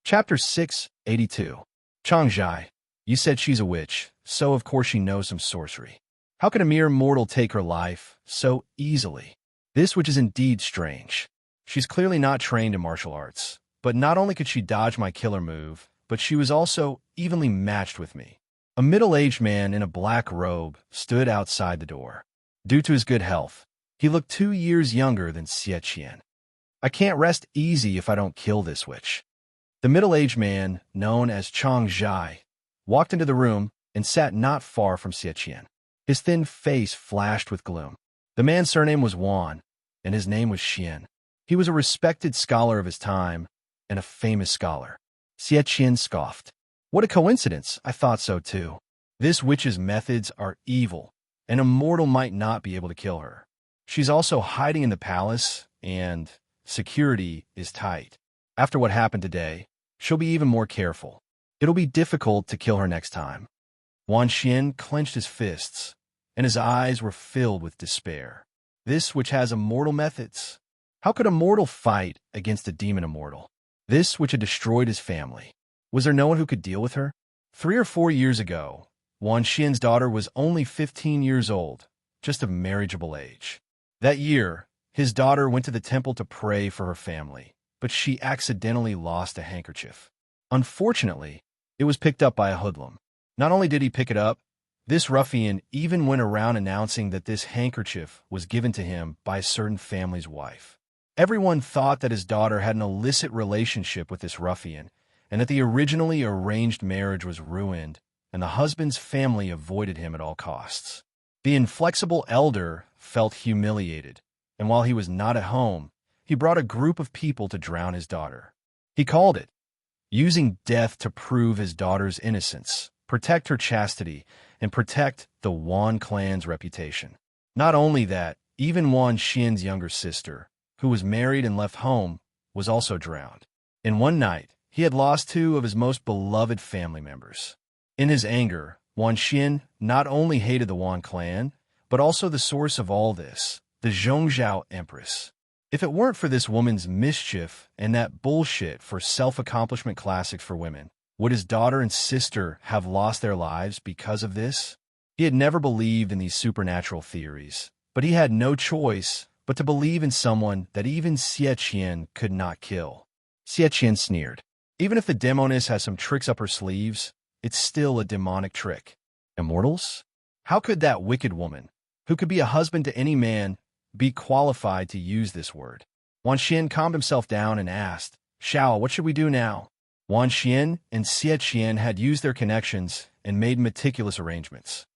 [SPEAKER 1] Chapter 682. Changzhai. You said she's a witch, so of course she knows some sorcery. How could a mere mortal take her life so easily? This witch is indeed strange. She's clearly not trained in martial arts, but not only could she dodge my killer move, but she was also evenly matched with me. A middle-aged man in a black robe stood outside the door. Due to his good health, he looked 2 years younger than Xie. I can't rest easy if I don't kill this witch. The middle-aged man, known as Changzhai, walked into the room and sat not far from Xie. His thin face flashed with gloom. The man's surname was Wan, and his name was Xian. He was a respected scholar of his time and a famous scholar. Xie scoffed. What a coincidence, I thought so too. This witch's methods are evil, and a mortal might not be able to kill her. She's also hiding in the palace, and security is tight. After what happened today, she'll be even more careful. It'll be difficult to kill her next time. Wan Xian clenched his fists, and his eyes were filled with despair. This witch has immortal methods. How could a mortal fight against a demon immortal? This which had destroyed his family. Was there no one who could deal with her? 3 or 4 years ago, Wan Xian's daughter was only 15 years old, just of marriageable age. That year, his daughter went to the temple to pray for her family, but she accidentally lost a handkerchief. Unfortunately, it was picked up by a hoodlum. Not only did he pick it up, this ruffian even went around announcing that this handkerchief was given to him by a certain family's wife. Everyone thought that his daughter had an illicit relationship with this ruffian, and that the originally arranged marriage was ruined, and the husband's family avoided him at all costs. The inflexible elder felt humiliated, and while he was not at home, he brought a group of people to drown his daughter. He called it, using death to prove his daughter's innocence, protect her chastity, and protect the Wan clan's reputation. Not only that, even Wan Xian's younger sister, who was married and left home, was also drowned. In one night, he had lost 2 of his most beloved family members. In his anger, Wan Xian not only hated the Wan clan, but also the source of all this, the Zhongzhou Empress. If it weren't for this woman's mischief and that bullshit for self-accomplishment classics for women, would his daughter and sister have lost their lives because of this? He had never believed in these supernatural theories, but he had no choice but to believe in someone that even Xie could not kill. Xie sneered. Even if the demoness has some tricks up her sleeves, it's still a demonic trick. Immortals? How could that wicked woman, who could be a husband to any man, be qualified to use this word? Wan Xian calmed himself down and asked, Xiao, what should we do now? Wan Xian and Xie had used their connections and made meticulous arrangements.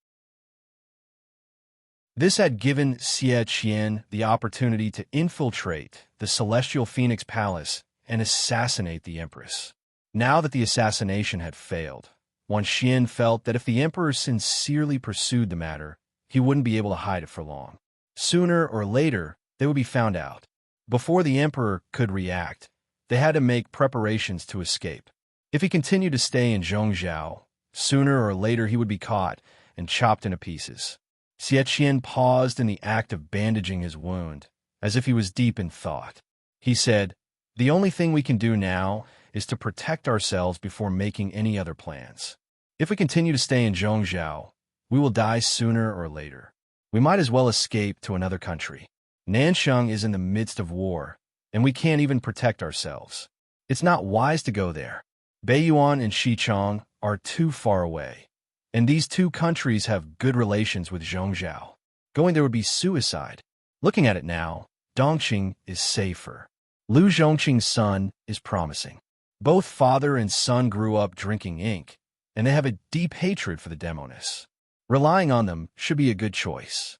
[SPEAKER 1] This had given Xie the opportunity to infiltrate the Celestial Phoenix Palace and assassinate the Empress. Now that the assassination had failed, Wan Xian felt that if the Emperor sincerely pursued the matter, he wouldn't be able to hide it for long. Sooner or later, they would be found out. Before the Emperor could react, they had to make preparations to escape. If he continued to stay in Zhongzhou, sooner or later he would be caught and chopped into pieces. Xie paused in the act of bandaging his wound, as if he was deep in thought. He said, The only thing we can do now is to protect ourselves before making any other plans. If we continue to stay in Zhongzhou, we will die sooner or later. We might as well escape to another country. Nansheng is in the midst of war, and we can't even protect ourselves. It's not wise to go there. Beiyuan and Xichang are too far away, and these 2 countries have good relations with Zhongzhou. Going there would be suicide. Looking at it now, Dongqing is safer. Lu Zhongqing's son is promising. Both father and son grew up drinking ink, and they have a deep hatred for the demoness. Relying on them should be a good choice.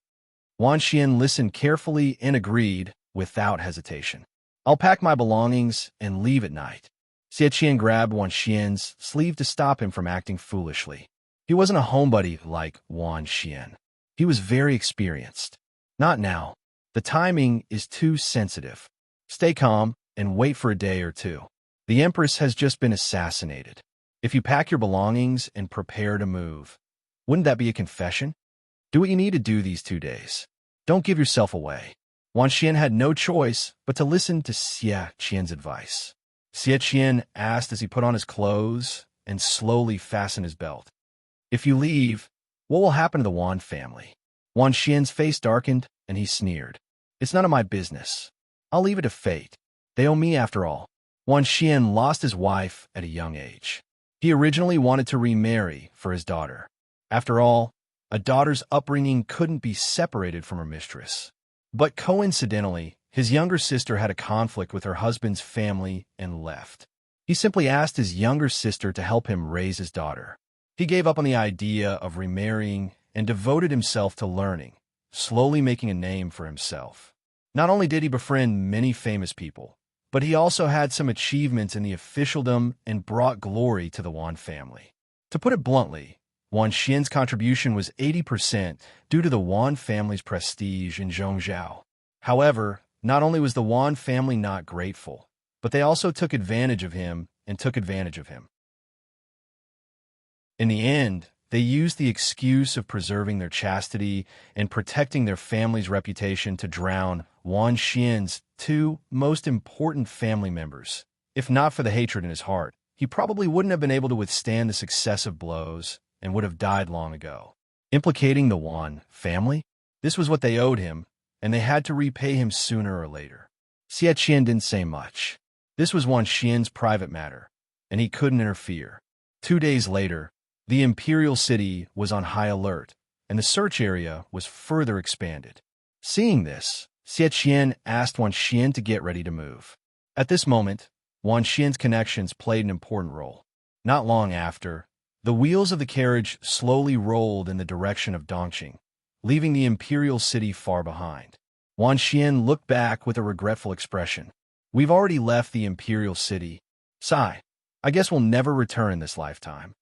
[SPEAKER 1] Wan Xian listened carefully and agreed without hesitation. I'll pack my belongings and leave at night. Xie grabbed Wan Xian's sleeve to stop him from acting foolishly. He wasn't a homebody like Wan Xian. He was very experienced. Not now. The timing is too sensitive. Stay calm and wait for a day or two. The Empress has just been assassinated. If you pack your belongings and prepare to move, wouldn't that be a confession? Do what you need to do these 2 days. Don't give yourself away. Wan Xian had no choice but to listen to Xie Qian's advice. Xie Qian asked as he put on his clothes and slowly fastened his belt. If you leave, what will happen to the Wan family? Wan Xian's face darkened and he sneered. It's none of my business. I'll leave it to fate. They owe me after all. Wan Xian lost his wife at a young age. He originally wanted to remarry for his daughter. After all, a daughter's upbringing couldn't be separated from her mistress. But coincidentally, his younger sister had a conflict with her husband's family and left. He simply asked his younger sister to help him raise his daughter. He gave up on the idea of remarrying and devoted himself to learning, slowly making a name for himself. Not only did he befriend many famous people, but he also had some achievements in the officialdom and brought glory to the Wan family. To put it bluntly, Wan Xian's contribution was 80% due to the Wan family's prestige in Zhongzhou. However, not only was the Wan family not grateful, but they also took advantage of him and took advantage of him. In the end, they used the excuse of preserving their chastity and protecting their family's reputation to drown Wan Xian's two most important family members. If not for the hatred in his heart, he probably wouldn't have been able to withstand the successive blows and would have died long ago. Implicating the Wan family? This was what they owed him, and they had to repay him sooner or later. Xie Qian didn't say much. This was Wan Xian's private matter, and he couldn't interfere. 2 days later, the imperial city was on high alert, and the search area was further expanded. Seeing this, Xie Qian asked Wan Xian to get ready to move. At this moment, Wan Xian's connections played an important role. Not long after, the wheels of the carriage slowly rolled in the direction of Dongqing, leaving the imperial city far behind. Wan Xian looked back with a regretful expression. We've already left the imperial city. Sigh, I guess we'll never return in this lifetime.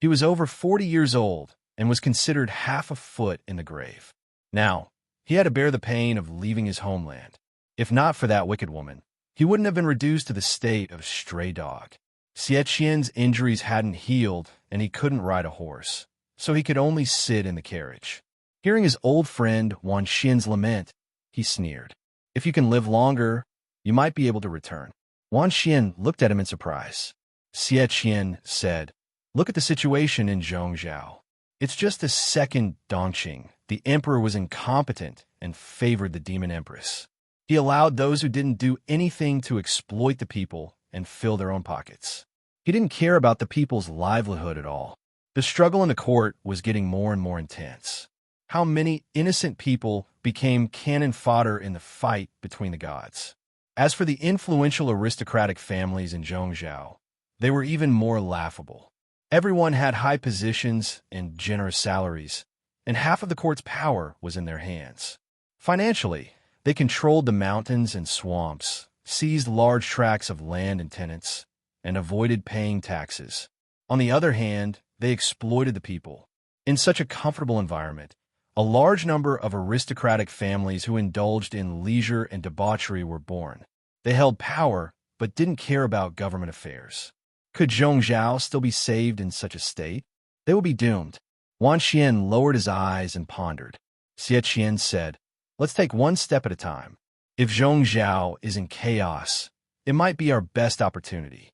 [SPEAKER 1] He was over 40 years old and was considered half a foot in the grave. Now, he had to bear the pain of leaving his homeland. If not for that wicked woman, he wouldn't have been reduced to the state of stray dog. Xie Qian's injuries hadn't healed, and he couldn't ride a horse, so he could only sit in the carriage. Hearing his old friend Wan Xian's lament, he sneered. If you can live longer, you might be able to return. Wan Xian looked at him in surprise. Xie Qian said, Look at the situation in Zhongzhou. It's just the second Dongqing. The emperor was incompetent and favored the demon empress. He allowed those who didn't do anything to exploit the people and fill their own pockets. He didn't care about the people's livelihood at all. The struggle in the court was getting more and more intense. How many innocent people became cannon fodder in the fight between the gods? As for the influential aristocratic families in Zhongzhou, they were even more laughable. Everyone had high positions and generous salaries, and half of the court's power was in their hands. Financially, they controlled the mountains and swamps, seized large tracts of land and tenants, and avoided paying taxes. On the other hand, they exploited the people. In such a comfortable environment, a large number of aristocratic families who indulged in leisure and debauchery were born. They held power, but didn't care about government affairs. Could Zhongzhou still be saved in such a state? They would be doomed. Wan Xian lowered his eyes and pondered. Xie Qian said, Let's take one step at a time. If Zhongzhou is in chaos, it might be our best opportunity.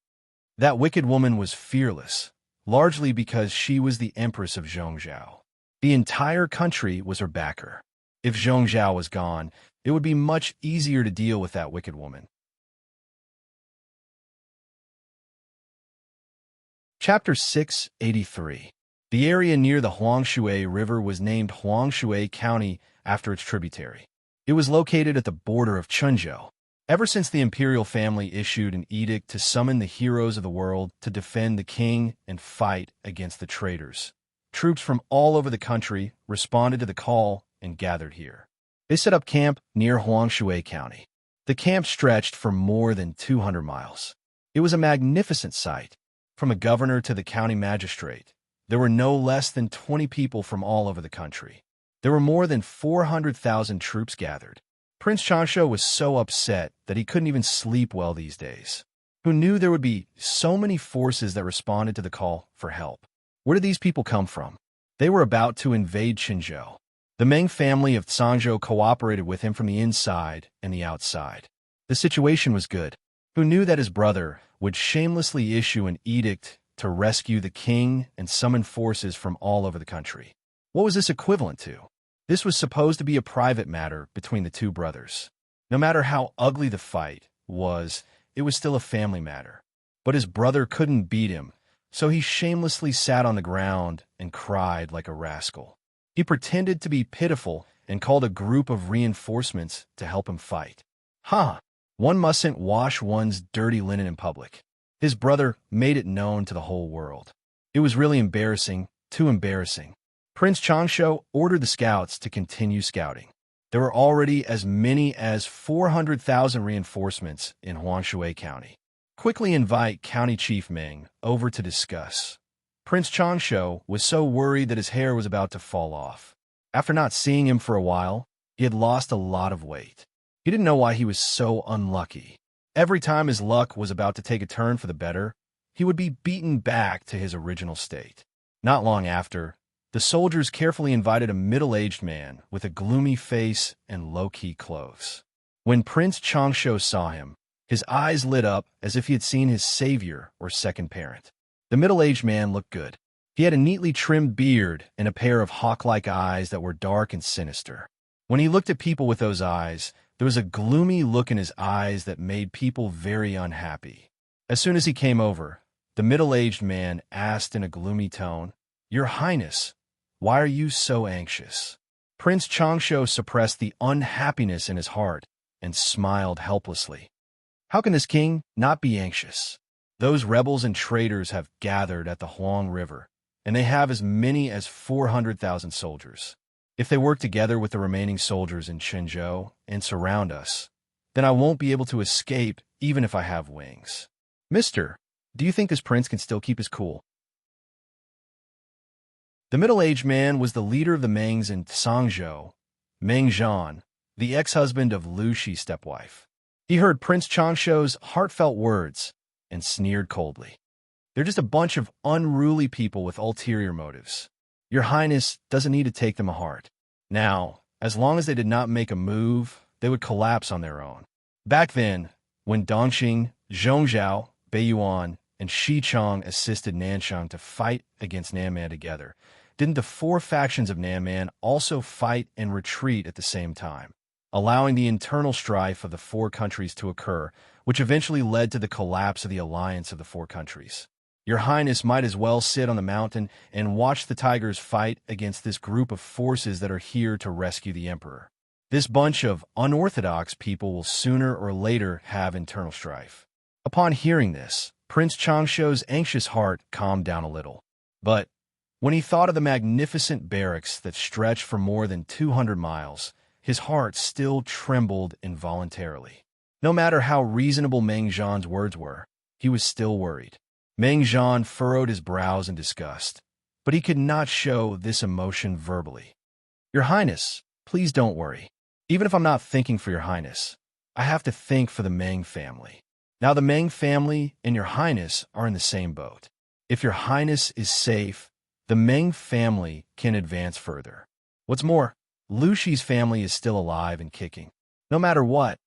[SPEAKER 1] That wicked woman was fearless, largely because she was the Empress of Zhongzhou. The entire country was her backer. If Zhongzhou was gone, it would be much easier to deal with that wicked woman. Chapter 683. The area near the Huangshui River was named Huangshui County after its tributary. It was located at the border of Chenzhou. Ever since the imperial family issued an edict to summon the heroes of the world to defend the king and fight against the traitors, troops from all over the country responded to the call and gathered here. They set up camp near Huangshui County. The camp stretched for more than 200 miles. It was a magnificent sight. From a governor to the county magistrate, there were no less than 20 people from all over the country. There were more than 400,000 troops gathered. Prince Changsho was so upset that he couldn't even sleep well these days. Who knew there would be so many forces that responded to the call for help? Where did these people come from? They were about to invade Qinzhou. The Meng family of Zhangzhou cooperated with him from the inside and the outside. The situation was good. Who knew that his brother would shamelessly issue an edict to rescue the king and summon forces from all over the country? What was this equivalent to? This was supposed to be a private matter between the two brothers. No matter how ugly the fight was, it was still a family matter. But his brother couldn't beat him, so he shamelessly sat on the ground and cried like a rascal. He pretended to be pitiful and called a group of reinforcements to help him fight. One mustn't wash one's dirty linen in public. His brother made it known to the whole world. It was really embarrassing, too embarrassing. Prince Changsho ordered the scouts to continue scouting. There were already as many as 400,000 reinforcements in Huangshui County. Quickly invite County Chief Meng over to discuss. Prince Changsho was so worried that his hair was about to fall off. After not seeing him for a while, he had lost a lot of weight. He didn't know why he was so unlucky. Every time his luck was about to take a turn for the better, he would be beaten back to his original state. Not long after, the soldiers carefully invited a middle-aged man with a gloomy face and low-key clothes. When Prince Changsho saw him, his eyes lit up as if he had seen his savior or second parent. The middle-aged man looked good. He had a neatly trimmed beard and a pair of hawk-like eyes that were dark and sinister. When he looked at people with those eyes, there was a gloomy look in his eyes that made people very unhappy. As soon as he came over, the middle-aged man asked in a gloomy tone, "Your Highness, why are you so anxious?" Prince Changsho suppressed the unhappiness in his heart and smiled helplessly. How can this king not be anxious? Those rebels and traitors have gathered at the Huang River, and they have as many as 400,000 soldiers. If they work together with the remaining soldiers in Qinzhou and surround us, then I won't be able to escape even if I have wings. Mister, do you think this prince can still keep his cool? The middle-aged man was the leader of the Mengs in Zhangzhou, Meng Zhan, the ex-husband of Lu Shi's stepwife. He heard Prince Changsho's heartfelt words and sneered coldly. They're just a bunch of unruly people with ulterior motives. Your Highness doesn't need to take them to heart. Now, as long as they did not make a move, they would collapse on their own. Back then, when Dongxing, Zhongzhao, Beiyuan, and Xichang assisted Nanshang to fight against Nanman together, didn't the four factions of Nanman also fight and retreat at the same time, allowing the internal strife of the four countries to occur, which eventually led to the collapse of the alliance of the four countries? Your Highness might as well sit on the mountain and watch the tigers fight against this group of forces that are here to rescue the emperor. This bunch of unorthodox people will sooner or later have internal strife. Upon hearing this, Prince Changsho's anxious heart calmed down a little. But when he thought of the magnificent barracks that stretched for more than 200 miles, his heart still trembled involuntarily. No matter how reasonable Meng Zhan's words were, he was still worried. Meng Zhan furrowed his brows in disgust, but he could not show this emotion verbally. Your Highness, please don't worry. Even if I'm not thinking for your Highness, I have to think for the Meng family. Now the Meng family and your Highness are in the same boat. If your Highness is safe, the Meng family can advance further. What's more, Lu Shi's family is still alive and kicking. No matter what,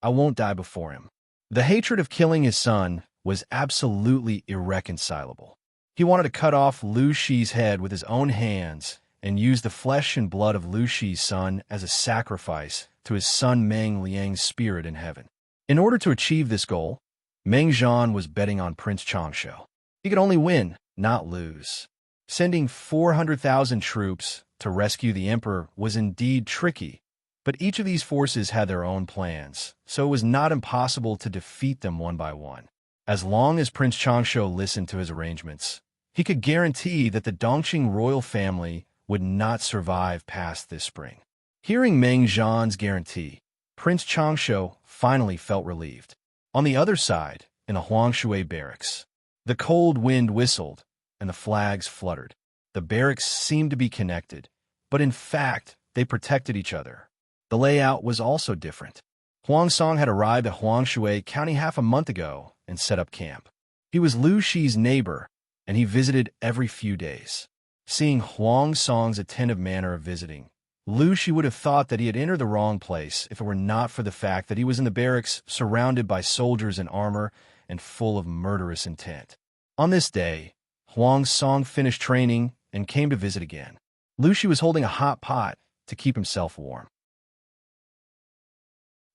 [SPEAKER 1] I won't die before him. The hatred of killing his son was absolutely irreconcilable. He wanted to cut off Lu Shi's head with his own hands and use the flesh and blood of Lu Shi's son as a sacrifice to his son Meng Liang's spirit in heaven. In order to achieve this goal, Meng Zhan was betting on Prince Changsho. He could only win, not lose. Sending 400,000 troops to rescue the emperor was indeed tricky, but each of these forces had their own plans, so it was not impossible to defeat them one by one. As long as Prince Changsho listened to his arrangements, he could guarantee that the Dongxing royal family would not survive past this spring. Hearing Meng Zhan's guarantee, Prince Changsho finally felt relieved. On the other side, in the Huangshui barracks, the cold wind whistled and the flags fluttered. The barracks seemed to be connected, but in fact, they protected each other. The layout was also different. Huang Song had arrived at Huangshui County half a month ago and set up camp. He was Lu Shi's neighbor, and he visited every few days. Seeing Huang Song's attentive manner of visiting, Lu Shi would have thought that he had entered the wrong place if it were not for the fact that he was in the barracks surrounded by soldiers in armor and full of murderous intent. On this day, Huang Song finished training and came to visit again. Lu Shi was holding a hot pot to keep himself warm.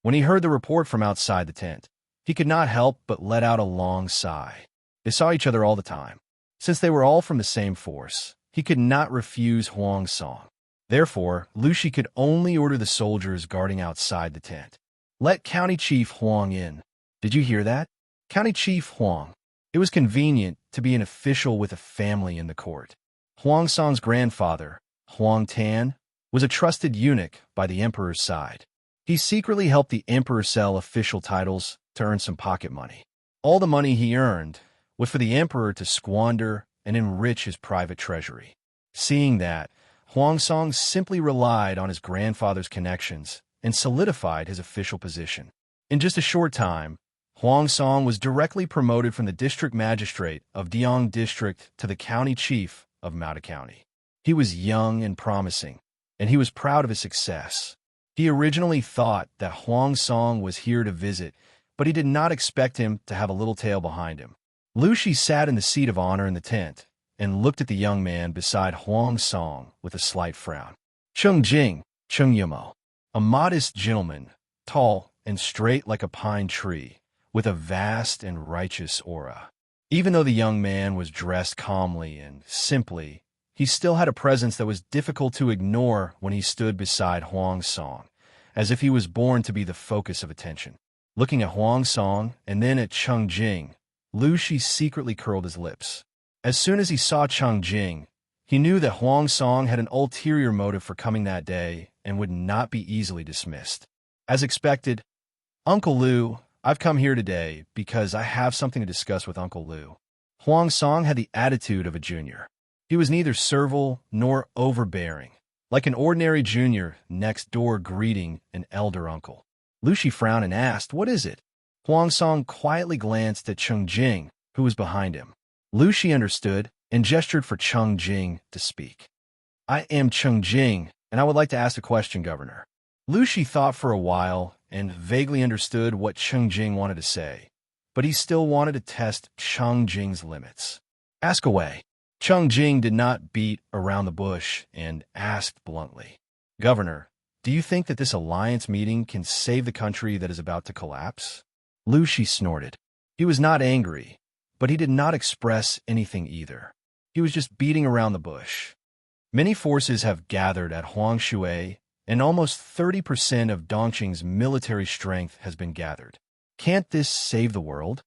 [SPEAKER 1] When he heard the report from outside the tent, he could not help but let out a long sigh. They saw each other all the time. Since they were all from the same force, he could not refuse Huang Song. Therefore, Lu Shi could only order the soldiers guarding outside the tent. Let County Chief Huang in. Did you hear that? County Chief Huang. It was convenient to be an official with a family in the court. Huang Song's grandfather, Huang Tan, was a trusted eunuch by the emperor's side. He secretly helped the emperor sell official titles to earn some pocket money. All the money he earned was for the emperor to squander and enrich his private treasury. Seeing that, Huang Song simply relied on his grandfather's connections and solidified his official position. In just a short time, Huang Song was directly promoted from the district magistrate of Diong District to the county chief of Mauda County. He was young and promising, and he was proud of his success. He originally thought that Huang Song was here to visit, but he did not expect him to have a little tail behind him. Lu Shi sat in the seat of honor in the tent and looked at the young man beside Huang Song with a slight frown. Cheng Jing, Cheng Yamo, a modest gentleman, tall and straight like a pine tree, with a vast and righteous aura. Even though the young man was dressed calmly and simply, he still had a presence that was difficult to ignore when he stood beside Huang Song, as if he was born to be the focus of attention. Looking at Huang Song and then at Cheng Jing, Lu Shi secretly curled his lips. As soon as he saw Cheng Jing, he knew that Huang Song had an ulterior motive for coming that day and would not be easily dismissed. As expected, Uncle Lu, I've come here today because I have something to discuss with Uncle Lu. Huang Song had the attitude of a junior. He was neither servile nor overbearing, like an ordinary junior next door greeting an elder uncle. Lu Shi frowned and asked, "What is it?" Huang Song quietly glanced at Cheng Jing, who was behind him. Lu Shi understood and gestured for Cheng Jing to speak. "I am Cheng Jing, and I would like to ask a question, Governor." Lu Shi thought for a while and vaguely understood what Cheng Jing wanted to say, but he still wanted to test Cheng Jing's limits. "Ask away." Cheng Jing did not beat around the bush and asked bluntly, "Governor, do you think that this alliance meeting can save the country that is about to collapse?" Lu Shi snorted. He was not angry, but he did not express anything either. He was just beating around the bush. Many forces have gathered at Huangshui, and almost 30% of Dongqing's military strength has been gathered. Can't this save the world?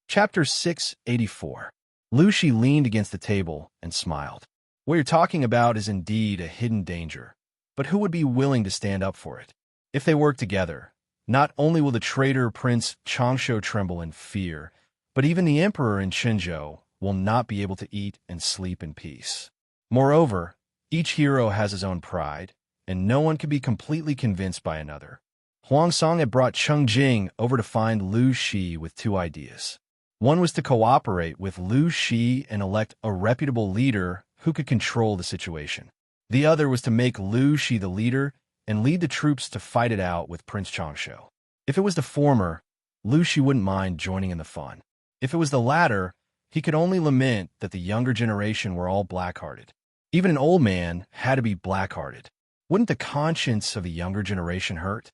[SPEAKER 1] Chapter 684. Lu Shi leaned against the table and smiled. What you're talking about is indeed a hidden danger, but who would be willing to stand up for it? If they work together, not only will the traitor Prince Changsho tremble in fear, but even the emperor in Shenzhou will not be able to eat and sleep in peace. Moreover, each hero has his own pride, and no one can be completely convinced by another. Huang Song had brought Cheng Jing over to find Lu Shi with two ideas. One was to cooperate with Lu Shi and elect a reputable leader who could control the situation. The other was to make Lu Shi the leader and lead the troops to fight it out with Prince Changsho. If it was the former, Lu Shi wouldn't mind joining in the fun. If it was the latter, he could only lament that the younger generation were all black-hearted. Even an old man had to be black-hearted. Wouldn't the conscience of the younger generation hurt?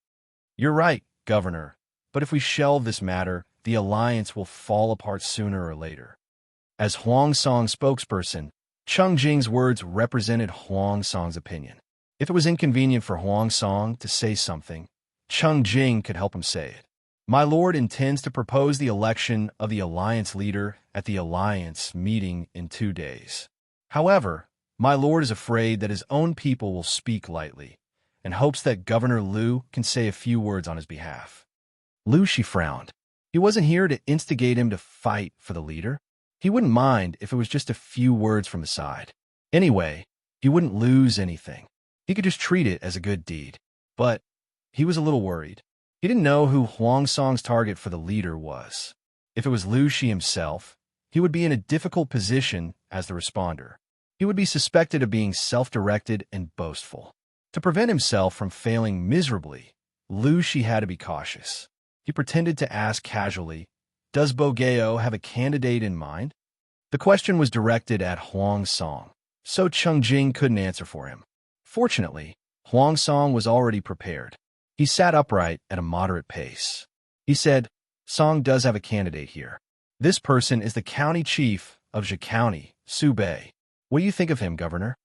[SPEAKER 1] You're right, Governor, but if we shelve this matter, the alliance will fall apart sooner or later. As Huang Song's spokesperson, Cheng Jing's words represented Huang Song's opinion. If it was inconvenient for Huang Song to say something, Cheng Jing could help him say it. My lord intends to propose the election of the alliance leader at the alliance meeting in 2 days. However, my lord is afraid that his own people will speak lightly, and hopes that Governor Lu can say a few words on his behalf. Lu Shi frowned. He wasn't here to instigate him to fight for the leader. He wouldn't mind if it was just a few words from his side. Anyway, He wouldn't lose anything. He could just treat it as a good deed. But he was a little worried. He didn't know who Huang Song's target for the leader was. If it was Lu Shi himself, he would be in a difficult position as the responder. He would be suspected of being self-directed and boastful. To prevent himself from failing miserably, Lu Shi had to be cautious. He pretended to ask casually, "Does Bogeo have a candidate in mind?" The question was directed at Huang Song, so Cheng Jing couldn't answer for him. Fortunately, Huang Song was already prepared. He sat upright at a moderate pace. He said, "Song does have a candidate here. This person is the county chief of Zhe County, Su Bei. What do you think of him, Governor?"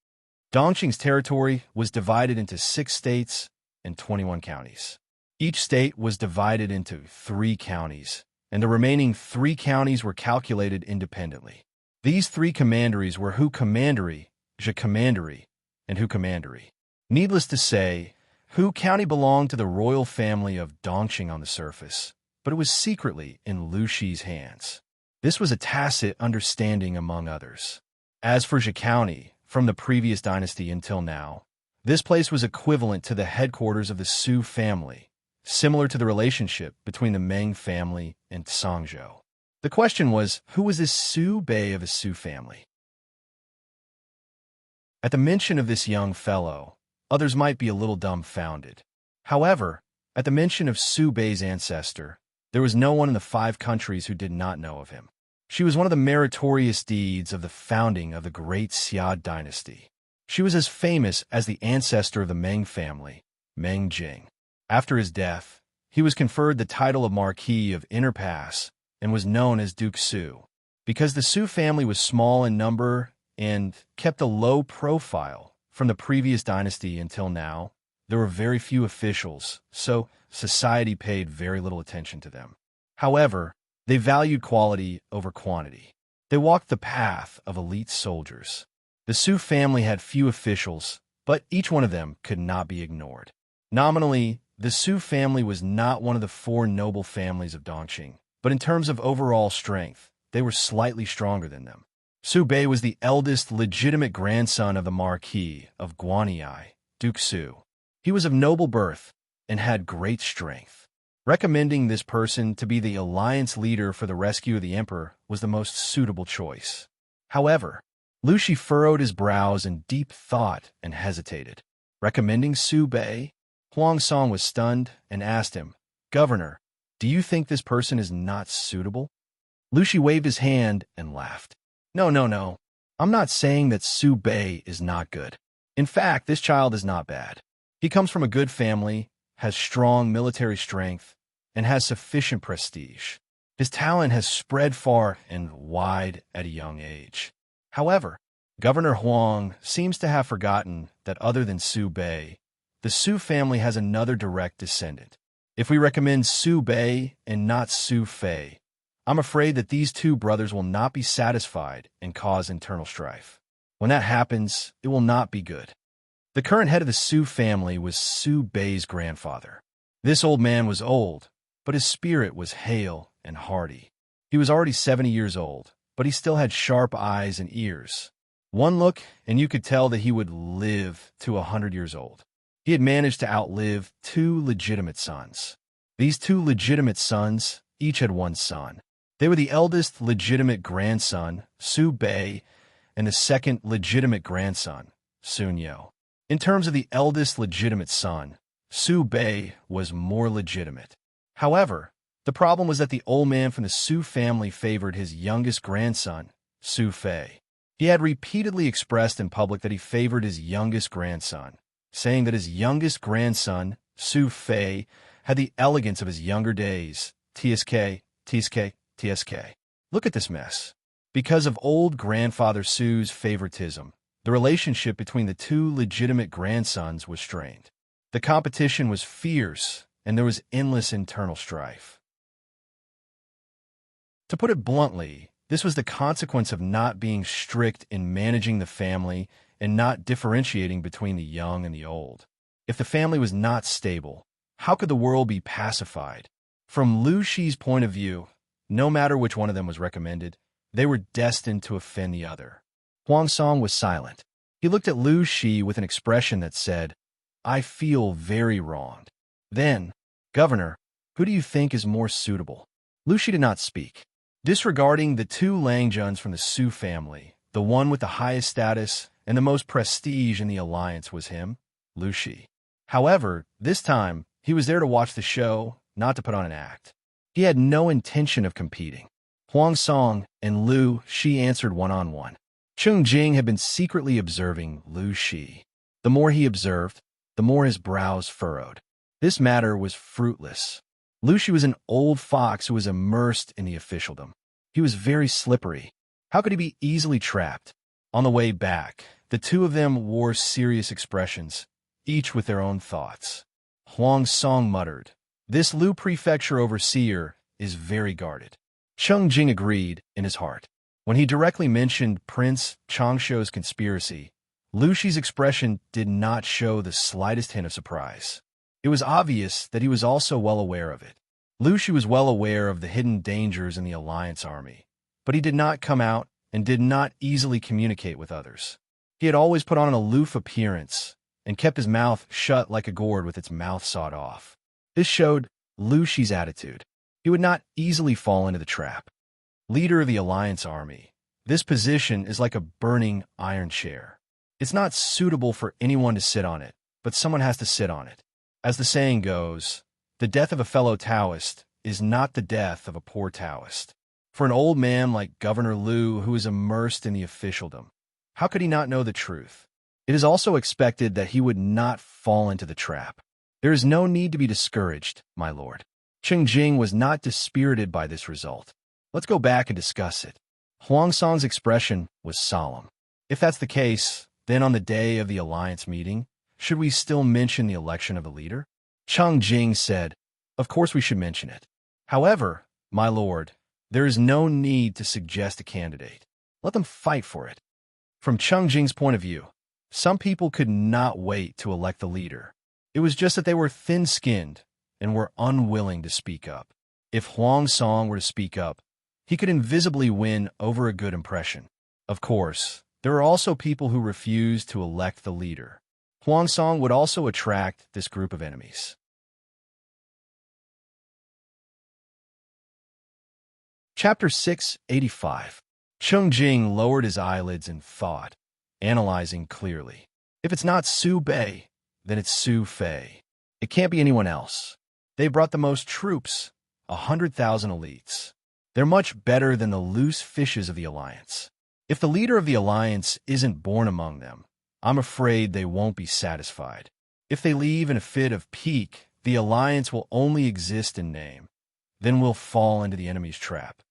[SPEAKER 1] Dongqing's territory was divided into 6 states and 21 counties. Each state was divided into 3 counties, and the remaining 3 counties were calculated independently. These 3 commanderies were Hu Commandery, Zhe Commandery, and Hu Commandery. Needless to say, Hu County belonged to the royal family of Dongqing on the surface, but it was secretly in Lu Shi's hands. This was a tacit understanding among others. As for Zhe County, from the previous dynasty until now, this place was equivalent to the headquarters of the Su family, similar to the relationship between the Meng family and Songzhou. The question was, who was this Su Bei of the Su family? At the mention of this young fellow, others might be a little dumbfounded. However, at the mention of Su Bei's ancestor, there was no one in the 5 countries who did not know of him. She was one of the meritorious deeds of the founding of the great Xia dynasty. She was as famous as the ancestor of the Meng family, Meng Jing. After his death, he was conferred the title of Marquis of Immerse and was known as Duke Su. Because the Su family was small in number and kept a low profile from the previous dynasty until now, there were very few officials, so society paid very little attention to them. However, they valued quality over quantity. They walked the path of elite soldiers. The Su family had few officials, but each one of them could not be ignored. Nominally, the Su family was not one of the 4 noble families of Dongqing, but in terms of overall strength, they were slightly stronger than them. Su Bei was the eldest legitimate grandson of the Marquis of Guanyi, Duke Su. He was of noble birth and had great strength. Recommending this person to be the alliance leader for the rescue of the emperor was the most suitable choice. However, Lu Shi furrowed his brows in deep thought and hesitated. Recommending Su Bei? Huang Song was stunned and asked him, "Governor, do you think this person is not suitable?" Lu Shi waved his hand and laughed. No. I'm not saying that Su Bei is not good. In fact, this child is not bad. He comes from a good family, has strong military strength, and has sufficient prestige. His talent has spread far and wide at a young age. However, Governor Huang seems to have forgotten that other than Su Bei, the Su family has another direct descendant. If we recommend Su Bei and not Su Fei, I'm afraid that these 2 brothers will not be satisfied and cause internal strife. When that happens, it will not be good. The current head of the Su family was Su Bei's grandfather. This old man was old, but his spirit was hale and hearty. He was already 70 years old, but he still had sharp eyes and ears. One look, and you could tell that he would live to 100 years old. He had managed to outlive 2 legitimate sons. These 2 legitimate sons each had 1 son. They were the eldest legitimate grandson, Su Bei, and the second legitimate grandson, Sun Yo. In terms of the eldest legitimate son, Su Bei was more legitimate. However, the problem was that the old man from the Su family favored his youngest grandson, Su Fei. He had repeatedly expressed in public that he favored his youngest grandson, saying that his youngest grandson, Su Fei, had the elegance of his younger days, TSK. Look at this mess. Because of old grandfather Su's favoritism, the relationship between the 2 legitimate grandsons was strained. The competition was fierce, and there was endless internal strife. To put it bluntly, this was the consequence of not being strict in managing the family and not differentiating between the young and the old. If the family was not stable, how could the world be pacified? From Lu Shi's point of view, no matter which one of them was recommended, they were destined to offend the other. Huang Song was silent. He looked at Lu Shi with an expression that said, "I feel very wronged." Then, "Governor, who do you think is more suitable?" Lu Shi did not speak. Disregarding the two Langjuns from the Su family, the one with the highest status and the most prestige in the alliance was him, Lu Shi. However, this time, he was there to watch the show, not to put on an act. He had no intention of competing. Huang Song and Lu Shi answered one-on-one. Cheng Jing had been secretly observing Lu Shi. The more he observed, the more his brows furrowed. This matter was fruitless. Lu Shi was an old fox who was immersed in the officialdom. He was very slippery. How could he be easily trapped? On the way back, the two of them wore serious expressions, each with their own thoughts. Huang Song muttered, "This Lu prefecture overseer is very guarded." Cheng Jing agreed in his heart. When he directly mentioned Prince Changshuo's conspiracy, Lu Shi's expression did not show the slightest hint of surprise. It was obvious that he was also well aware of it. Lu Shi was well aware of the hidden dangers in the Alliance army, but he did not come out and did not easily communicate with others. He had always put on an aloof appearance and kept his mouth shut like a gourd with its mouth sawed off. This showed Lu Shi's attitude. He would not easily fall into the trap. Leader of the Alliance army, this position is like a burning iron chair. It's not suitable for anyone to sit on it, but someone has to sit on it. As the saying goes, the death of a fellow Taoist is not the death of a poor Taoist. For an old man like Governor Lu, who is immersed in the officialdom, how could he not know the truth? It is also expected that he would not fall into the trap. There is no need to be discouraged, my lord. Cheng Jing was not dispirited by this result. Let's go back and discuss it. Huang Song's expression was solemn. If that's the case, then on the day of the alliance meeting, should we still mention the election of a leader? Cheng Jing said, "Of course we should mention it. However, my lord, there is no need to suggest a candidate. Let them fight for it." From Cheng Jing's point of view, some people could not wait to elect the leader. It was just that they were thin-skinned and were unwilling to speak up. If Huang Song were to speak up, he could invisibly win over a good impression. Of course, there are also people who refuse to elect the leader. Huang Song would also attract this group of enemies. Chapter 685. Cheng Jing lowered his eyelids and thought, analyzing clearly. If it's not Su Bei, then it's Su Fei. It can't be anyone else. They brought the most troops, 100,000 elites. They're much better than the loose fishes of the Alliance. If the leader of the Alliance isn't born among them, I'm afraid they won't be satisfied. If they leave in a fit of pique, the Alliance will only exist in name. Then we'll fall into the enemy's trap.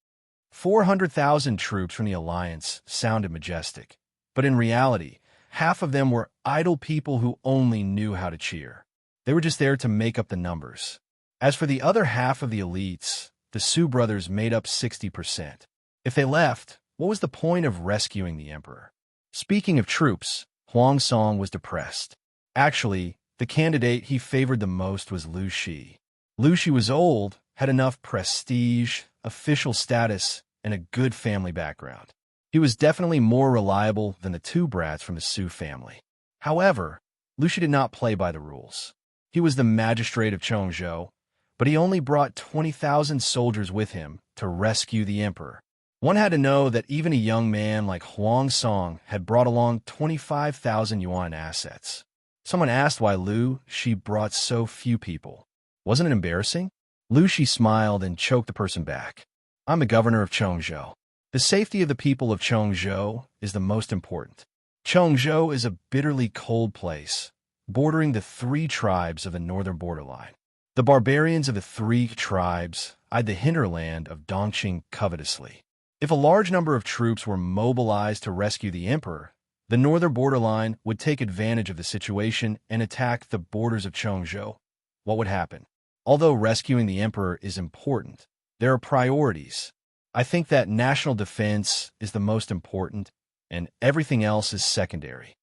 [SPEAKER 1] 400,000 troops from the Alliance sounded majestic, but in reality, half of them were idle people who only knew how to cheer. They were just there to make up the numbers. As for the other half of the elites, the Su brothers made up 60%. If they left, what was the point of rescuing the emperor? Speaking of troops, Huang Song was depressed. Actually, the candidate he favored the most was Lu Shi. Lu Shi was old, had enough prestige, official status, and a good family background. He was definitely more reliable than the two brats from the Su family. However, Lu Shi did not play by the rules. He was the magistrate of Chongzhou, but he only brought 20,000 soldiers with him to rescue the emperor. One had to know that even a young man like Huang Song had brought along 25,000 yuan assets. Someone asked why Lu Shi brought so few people. Wasn't it embarrassing? Lu Shi smiled and choked the person back. I'm the governor of Chongzhou. The safety of the people of Chongzhou is the most important. Chongzhou is a bitterly cold place, bordering the 3 tribes of the northern borderline. The barbarians of the 3 tribes eyed the hinterland of Dongqing covetously. If a large number of troops were mobilized to rescue the emperor, the northern borderline would take advantage of the situation and attack the borders of Chongzhou. What would happen? Although rescuing the emperor is important, there are priorities. I think that national defense is the most important, and everything else is secondary.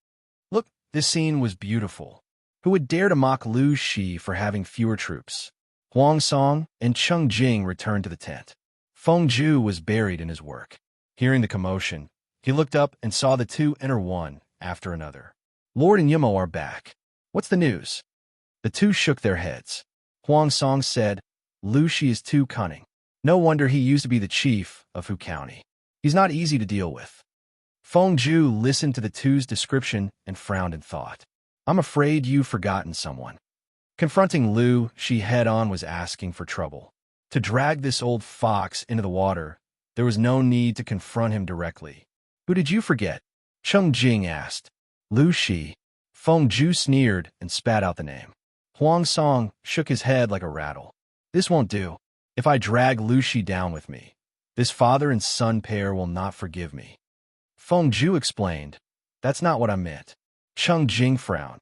[SPEAKER 1] Look, this scene was beautiful. Who would dare to mock Lu Shi for having fewer troops? Huang Song and Cheng Jing returned to the tent. Feng Zhu was buried in his work. Hearing the commotion, he looked up and saw the two enter one after another. Lord and Yumo are back. What's the news? The two shook their heads. Huang Song said, Lu Shi is too cunning. No wonder he used to be the chief of Hu County. He's not easy to deal with. Feng Ju listened to the two's description and frowned in thought. I'm afraid you've forgotten someone. Confronting Lu Shi head-on was asking for trouble. To drag this old fox into the water, there was no need to confront him directly. Who did you forget? Cheng Jing asked. Lu Shi. Feng Ju sneered and spat out the name. Huang Song shook his head like a rattle. This won't do. If I drag Lu Shi down with me, this father and son pair will not forgive me. Feng Ju explained. That's not what I meant. Cheng Jing frowned.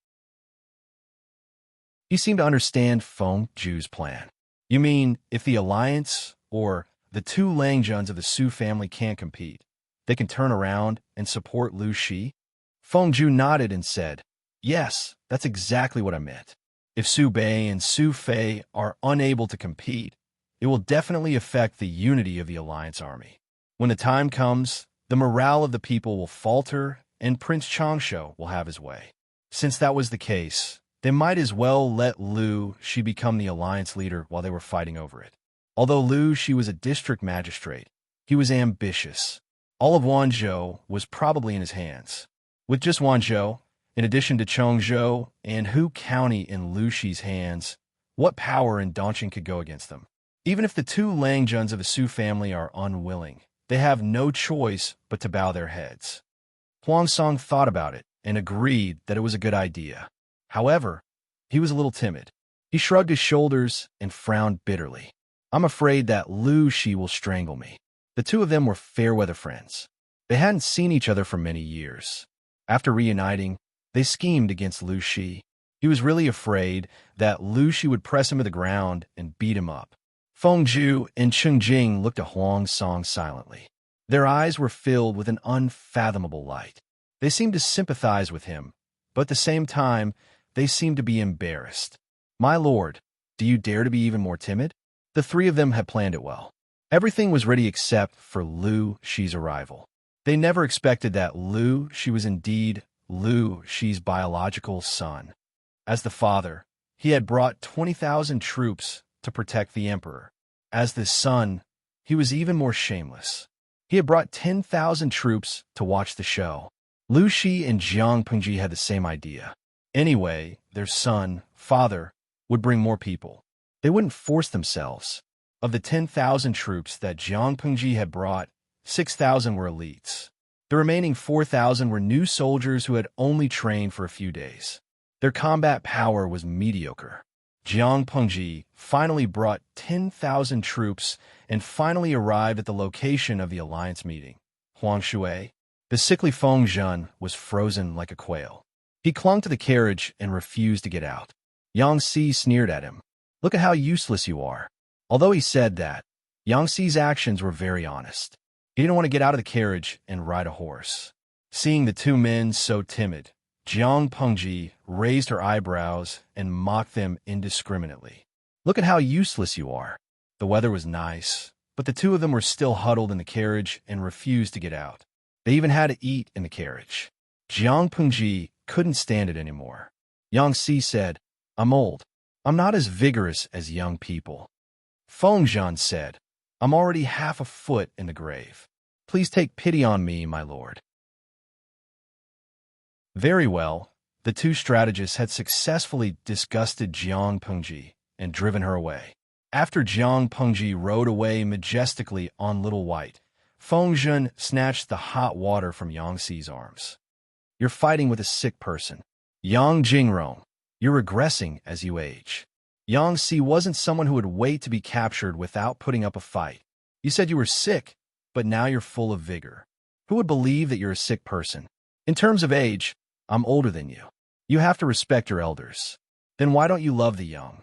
[SPEAKER 1] He seemed to understand Feng Ju's plan. You mean, if the alliance, or the two Langjuns of the Su family can't compete, they can turn around and support Lu Shi? Feng Ju nodded and said, Yes, that's exactly what I meant. If Su Bei and Su Fei are unable to compete, it will definitely affect the unity of the alliance army. When the time comes, the morale of the people will falter and Prince Changsho will have his way. Since that was the case, they might as well let Lu Shi become the alliance leader while they were fighting over it. Although Lu Shi was a district magistrate, he was ambitious. All of Wanzhou was probably in his hands. With just Wanzhou, in addition to Chongzhou and Hu County in Lu Shi's hands, what power in Dongqing could go against them? Even if the two Langjuns of the Su family are unwilling, they have no choice but to bow their heads. Huang Song thought about it and agreed that it was a good idea. However, he was a little timid. He shrugged his shoulders and frowned bitterly. I'm afraid that Lu Shi will strangle me. The two of them were fair-weather friends. They hadn't seen each other for many years. After reuniting, they schemed against Lu Shi. He was really afraid that Lu Shi would press him to the ground and beat him up. Feng Ju and Cheng Jing looked at Huang Song silently. Their eyes were filled with an unfathomable light. They seemed to sympathize with him, but at the same time, they seemed to be embarrassed. My lord, do you dare to be even more timid? The three of them had planned it well. Everything was ready except for Lu Shi's arrival. They never expected that Lu Shi was indeed Lu Shi's biological son. As the father, he had brought 20,000 troops to protect the emperor. As the son, he was even more shameless. He had brought 10,000 troops to watch the show. Lu Shi and Jiang Pengji had the same idea. Anyway, their son, father, would bring more people. They wouldn't force themselves. Of the 10,000 troops that Jiang Pengji had brought, 6,000 were elites. The remaining 4,000 were new soldiers who had only trained for a few days. Their combat power was mediocre. Jiang Pengji finally brought 10,000 troops and finally arrived at the location of the alliance meeting. Huang Shui, the sickly Feng Zhen, was frozen like a quail. He clung to the carriage and refused to get out. Yang Si sneered at him. Look at how useless you are. Although he said that, Yang Si's actions were very honest. He didn't want to get out of the carriage and ride a horse. Seeing the two men so timid, Jiang Pengji raised her eyebrows and mocked them indiscriminately. Look at how useless you are. The weather was nice, but the two of them were still huddled in the carriage and refused to get out. They even had to eat in the carriage. Jiang Pengji couldn't stand it anymore. Yang Si said, I'm old. I'm not as vigorous as young people. Feng Zhen said, I'm already half a foot in the grave. Please take pity on me, my lord. Very well, the two strategists had successfully disgusted Jiang Pengji and driven her away. After Jiang Pengji rode away majestically on Little White, Feng Zhen snatched the hot water from Yang Si's arms. You're fighting with a sick person. Yang Jingrong, you're regressing as you age. Yang Si wasn't someone who would wait to be captured without putting up a fight. You said you were sick, but now you're full of vigor. Who would believe that you're a sick person? In terms of age, I'm older than you. You have to respect your elders. Then why don't you love the young?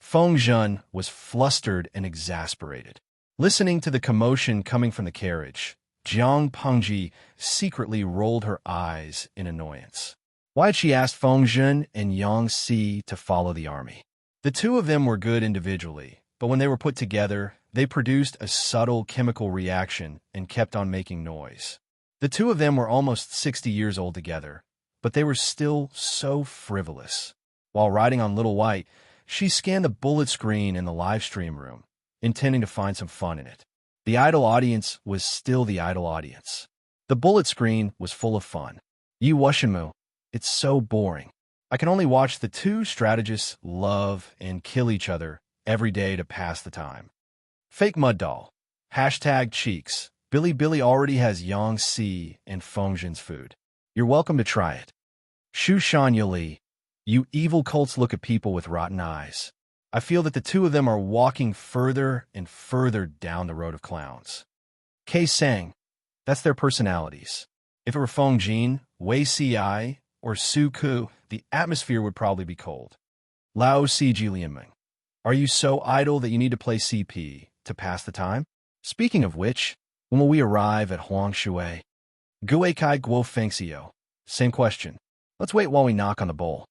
[SPEAKER 1] Feng Zhen was flustered and exasperated. Listening to the commotion coming from the carriage, Jiang Pengji secretly rolled her eyes in annoyance. Why had she asked Feng Zhen and Yang Si to follow the army? The two of them were good individually, but when they were put together, they produced a subtle chemical reaction and kept on making noise. The two of them were almost 60 years old together, but they were still so frivolous. While riding on Little White, she scanned the bullet screen in the live stream room, intending to find some fun in it. The idle audience was still the idle audience. The bullet screen was full of fun. Yi Washenmu, it's so boring. I can only watch the two strategists love and kill each other every day to pass the time. Fake mud doll. Hashtag cheeks. Billy already has Yangtze and Fengjin's food. You're welcome to try it. Shu Shan Yuli. You evil cults look at people with rotten eyes. I feel that the two of them are walking further and further down the road of clowns. Kei Sang. That's their personalities. If it were Fengjin, Wei Ci, or Su Ku, the atmosphere would probably be cold. Lao Si Jilianming. Are you so idle that you need to play CP to pass the time? Speaking of which, when will we arrive at Huangshui? Gue Kai Guo Fengxiu. Same question. Let's wait while we knock on the bowl.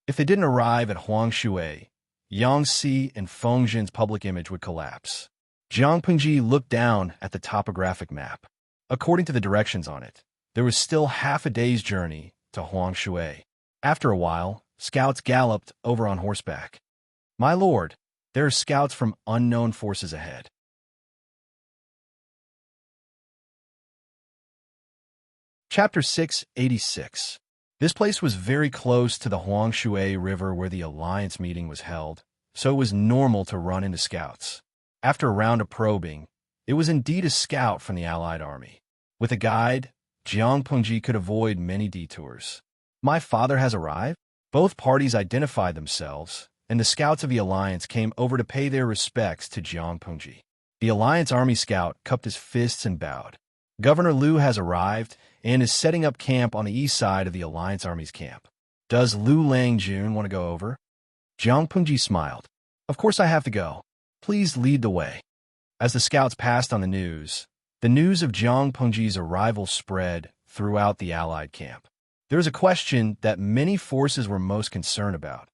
[SPEAKER 1] If they didn't arrive at Huangshui, Yangtze and Fengjin's public image would collapse. Jiang Pengji looked down at the topographic map. According to the directions on it, there was still half a day's journey to Huangshui. After a while, scouts galloped over on horseback. My lord, there are scouts from unknown forces ahead. Chapter 686. This place was very close to the Huangshui River where the Alliance meeting was held, so it was normal to run into scouts. After a round of probing, it was indeed a scout from the Allied army. With a guide, Jiang Pengji could avoid many detours. My father has arrived? Both parties identified themselves, and the scouts of the Alliance came over to pay their respects to Jiang Pengji. The Alliance army scout cupped his fists and bowed. Governor Liu has arrived and is setting up camp on the east side of the Alliance army's camp. Does Liu Langjun want to go over? Jiang Pengji smiled. Of course I have to go. Please lead the way. As the scouts passed on the news of Jiang Pengji's arrival spread throughout the Allied camp. There was a question that many forces were most concerned about.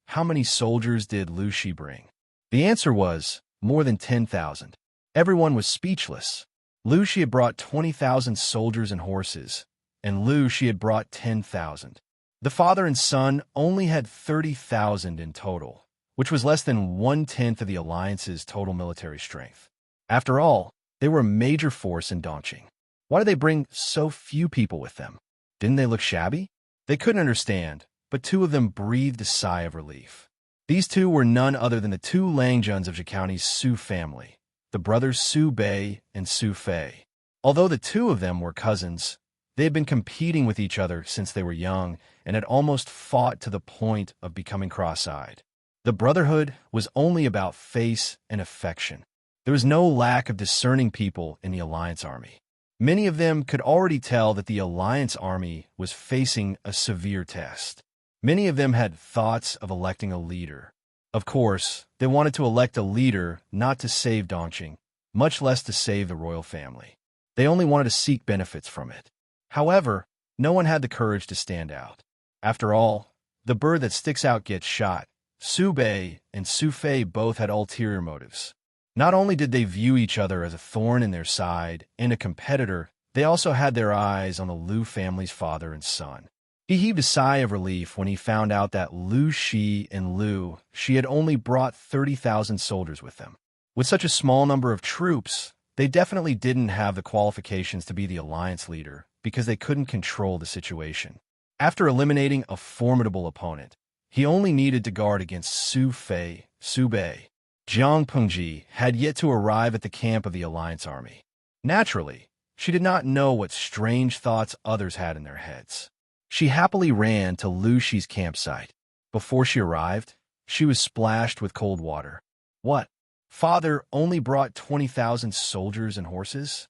[SPEAKER 1] How many soldiers did Liu Shi bring? The answer was more than 10,000. Everyone was speechless. Liu Shi had brought 20,000 soldiers and horses, and Liu Shi had brought 10,000. The father and son only had 30,000 in total, which was less than 1/10 of the Alliance's total military strength. After all, they were a major force in Dongqing. Why did they bring so few people with them? Didn't they look shabby? They couldn't understand, but two of them breathed a sigh of relief. These two were none other than the two Langjuns of Zhikaoni's Su family, the brothers Su Bei and Su Fei. Although the two of them were cousins, they had been competing with each other since they were young and had almost fought to the point of becoming cross-eyed. The brotherhood was only about face and affection. There was no lack of discerning people in the Alliance army. Many of them could already tell that the Alliance army was facing a severe test. Many of them had thoughts of electing a leader. Of course, they wanted to elect a leader not to save Dongqing, much less to save the royal family. They only wanted to seek benefits from it. However, no one had the courage to stand out. After all, the bird that sticks out gets shot. Su Bei and Su Fei both had ulterior motives. Not only did they view each other as a thorn in their side and a competitor, they also had their eyes on the Liu family's father and son. He heaved a sigh of relief when he found out that Liu Shi and Liu Shi had only brought 30,000 soldiers with them. With such a small number of troops, they definitely didn't have the qualifications to be the Alliance leader because they couldn't control the situation. After eliminating a formidable opponent, he only needed to guard against Su Fei, Su Bei. Jiang Pengji had yet to arrive at the camp of the Alliance army. Naturally, she did not know what strange thoughts others had in their heads. She happily ran to Liu Shi's campsite. Before she arrived, she was splashed with cold water. What? Father only brought 20,000 soldiers and horses?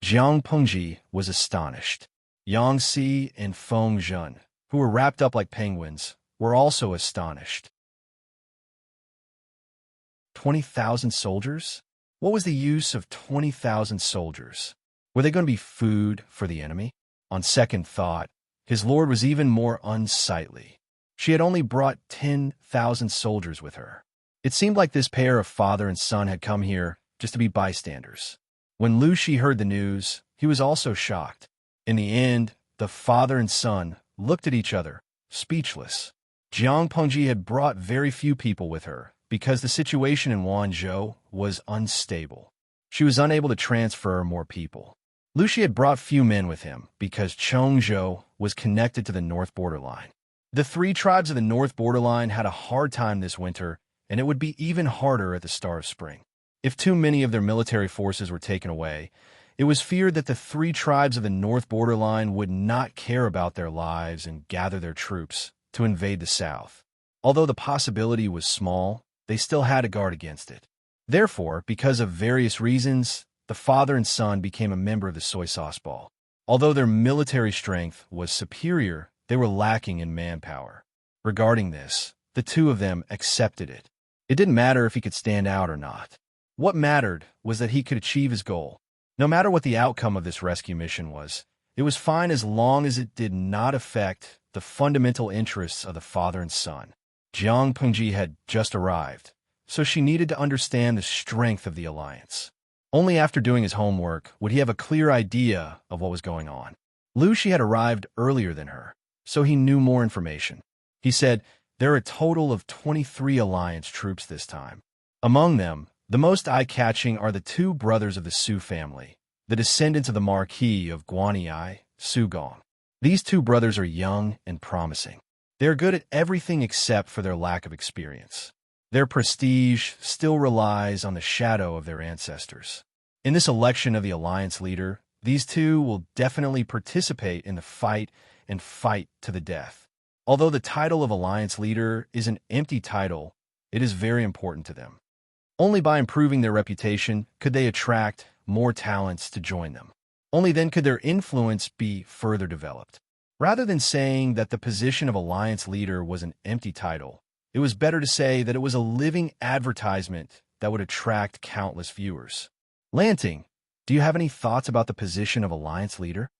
[SPEAKER 1] Jiang Pengji was astonished. Yangtze and Fengjin, who were wrapped up like penguins, were also astonished. 20,000 soldiers? What was the use of 20,000 soldiers? Were they going to be food for the enemy? On second thought, his lord was even more unsightly. She had only brought 10,000 soldiers with her. It seemed like this pair of father and son had come here just to be bystanders. When Liu Shi heard the news, he was also shocked. In the end, the father and son looked at each other, speechless. Jiang Pengji had brought very few people with her because the situation in Wanzhou was unstable. She was unable to transfer more people. Lu Shi had brought few men with him because Chongzhou was connected to the north borderline. The three tribes of the north borderline had a hard time this winter, and it would be even harder at the start of spring. If too many of their military forces were taken away, it was feared that the three tribes of the north borderline would not care about their lives and gather their troops to invade the south. Although the possibility was small, they still had to guard against it. Therefore, because of various reasons, the father and son became a member of the soy sauce ball. Although their military strength was superior, they were lacking in manpower. Regarding this, the two of them accepted it. It didn't matter if he could stand out or not. What mattered was that he could achieve his goal. No matter what the outcome of this rescue mission was, it was fine as long as it did not affect the fundamental interests of the father and son. Jiang Pengji had just arrived, so she needed to understand the strength of the alliance. Only after doing his homework would he have a clear idea of what was going on. Lu Shi had arrived earlier than her, so he knew more information. He said, there are a total of 23 alliance troops this time. Among them, the most eye-catching are the two brothers of the Su family, the descendants of the Marquis of Guanyi, Su Gong. These two brothers are young and promising. They are good at everything except for their lack of experience. Their prestige still relies on the shadow of their ancestors. In this election of the alliance leader, these two will definitely participate in the fight and fight to the death. Although the title of alliance leader is an empty title, it is very important to them. Only by improving their reputation could they attract more talents to join them. Only then could their influence be further developed. Rather than saying that the position of alliance leader was an empty title, it was better to say that it was a living advertisement that would attract countless viewers. Lanting, do you have any thoughts about the position of alliance leader?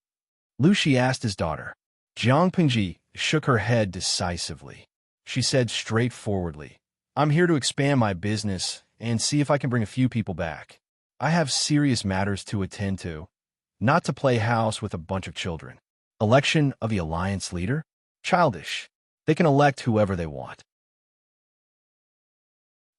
[SPEAKER 1] Lu Shi asked his daughter. Jiang Pengji shook her head decisively. She said straightforwardly, I'm here to expand my business and see if I can bring a few people back. I have serious matters to attend to, not to play house with a bunch of children. Election of the alliance leader? Childish. They can elect whoever they want.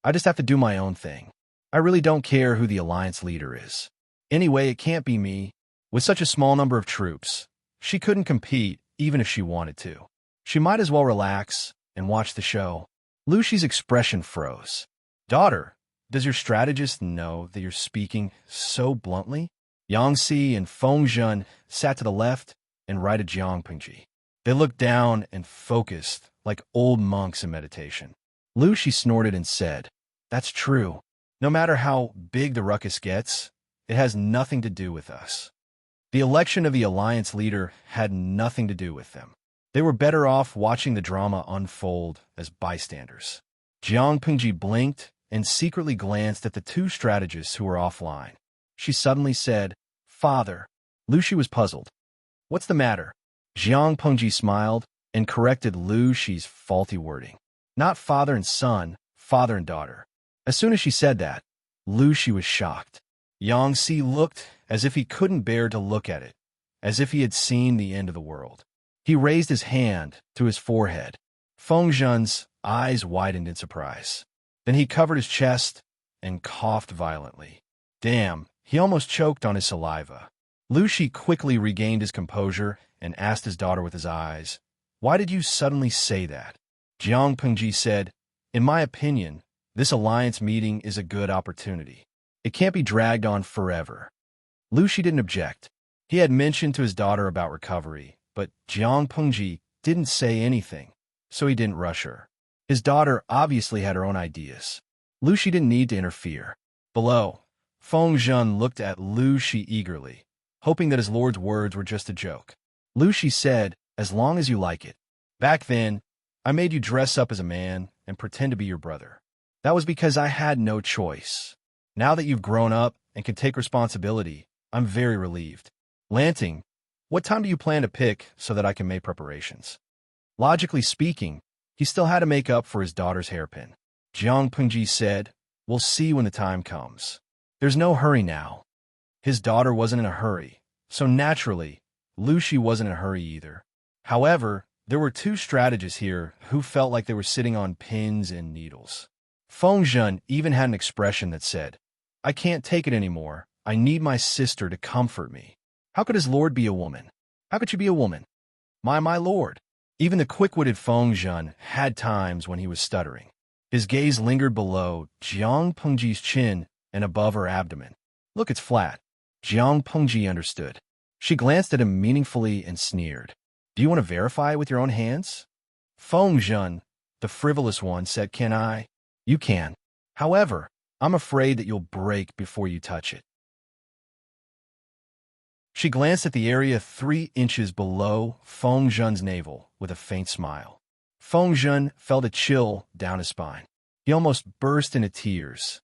[SPEAKER 1] I just have to do my own thing. I really don't care who the alliance leader is. Anyway, it can't be me. With such a small number of troops, she couldn't compete even if she wanted to. She might as well relax and watch the show. Lu Shi's expression froze. Daughter, does your strategist know that you're speaking so bluntly? Yang Si and Feng Zhen sat to the left and right of Jiang Pengji. They looked down and focused like old monks in meditation. Lu Shi snorted and said, That's true. No matter how big the ruckus gets, it has nothing to do with us. The election of the alliance leader had nothing to do with them. They were better off watching the drama unfold as bystanders. Jiang Pengji blinked and secretly glanced at the two strategists who were offline. She suddenly said, Father. Lu Shi was puzzled. What's the matter? Jiang Pengji smiled and corrected Lu Shi's faulty wording. Not father and son, father and daughter. As soon as she said that, Lu Shi was shocked. Yang Si looked as if he couldn't bear to look at it, as if he had seen the end of the world. He raised his hand to his forehead. Feng Zhen's eyes widened in surprise. Then he covered his chest and coughed violently. Damn, he almost choked on his saliva. Lu Shi quickly regained his composure and asked his daughter with his eyes, Why did you suddenly say that? Jiang Pengji said, In my opinion, this alliance meeting is a good opportunity. It can't be dragged on forever. Lu Shi didn't object. He had mentioned to his daughter about recovery, but Jiang Pengji didn't say anything, so he didn't rush her. His daughter obviously had her own ideas. Lu Shi didn't need to interfere. Below, Feng Zhen looked at Lu Shi eagerly, hoping that his lord's words were just a joke. Lu Shi said, As long as you like it. Back then, I made you dress up as a man and pretend to be your brother. That was because I had no choice. Now that you've grown up and can take responsibility, I'm very relieved. Lanting, what time do you plan to pick so that I can make preparations? Logically speaking, he still had to make up for his daughter's hairpin. Jiang Pengji said, We'll see when the time comes. There's no hurry now. His daughter wasn't in a hurry, so naturally, Lu Shi wasn't in a hurry either. However, There were two strategists here who felt like they were sitting on pins and needles. Feng Zhen even had an expression that said, "I can't take it anymore. I need my sister to comfort me." How could his lord be a woman? How could she be a woman? My lord. Even the quick-witted Feng Zhen had times when he was stuttering. His gaze lingered below Jiang Pengji's chin and above her abdomen. "Look, it's flat." Jiang Pengji understood. She glanced at him meaningfully and sneered. "Do you want to verify it with your own hands?" Feng Zhen, the frivolous one, said, "Can I?" "You can. However, I'm afraid that you'll break before you touch it." She glanced at the area 3 inches below Feng Zhen's navel with a faint smile. Feng Zhen felt a chill down his spine. He almost burst into tears.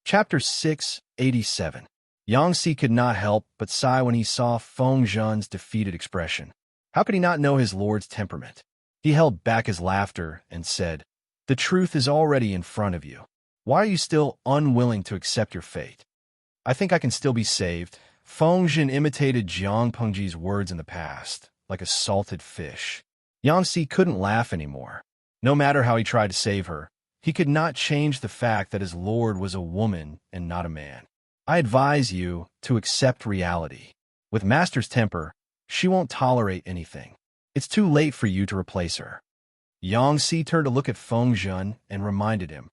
[SPEAKER 1] Chapter 687. Yang Si could not help but sigh when he saw Feng Zhen's defeated expression. How could he not know his lord's temperament? He held back his laughter and said, "The truth is already in front of you. Why are you still unwilling to accept your fate?" "I think I can still be saved." Feng Zhen imitated Jiang Pengji's words in the past, like a salted fish. Yang Si couldn't laugh anymore. No matter how he tried to save her, he could not change the fact that his lord was a woman and not a man. "I advise you to accept reality. With Master's temper, she won't tolerate anything. It's too late for you to replace her." Yang Si turned to look at Feng Zhen and reminded him,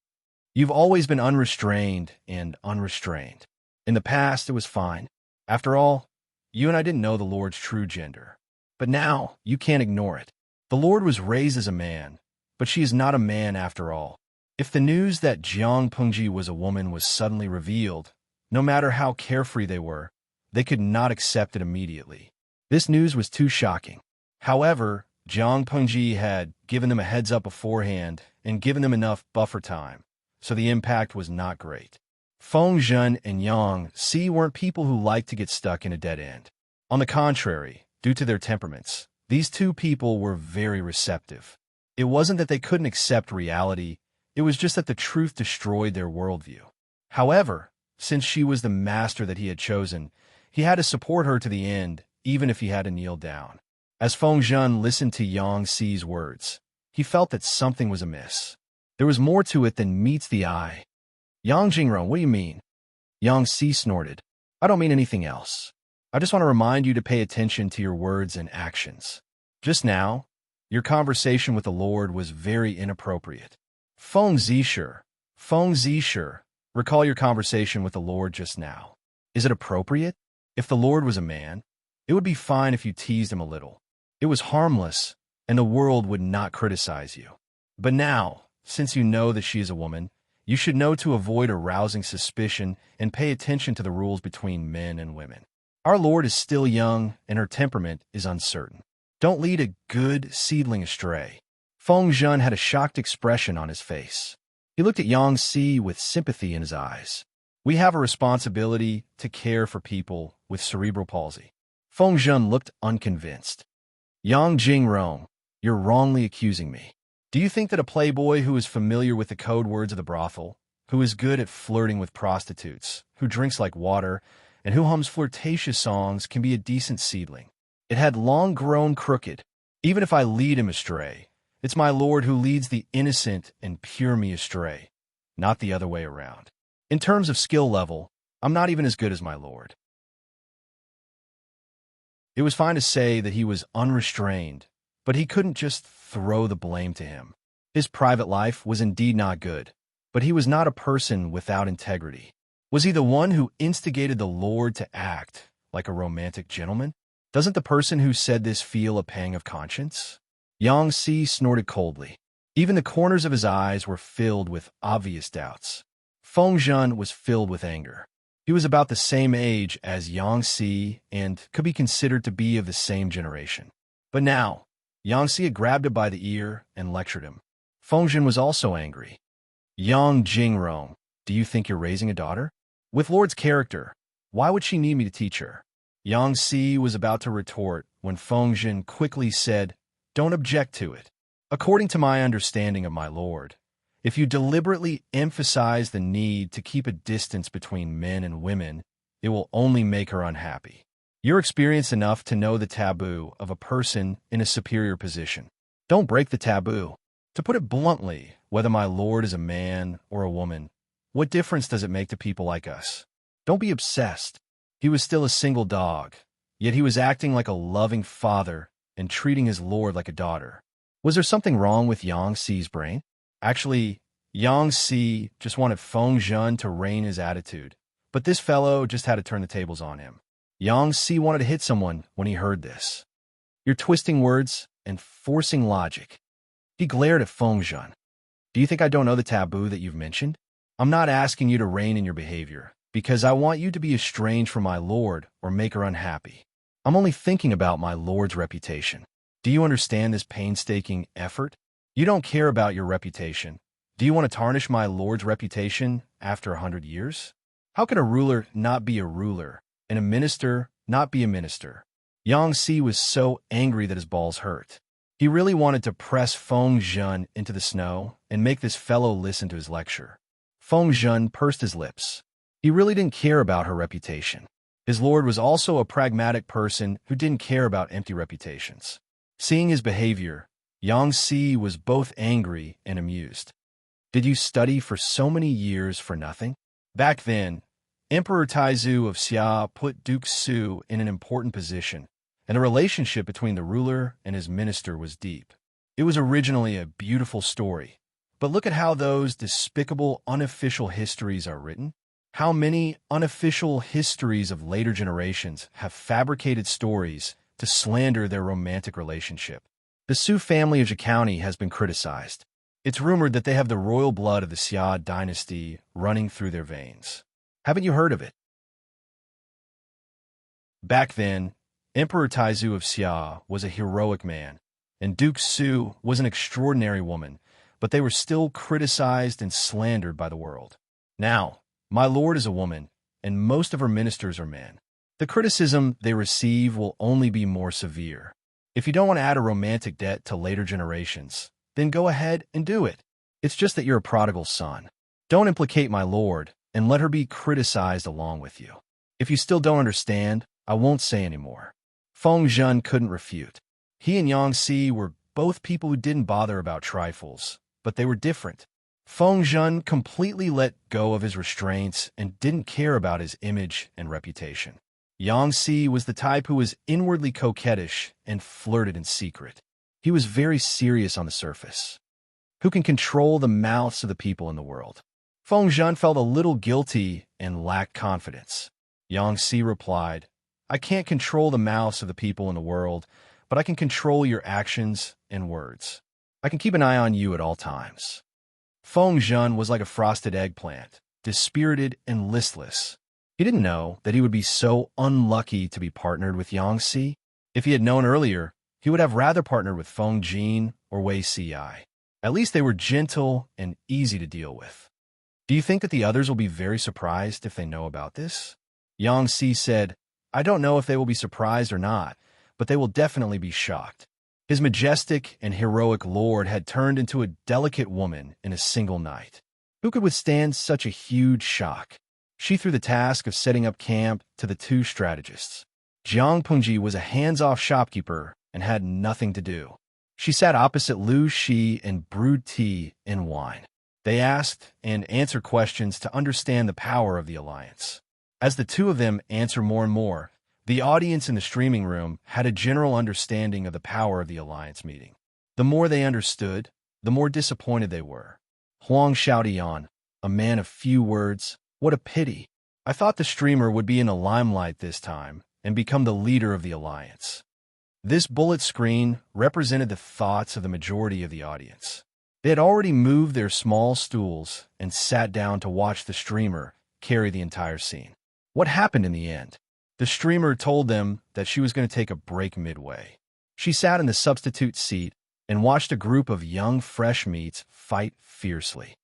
[SPEAKER 1] "You've always been unrestrained and unrestrained. In the past, it was fine. After all, you and I didn't know the Lord's true gender. But now, you can't ignore it. The Lord was raised as a man, but she is not a man after all." If the news that Jiang Pengji was a woman was suddenly revealed, no matter how carefree they were, they could not accept it immediately. This news was too shocking. However, Jiang Pengji had given them a heads-up beforehand and given them enough buffer time, so the impact was not great. Feng Zhen and Yang Si weren't people who liked to get stuck in a dead end. On the contrary, due to their temperaments, these two people were very receptive. It wasn't that they couldn't accept reality, it was just that the truth destroyed their worldview. However, since she was the master that he had chosen, he had to support her to the end, even if he had to kneel down. As Feng Zhen listened to Yang Si's words, he felt that something was amiss. There was more to it than meets the eye. "Yang Jingrong, what do you mean?" Yang Si snorted. "I don't mean anything else. I just want to remind you to pay attention to your words and actions. Just now, your conversation with the Lord was very inappropriate." Feng Zisher, recall your conversation with the Lord just now. Is it appropriate? If the Lord was a man, it would be fine if you teased him a little. It was harmless, and the world would not criticize you. But now, since you know that she is a woman, you should know to avoid arousing suspicion and pay attention to the rules between men and women. Our Lord is still young, and her temperament is uncertain. Don't lead a good seedling astray. Feng Zhen had a shocked expression on his face. He looked at Yang Si with sympathy in his eyes. "We have a responsibility to care for people with cerebral palsy." Feng Zhen looked unconvinced. "Yang Jingrong, you're wrongly accusing me. Do you think that a playboy who is familiar with the code words of the brothel, who is good at flirting with prostitutes, who drinks like water, and who hums flirtatious songs can be a decent seedling? It had long grown crooked. Even if I lead him astray, it's my Lord who leads the innocent and pure me astray, not the other way around. In terms of skill level, I'm not even as good as my Lord." It was fine to say that he was unrestrained, but he couldn't just throw the blame to him. His private life was indeed not good, but he was not a person without integrity. Was he the one who instigated the Lord to act like a romantic gentleman? Doesn't the person who said this feel a pang of conscience? Yang Si snorted coldly. Even the corners of his eyes were filled with obvious doubts. Feng Zhen was filled with anger. He was about the same age as Yang Si and could be considered to be of the same generation. But now, Yang Si had grabbed him by the ear and lectured him. Feng Zhen was also angry. "Yang Jingrong, do you think you're raising a daughter? With Lord's character, why would she need me to teach her?" Yang Si was about to retort when Feng Zhen quickly said, "Don't object to it. According to my understanding of my Lord, if you deliberately emphasize the need to keep a distance between men and women, it will only make her unhappy. You're experienced enough to know the taboo of a person in a superior position. Don't break the taboo. To put it bluntly, whether my lord is a man or a woman, what difference does it make to people like us? Don't be obsessed. He was still a single dog, yet he was acting like a loving father and treating his lord like a daughter. Was there something wrong with Yang Xi's brain? Actually, Yang Xi just wanted Feng Zhen to rein his attitude, but this fellow just had to turn the tables on him. Yang Xi wanted to hit someone when he heard this. You're twisting words and forcing logic. He glared at Feng Zhen. Do you think I don't know the taboo that you've mentioned? I'm not asking you to rein in your behavior, because I want you to be estranged from my lord or make her unhappy. I'm only thinking about my lord's reputation. Do you understand this painstaking effort? You don't care about your reputation. Do you want to tarnish my lord's reputation after 100 years? How can a ruler not be a ruler, and a minister not be a minister? Yang Xi was so angry that his balls hurt. He really wanted to press Feng Zhen into the snow and make this fellow listen to his lecture. Feng Zhen pursed his lips. He really didn't care about her reputation. His lord was also a pragmatic person who didn't care about empty reputations. Seeing his behavior, Yang Xi was both angry and amused. Did you study for so many years for nothing? Back then, Emperor Taizu of Xia put Duke Su in an important position, and the relationship between the ruler and his minister was deep. It was originally a beautiful story, but look at how those despicable unofficial histories are written. How many unofficial histories of later generations have fabricated stories to slander their romantic relationship. The Su family of Zhe County has been criticized. It's rumored that they have the royal blood of the Xia dynasty running through their veins. Haven't you heard of it? Back then, Emperor Taizu of Xia was a heroic man, and Duke Su was an extraordinary woman, but they were still criticized and slandered by the world. Now, my lord is a woman, and most of her ministers are men. The criticism they receive will only be more severe. If you don't want to add a romantic debt to later generations, then go ahead and do it. It's just that you're a prodigal son. Don't implicate my lord, and let her be criticized along with you. If you still don't understand, I won't say any more. Feng Zhen couldn't refute. He and Yang Xi were both people who didn't bother about trifles, but they were different. Feng Zhen completely let go of his restraints and didn't care about his image and reputation. Yang Xi was the type who was inwardly coquettish and flirted in secret. He was very serious on the surface. Who can control the mouths of the people in the world? Feng Zhen felt a little guilty and lacked confidence. Yang Xi replied, I can't control the mouths of the people in the world, but I can control your actions and words. I can keep an eye on you at all times. Feng Zhen was like a frosted eggplant, dispirited and listless. He didn't know that he would be so unlucky to be partnered with Yang Xi. If he had known earlier, he would have rather partnered with Feng Jin or Wei Siyai. At least they were gentle and easy to deal with. Do you think that the others will be very surprised if they know about this? Yang Xi said, I don't know if they will be surprised or not, but they will definitely be shocked. His majestic and heroic lord had turned into a delicate woman in a single night. Who could withstand such a huge shock? She threw the task of setting up camp to the two strategists. Jiang Pengji was a hands-off shopkeeper and had nothing to do. She sat opposite Lu Shi and brewed tea and wine. They asked and answered questions to understand the power of the alliance. As the two of them answered more and more, the audience in the streaming room had a general understanding of the power of the alliance meeting. The more they understood, the more disappointed they were. Huang Xiaodian, a man of few words, what a pity. I thought the streamer would be in the limelight this time and become the leader of the alliance. This bullet screen represented the thoughts of the majority of the audience. They had already moved their small stools and sat down to watch the streamer carry the entire scene. What happened in the end? The streamer told them that she was going to take a break midway. She sat in the substitute seat and watched a group of young fresh meats fight fiercely.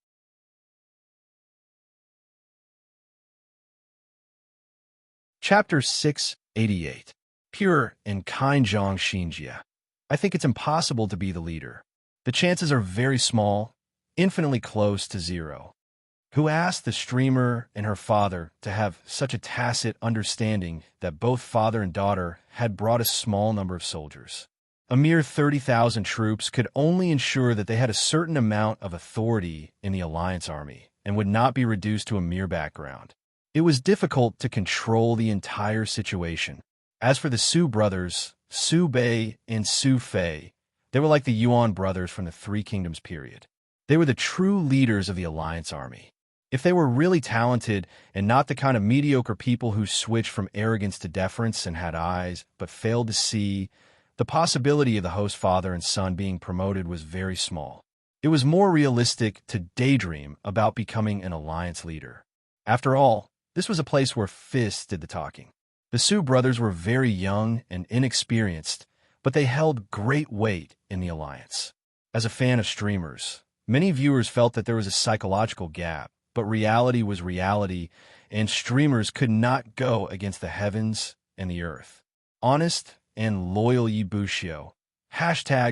[SPEAKER 1] Chapter 688. Pure and kind Zhang Xinjia. I think it's impossible to be the leader. The chances are very small, infinitely close to zero. who asked the streamer and her father to have such a tacit understanding that both father and daughter had brought a small number of soldiers. A mere 30,000 troops could only ensure that they had a certain amount of authority in the alliance army and would not be reduced to a mere background. It was difficult to control the entire situation. As for the Su brothers, Su Bei and Su Fei, they were like the Yuan brothers from the Three Kingdoms period. They were the true leaders of the alliance army. If they were really talented and not the kind of mediocre people who switched from arrogance to deference and had eyes but failed to see, the possibility of the host father and son being promoted was very small. It was more realistic to daydream about becoming an alliance leader. After all, this was a place where fists did the talking. The Su brothers were very young and inexperienced, but they held great weight in the alliance. As a fan of streamers, many viewers felt that there was a psychological gap, but reality was reality, and streamers could not go against the heavens and the earth. Honest and loyal Yibushio.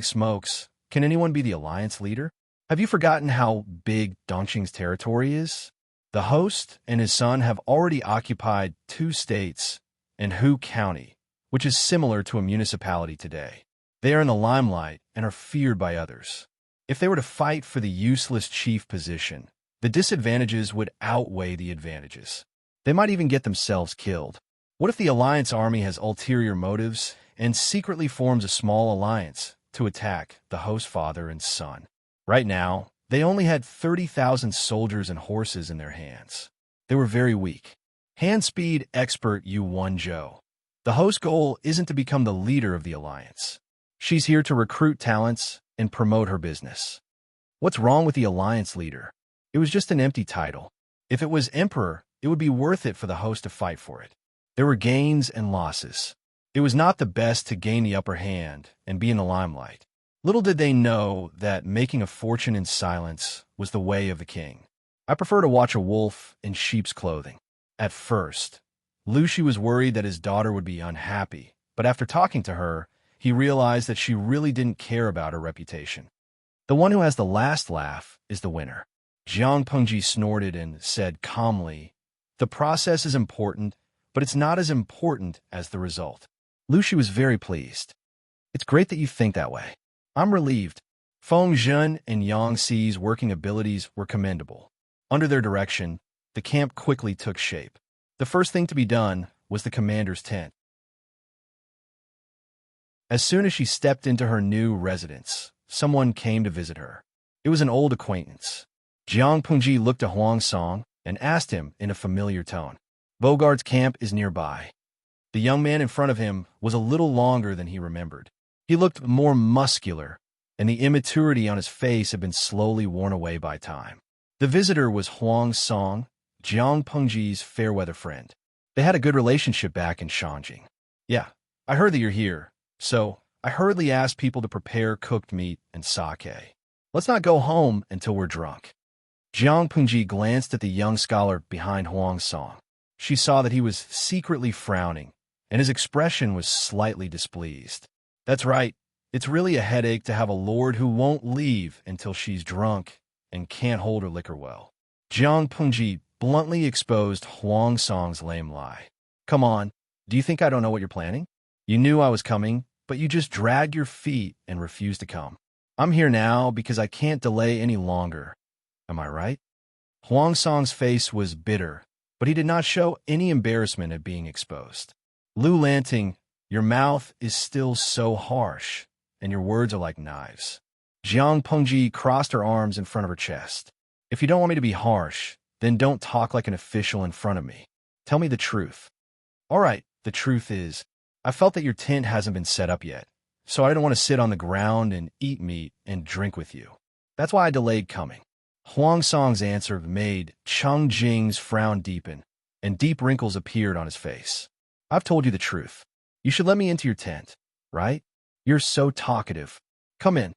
[SPEAKER 1] #smokes. Can anyone be the alliance leader? Have you forgotten how big Dongqing's territory is? The host and his son have already occupied 2 states in Hu County, which is similar to a municipality today. They are in the limelight and are feared by others. If they were to fight for the useless chief position, the disadvantages would outweigh the advantages. They might even get themselves killed. What if the alliance army has ulterior motives and secretly forms a small alliance to attack the host father and son? Right now, they only had 30,000 soldiers and horses in their hands. They were very weak. Hand speed expert Yuan Zhou. The host goal isn't to become the leader of the alliance. She's here to recruit talents and promote her business. What's wrong with the alliance leader? It was just an empty title. If it was emperor, it would be worth it for the host to fight for it. There were gains and losses. It was not the best to gain the upper hand and be in the limelight. Little did they know that making a fortune in silence was the way of the king. I prefer to watch a wolf in sheep's clothing. At first, Lu Shi was worried that his daughter would be unhappy, but after talking to her, he realized that she really didn't care about her reputation. The one who has the last laugh is the winner. Jiang Pengji snorted and said calmly, "The process is important, but it's not as important as the result." Lu Shi was very pleased. "It's great that you think that way. I'm relieved." Feng Zhen and Yang Xi's working abilities were commendable. Under their direction, the camp quickly took shape. The first thing to be done was the commander's tent. As soon as she stepped into her new residence, someone came to visit her. It was an old acquaintance. Jiang Pengji looked at Huang Song and asked him in a familiar tone. Bogart's camp is nearby. The young man in front of him was a little longer than he remembered. He looked more muscular, and the immaturity on his face had been slowly worn away by time. The visitor was Huang Song, Jiang Pengji's fair-weather friend. They had a good relationship back in Shanjing. "Yeah, I heard that you're here, so I hurriedly asked people to prepare cooked meat and sake. Let's not go home until we're drunk." Jiang Pengji glanced at the young scholar behind Huang Song. She saw that he was secretly frowning, and his expression was slightly displeased. "That's right. It's really a headache to have a lord who won't leave until she's drunk and can't hold her liquor well." Jiang Pengji bluntly exposed Huang Song's lame lie. "Come on, do you think I don't know what you're planning? You knew I was coming, but you just dragged your feet and refused to come. I'm here now because I can't delay any longer. Am I right?" Huang Song's face was bitter, but he did not show any embarrassment at being exposed. "Lu Lanting, your mouth is still so harsh, and your words are like knives." Jiang Pengji crossed her arms in front of her chest. "If you don't want me to be harsh, then don't talk like an official in front of me. Tell me the truth." "All right, the truth is, I felt that your tent hasn't been set up yet, so I didn't want to sit on the ground and eat meat and drink with you. That's why I delayed coming." Huang Song's answer made Cheng Jing's frown deepen, and deep wrinkles appeared on his face. "I've told you the truth. You should let me into your tent, right? You're so talkative. Come in."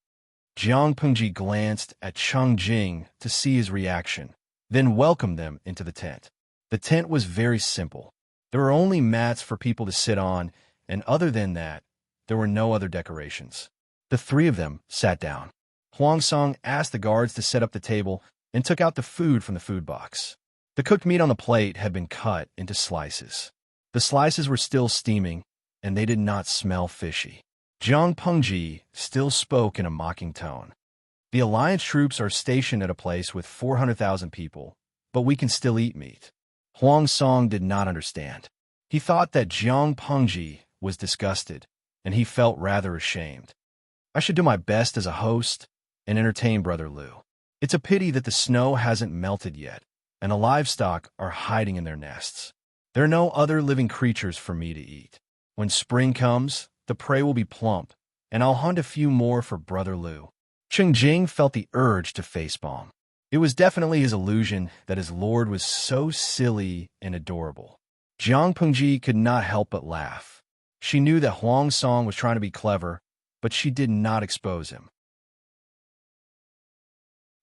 [SPEAKER 1] Jiang Pengji glanced at Cheng Jing to see his reaction, then welcomed them into the tent. The tent was very simple. There were only mats for people to sit on, and other than that, there were no other decorations. The 3 of them sat down. Huang Song asked the guards to set up the table, and took out the food from the food box. The cooked meat on the plate had been cut into slices. The slices were still steaming, and they did not smell fishy. Jiang Pengji still spoke in a mocking tone. The alliance troops are stationed at a place with 400,000 people, but we can still eat meat. Huang Song did not understand. He thought that Jiang Pengji was disgusted, and he felt rather ashamed. I should do my best as a host and entertain Brother Liu. It's a pity that the snow hasn't melted yet, and the livestock are hiding in their nests. There are no other living creatures for me to eat. When spring comes, the prey will be plump, and I'll hunt a few more for Brother Liu. Cheng Jing felt the urge to facepalm. It was definitely his illusion that his lord was so silly and adorable. Jiang Pengji could not help but laugh. She knew that Huang Song was trying to be clever, but she did not expose him.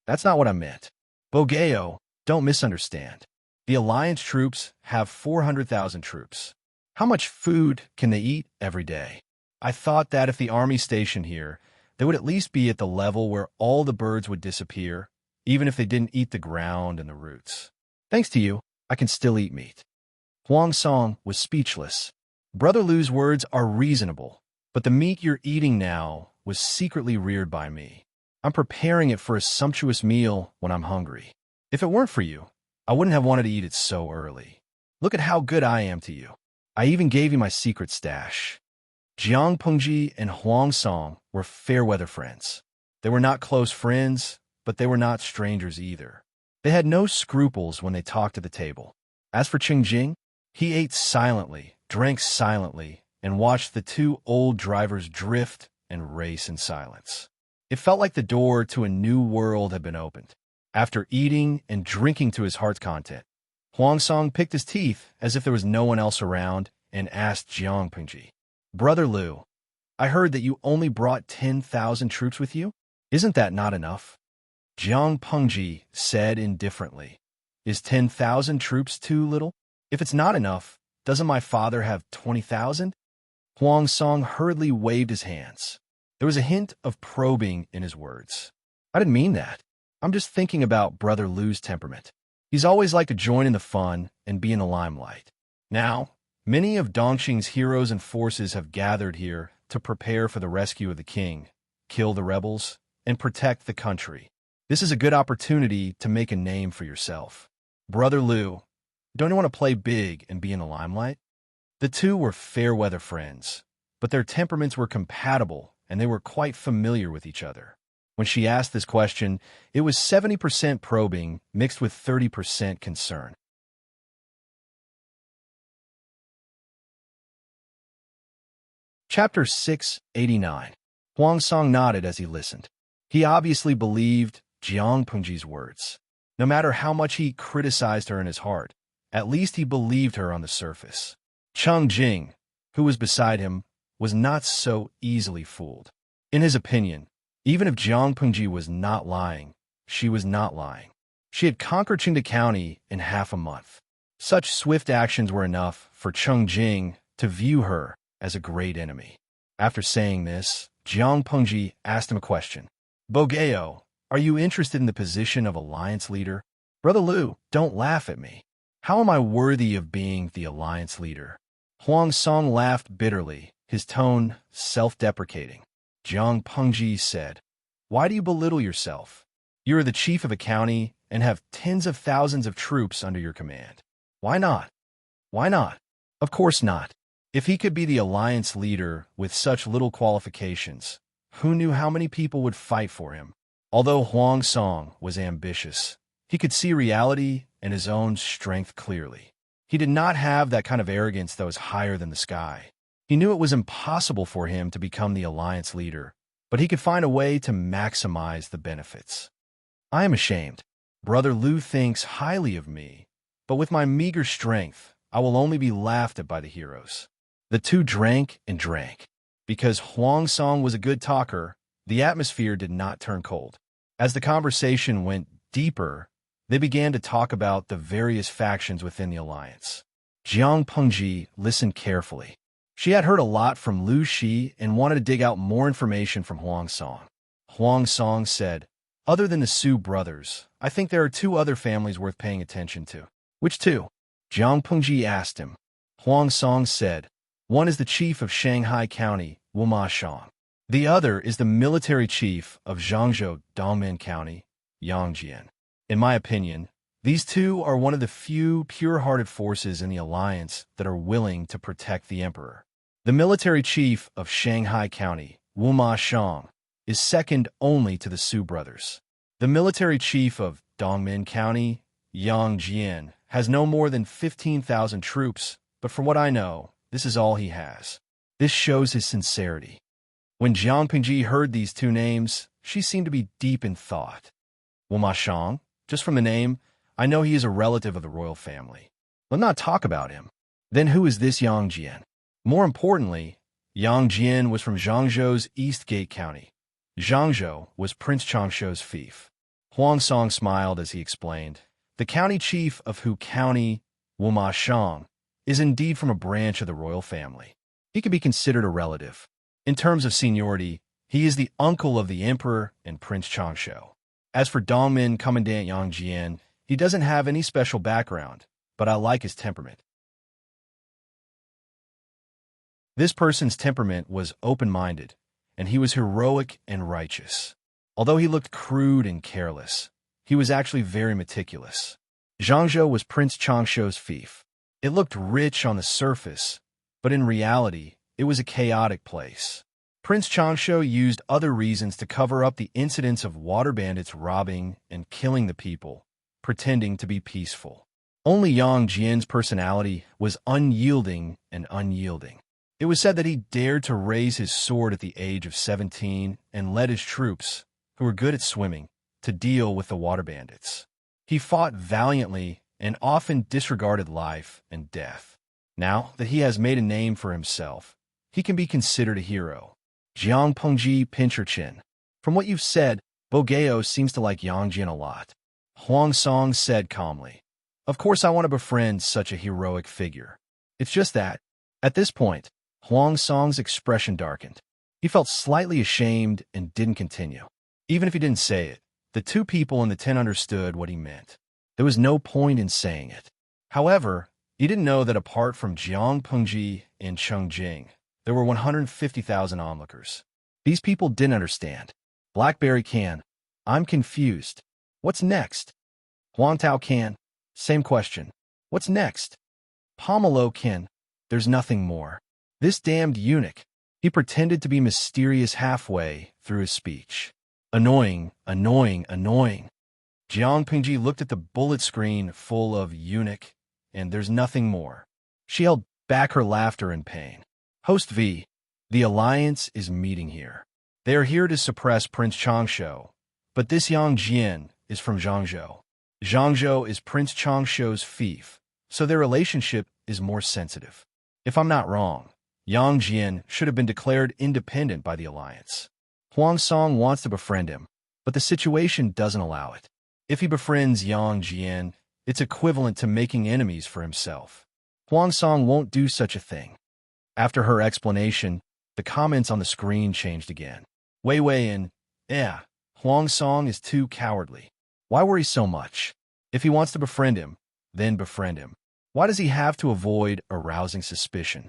[SPEAKER 1] That's not what I meant. Bogeo, don't misunderstand. The alliance troops have 400,000 troops. How much food can they eat every day? I thought that if the army stationed here, they would at least be at the level where all the birds would disappear, even if they didn't eat the ground and the roots. Thanks to you, I can still eat meat. Huang Song was speechless. Brother Liu's words are reasonable, but the meat you're eating now was secretly reared by me. I'm preparing it for a sumptuous meal when I'm hungry. If it weren't for you, I wouldn't have wanted to eat it so early. Look at how good I am to you. I even gave you my secret stash. Jiang Pengji and Huang Song were fair-weather friends. They were not close friends, but they were not strangers either. They had no scruples when they talked at the table. As for Cheng Jing, he ate silently, drank silently, and watched the two old drivers drift and race in silence. It felt like the door to a new world had been opened. After eating and drinking to his heart's content, Huang Song picked his teeth as if there was no one else around and asked Jiang Pengji, Brother Liu, I heard that you only brought 10,000 troops with you? Isn't that not enough? Jiang Pengji said indifferently, Is 10,000 troops too little? If it's not enough, doesn't my father have 20,000? Huang Song hurriedly waved his hands. There was a hint of probing in his words. I didn't mean that. I'm just thinking about Brother Liu's temperament. He's always liked to join in the fun and be in the limelight. Now, many of Dongqing's heroes and forces have gathered here to prepare for the rescue of the king, kill the rebels, and protect the country. This is a good opportunity to make a name for yourself. Brother Liu, don't you want to play big and be in the limelight? The two were fair-weather friends, but their temperaments were compatible and they were quite familiar with each other. When she asked this question, it was 70% probing mixed with 30% concern. Chapter 689. Huang Song nodded as he listened. He obviously believed Jiang Pengji's words. No matter how much he criticized her in his heart, at least he believed her on the surface. Cheng Jing, who was beside him, was not so easily fooled. In his opinion, even if Jiang Pengji was not lying, she was not lying. She had conquered Qingda County in half a month. Such swift actions were enough for Cheng Jing to view her as a great enemy. After saying this, Jiang Pengji asked him a question. Bogeo, are you interested in the position of alliance leader? Brother Liu, don't laugh at me. How am I worthy of being the alliance leader? Huang Song laughed bitterly, his tone self-deprecating. Jiang Pengji said, Why do you belittle yourself? You are the chief of a county and have tens of thousands of troops under your command. Why not? Why not? Of course not. If he could be the alliance leader with such little qualifications, who knew how many people would fight for him? Although Huang Song was ambitious, he could see reality and his own strength clearly. He did not have that kind of arrogance that was higher than the sky. He knew it was impossible for him to become the alliance leader, but he could find a way to maximize the benefits. I am ashamed. Brother Liu thinks highly of me, but with my meager strength, I will only be laughed at by the heroes. The two drank and drank. Because Huang Song was a good talker, the atmosphere did not turn cold. As the conversation went deeper, they began to talk about the various factions within the alliance. Jiang Pengji listened carefully. She had heard a lot from Lu Shi and wanted to dig out more information from Huang Song. Huang Song said, Other than the Su brothers, I think there are two other families worth paying attention to. Which two? Jiang Pengji asked him. Huang Song said, one is the chief of Shanghai County, Wu Ma Shang. The other is the military chief of Zhangzhou Dongmen County, Yang Jian. In my opinion, these two are one of the few pure-hearted forces in the alliance that are willing to protect the emperor. The military chief of Shanghai County, Wu Ma Shang, is second only to the Su brothers. The military chief of Dongmen County, Yang Jian, has no more than 15,000 troops, but for what I know, this is all he has. This shows his sincerity. When Jiang Pingji heard these two names, she seemed to be deep in thought. Wu Ma Shang, just from the name, I know he is a relative of the royal family. Let's not talk about him. Then who is this Yang Jian? More importantly, Yang Jian was from Zhangzhou's Eastgate County. Zhangzhou was Prince Changshuo's fief. Huang Song smiled as he explained. The county chief of Hu County, Wu Ma Shang, is indeed from a branch of the royal family. He could be considered a relative. In terms of seniority, he is the uncle of the emperor and Prince Changshuo. As for Dongmen Commandant Yang Jian, he doesn't have any special background, but I like his temperament. This person's temperament was open-minded, and he was heroic and righteous. Although he looked crude and careless, he was actually very meticulous. Zhangzhou was Prince Changshuo's fief. It looked rich on the surface, but in reality, it was a chaotic place. Prince Changshuo used other reasons to cover up the incidents of water bandits robbing and killing the people, pretending to be peaceful. Only Yang Jian's personality was unyielding and unyielding. It was said that he dared to raise his sword at the age of 17 and led his troops, who were good at swimming, to deal with the water bandits. He fought valiantly and often disregarded life and death. Now that he has made a name for himself, he can be considered a hero. Jiang Pengji pinched her chin. From what you've said, Bogeo seems to like Yang Jian a lot. Huang Song said calmly. Of course I want to befriend such a heroic figure. It's just that, at this point, Huang Song's expression darkened. He felt slightly ashamed and didn't continue. Even if he didn't say it, the two people in the tent understood what he meant. There was no point in saying it. However, he didn't know that apart from Jiang Pengji and Chengjing, there were 150,000 onlookers. These people didn't understand. Blackberry can. I'm confused. What's next? Huang Tao can. Same question. What's next? Pomelo can. There's nothing more. This damned eunuch. He pretended to be mysterious halfway through his speech. Annoying, annoying, annoying. Jiang Pingji looked at the bullet screen full of eunuch, and there's nothing more. She held back her laughter in pain. Host V, the Alliance is meeting here. They are here to suppress Prince Changshuo, but this Yang Jian is from Zhangzhou. Zhangzhou is Prince Changshuo's fief, so their relationship is more sensitive. If I'm not wrong, Yang Jian should have been declared independent by the Alliance. Huang Song wants to befriend him, but the situation doesn't allow it. If he befriends Yang Jian, it's equivalent to making enemies for himself. Huang Song won't do such a thing. After her explanation, the comments on the screen changed again. Wei Wei and, Huang Song is too cowardly. Why worry so much? If he wants to befriend him, then befriend him. Why does he have to avoid arousing suspicion?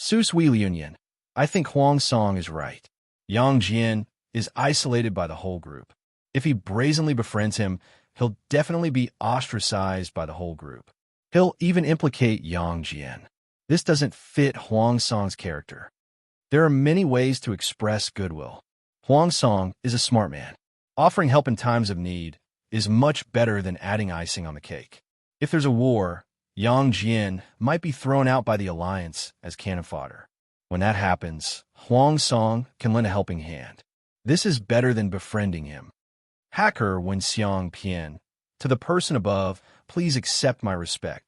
[SPEAKER 1] Sus Wei Liunian, I think Huang Song is right. Yang Jian is isolated by the whole group. If he brazenly befriends him, he'll definitely be ostracized by the whole group. He'll even implicate Yang Jian. This doesn't fit Huang Song's character. There are many ways to express goodwill. Huang Song is a smart man. Offering help in times of need is much better than adding icing on the cake. If there's a war, Yang Jian might be thrown out by the Alliance as cannon fodder. When that happens, Huang Song can lend a helping hand. This is better than befriending him. Hacker Wen Xiang Pian, to the person above, please accept my respect.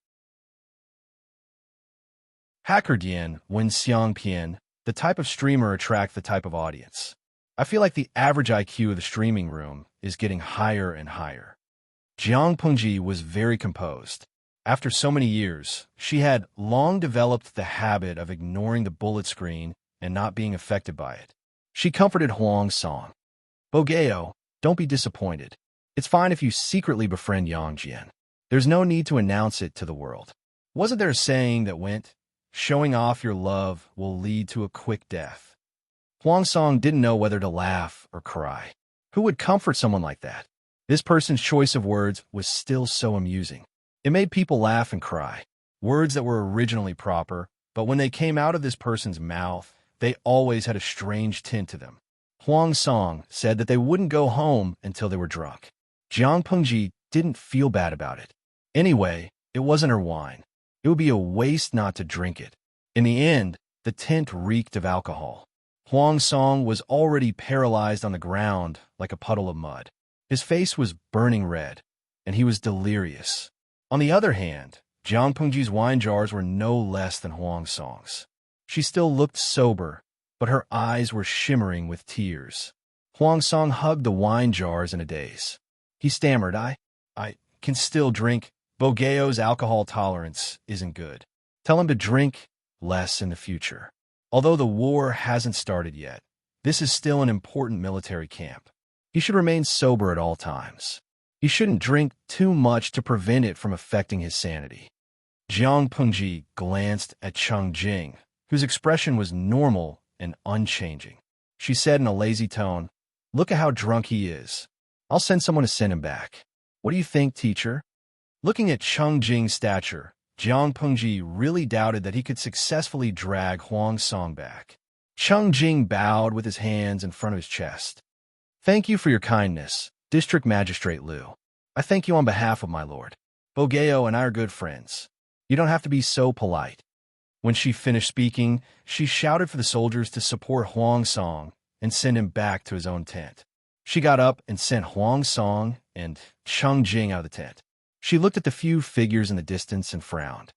[SPEAKER 1] Hacker Dian Wen Xiang Pian, the type of streamer attracts the type of audience. I feel like the average IQ of the streaming room is getting higher and higher. Jiang Pengji was very composed. After so many years, she had long developed the habit of ignoring the bullet screen and not being affected by it. She comforted Huang Song. Bogeo, Don't be disappointed. It's fine if you secretly befriend Yang Jian. There's no need to announce it to the world. Wasn't there a saying that went, showing off your love will lead to a quick death? Huang Song didn't know whether to laugh or cry. Who would comfort someone like that? This person's choice of words was still so amusing. It made people laugh and cry. Words that were originally proper, but when they came out of this person's mouth, they always had a strange tint to them. Huang Song said that they wouldn't go home until they were drunk. Jiang Pengji didn't feel bad about it. Anyway, it wasn't her wine. It would be a waste not to drink it. In the end, the tent reeked of alcohol. Huang Song was already paralyzed on the ground like a puddle of mud. His face was burning red, and he was delirious. On the other hand, Jiang Pengji's wine jars were no less than Huang Song's. She still looked sober, but her eyes were shimmering with tears. Huang Song hugged the wine jars in a daze. He stammered, I can still drink. Bogeo's alcohol tolerance isn't good. Tell him to drink less in the future. Although the war hasn't started yet, this is still an important military camp. He should remain sober at all times. He shouldn't drink too much to prevent it from affecting his sanity. Jiang Pengji glanced at Cheng Jing, whose expression was normal and unchanging. She said in a lazy tone, Look at how drunk he is. I'll send someone to send him back. What do you think, teacher? Looking at Cheng Jing's stature, Jiang Pengji really doubted that he could successfully drag Huang Song back. Cheng Jing bowed with his hands in front of his chest. Thank you for your kindness, District Magistrate Liu. I thank you on behalf of my lord. Bogeo and I are good friends. You don't have to be so polite. When she finished speaking, she shouted for the soldiers to support Huang Song and send him back to his own tent. She got up and sent Huang Song and Cheng Jing out of the tent. She looked at the few figures in the distance and frowned.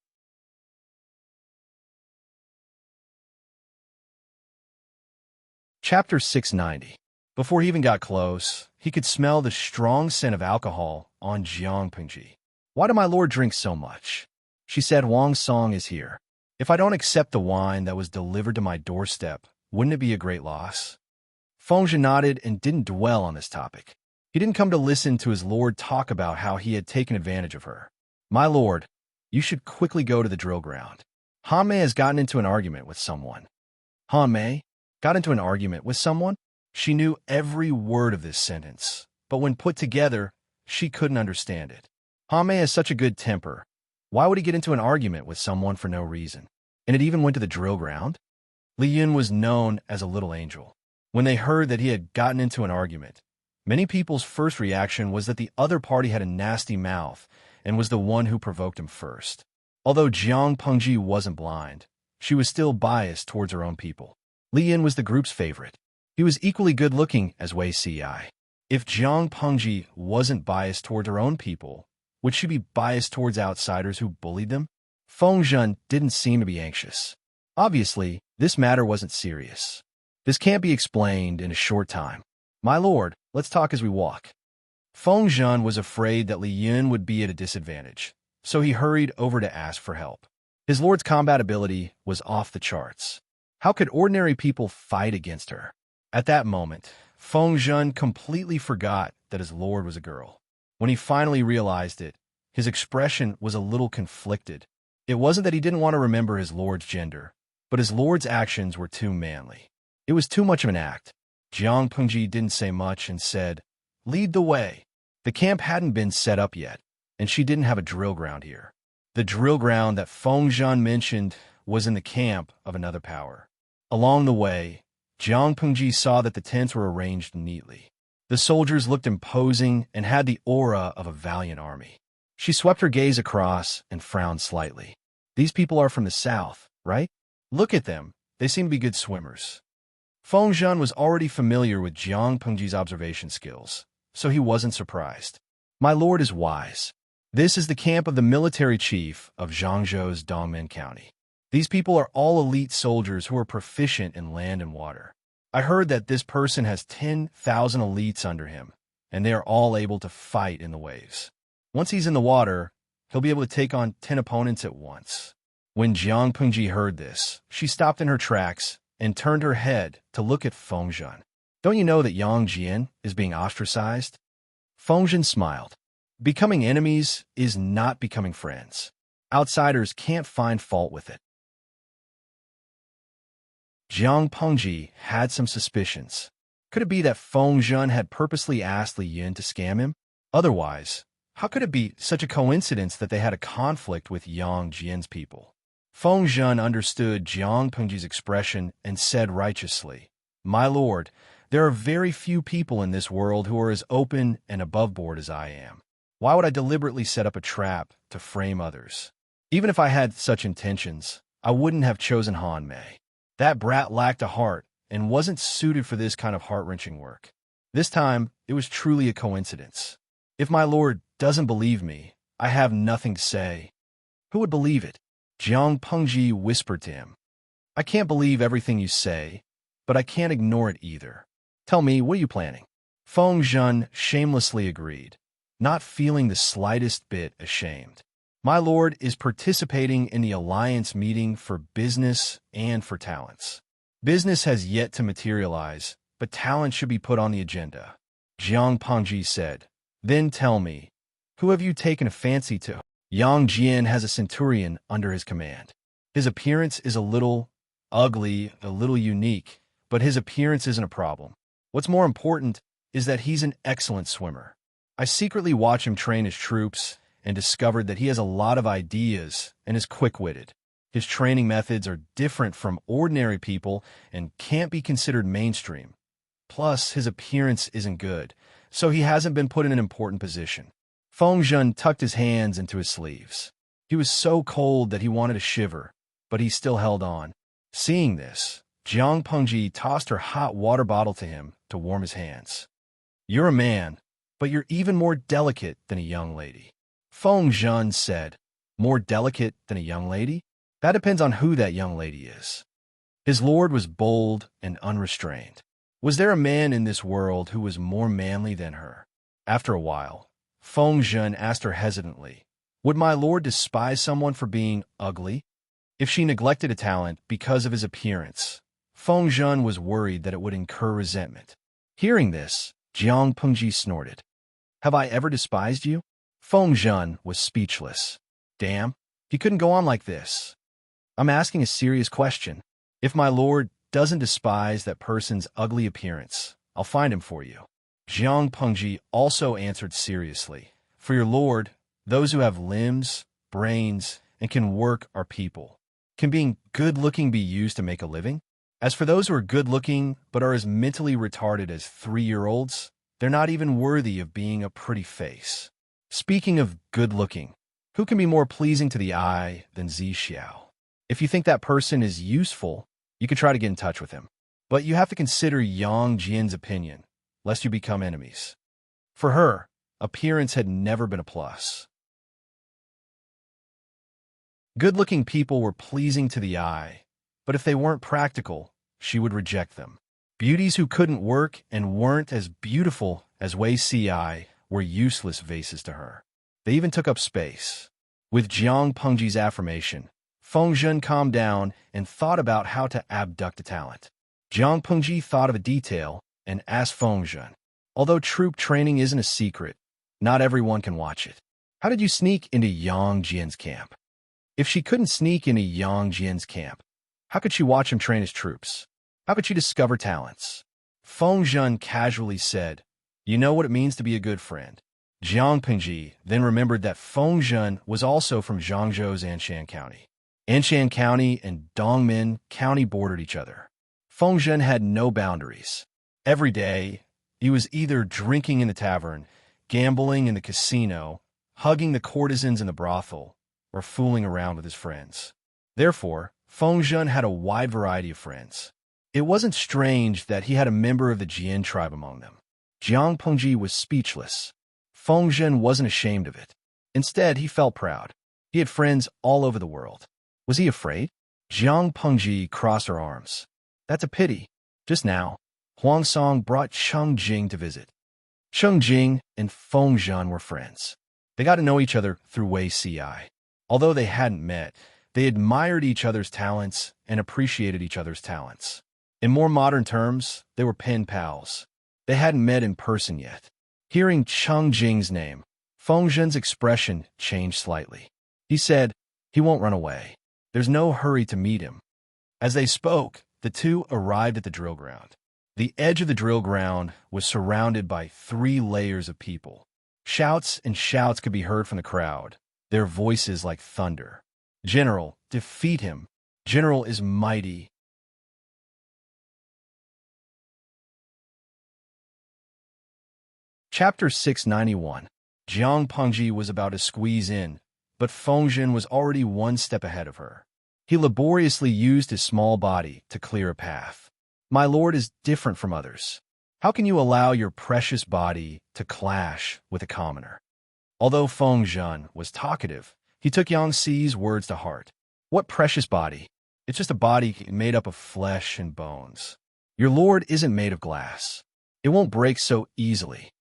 [SPEAKER 1] Chapter 690. Before he even got close, he could smell the strong scent of alcohol on Jiang Pengji. Why did my lord drink so much? She said, Huang Song is here. If I don't accept the wine that was delivered to my doorstep, wouldn't it be a great loss? Fengzhen nodded and didn't dwell on this topic. He didn't come to listen to his lord talk about how he had taken advantage of her. My lord, you should quickly go to the drill ground. Han Mei has gotten into an argument with someone. Han Mei got into an argument with someone? She knew every word of this sentence, but when put together, she couldn't understand it. Han Mei has such a good temper. Why would he get into an argument with someone for no reason? And it even went to the drill ground? Li Yun was known as a little angel. When they heard that he had gotten into an argument, many people's first reaction was that the other party had a nasty mouth and was the one who provoked him first. Although Jiang Pengji wasn't blind, she was still biased towards her own people. Li Yin was the group's favorite. He was equally good-looking as Wei Ci. If Jiang Pengji wasn't biased towards her own people, would she be biased towards outsiders who bullied them? Fengzhen didn't seem to be anxious. Obviously, this matter wasn't serious. This can't be explained in a short time. My lord, let's talk as we walk. Fengzhen was afraid that Li Yun would be at a disadvantage, so he hurried over to ask for help. His lord's combat ability was off the charts. How could ordinary people fight against her? At that moment, Fengzhen completely forgot that his lord was a girl. When he finally realized it, his expression was a little conflicted. It wasn't that he didn't want to remember his lord's gender, but his lord's actions were too manly. It was too much of an act. Jiang Pengji didn't say much and said, Lead the way. The camp hadn't been set up yet, and she didn't have a drill ground here. The drill ground that Fengzhen mentioned was in the camp of another power. Along the way, Jiang Pengji saw that the tents were arranged neatly. The soldiers looked imposing and had the aura of a valiant army. She swept her gaze across and frowned slightly. These people are from the south, right? Look at them. They seem to be good swimmers. Fengzhen was already familiar with Jiang Pengji's observation skills, so he wasn't surprised. My lord is wise. This is the camp of the military chief of Zhangzhou's Dongmen County. These people are all elite soldiers who are proficient in land and water. I heard that this person has 10,000 elites under him, and they are all able to fight in the waves. Once he's in the water, he'll be able to take on 10 opponents at once. When Jiang Pengji heard this, she stopped in her tracks and turned her head to look at Fengzhen. Don't you know that Yang Jian is being ostracized? Feng Zhen smiled. Becoming enemies is not becoming friends. Outsiders can't find fault with it. Jiang Pengji had some suspicions. Could it be that Feng Zhen had purposely asked Li Yin to scam him? Otherwise, how could it be such a coincidence that they had a conflict with Yang Jian's people? Feng Zhen understood Jiang Pengji's expression and said righteously, "My lord, there are very few people in this world who are as open and above-board as I am. Why would I deliberately set up a trap to frame others? Even if I had such intentions, I wouldn't have chosen Han Mei. That brat lacked a heart and wasn't suited for this kind of heart-wrenching work. This time, it was truly a coincidence. If my lord doesn't believe me, I have nothing to say." Who would believe it? Jiang Pengji whispered to him. "I can't believe everything you say, but I can't ignore it either. Tell me, what are you planning?" Feng Zhen shamelessly agreed, not feeling the slightest bit ashamed. "My lord is participating in the alliance meeting for business and for talents. Business has yet to materialize, but talent should be put on the agenda," Jiang Pengji said. "Then tell me, who have you taken a fancy to?" "Yang Jian has a centurion under his command. His appearance is a little ugly, a little unique, but his appearance isn't a problem. What's more important is that he's an excellent swimmer. I secretly watch him train his troops and discovered that he has a lot of ideas and is quick-witted. His training methods are different from ordinary people and can't be considered mainstream. Plus, his appearance isn't good, so he hasn't been put in an important position." Feng Zhen tucked his hands into his sleeves. He was so cold that he wanted to shiver, but he still held on. Seeing this, Jiang Pengji tossed her hot water bottle to him to warm his hands. "You're a man, but you're even more delicate than a young lady," Feng Zhen said. "More delicate than a young lady? That depends on who that young lady is." His lord was bold and unrestrained. Was there a man in this world who was more manly than her? After a while, Feng Zhen asked her hesitantly, "Would my lord despise someone for being ugly?" If she neglected a talent because of his appearance, Feng Zhen was worried that it would incur resentment. Hearing this, Jiang Pengji snorted. "Have I ever despised you?" Feng Zhen was speechless. Damn, he couldn't go on like this. "I'm asking a serious question. If my lord doesn't despise that person's ugly appearance, I'll find him for you." Jiang Pengji also answered seriously. "For your lord, those who have limbs, brains, and can work are people. Can being good-looking be used to make a living? As for those who are good-looking but are as mentally retarded as 3-year-olds, they're not even worthy of being a pretty face." Speaking of good-looking, who can be more pleasing to the eye than Zi Xiao? If you think that person is useful, you could try to get in touch with him. But you have to consider Yang Jian's opinion, lest you become enemies. For her, appearance had never been a plus. Good-looking people were pleasing to the eye, but if they weren't practical, she would reject them. Beauties who couldn't work and weren't as beautiful as Wei Ci were useless vases to her. They even took up space. With Jiang Pengji's affirmation, Feng Zhen calmed down and thought about how to abduct a talent. Jiang Pengji thought of a detail and asked Feng Zhen, "Although troop training isn't a secret, not everyone can watch it. How did you sneak into Yang Jian's camp?" If she couldn't sneak into Yang Jian's camp, how could she watch him train his troops? How could she discover talents? Feng Zhen casually said, "You know what it means to be a good friend." Jiang Pengji then remembered that Feng Zhen was also from Zhangzhou's Anshan County. Anshan County and Dongmen County bordered each other. Feng Zhen had no boundaries. Every day, he was either drinking in the tavern, gambling in the casino, hugging the courtesans in the brothel, or fooling around with his friends. Therefore, Feng Zhen had a wide variety of friends. It wasn't strange that he had a member of the Jian tribe among them. Jiang Pengji was speechless. Feng Zhen wasn't ashamed of it. Instead, he felt proud. He had friends all over the world. Was he afraid? Jiang Pengji crossed her arms. "That's a pity. Just now, Huang Song brought Cheng Jing to visit. Cheng Jing and Feng Zhen were friends. They got to know each other through Wei Ci. Although they hadn't met, they admired each other's talents and appreciated each other's talents. In more modern terms, they were pen pals. They hadn't met in person yet. Hearing Cheng Jing's name, Feng Zhen's expression changed slightly. He said, "He won't run away. There's no hurry to meet him." As they spoke, the two arrived at the drill ground. The edge of the drill ground was surrounded by 3 layers of people. Shouts and shouts could be heard from the crowd, their voices like thunder. "General, defeat him. General is mighty." Chapter 691. Jiang Pengji was about to squeeze in, but Feng Zhen was already one step ahead of her. He laboriously used his small body to clear a path. "My lord is different from others. How can you allow your precious body to clash with a commoner?" Although Feng Zhen was talkative, he took Yang Xi's words to heart. "What precious body? It's just a body made up of flesh and bones. Your lord isn't made of glass. It won't break so easily."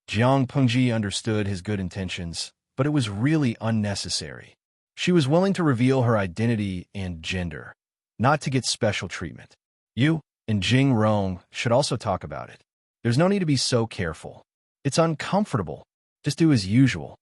[SPEAKER 1] Jiang Pengji understood his good intentions, but it was really unnecessary. She was willing to reveal her identity and gender, not to get special treatment. "You and Jing Rong should also talk about it. There's no need to be so careful. It's uncomfortable. Just do as usual."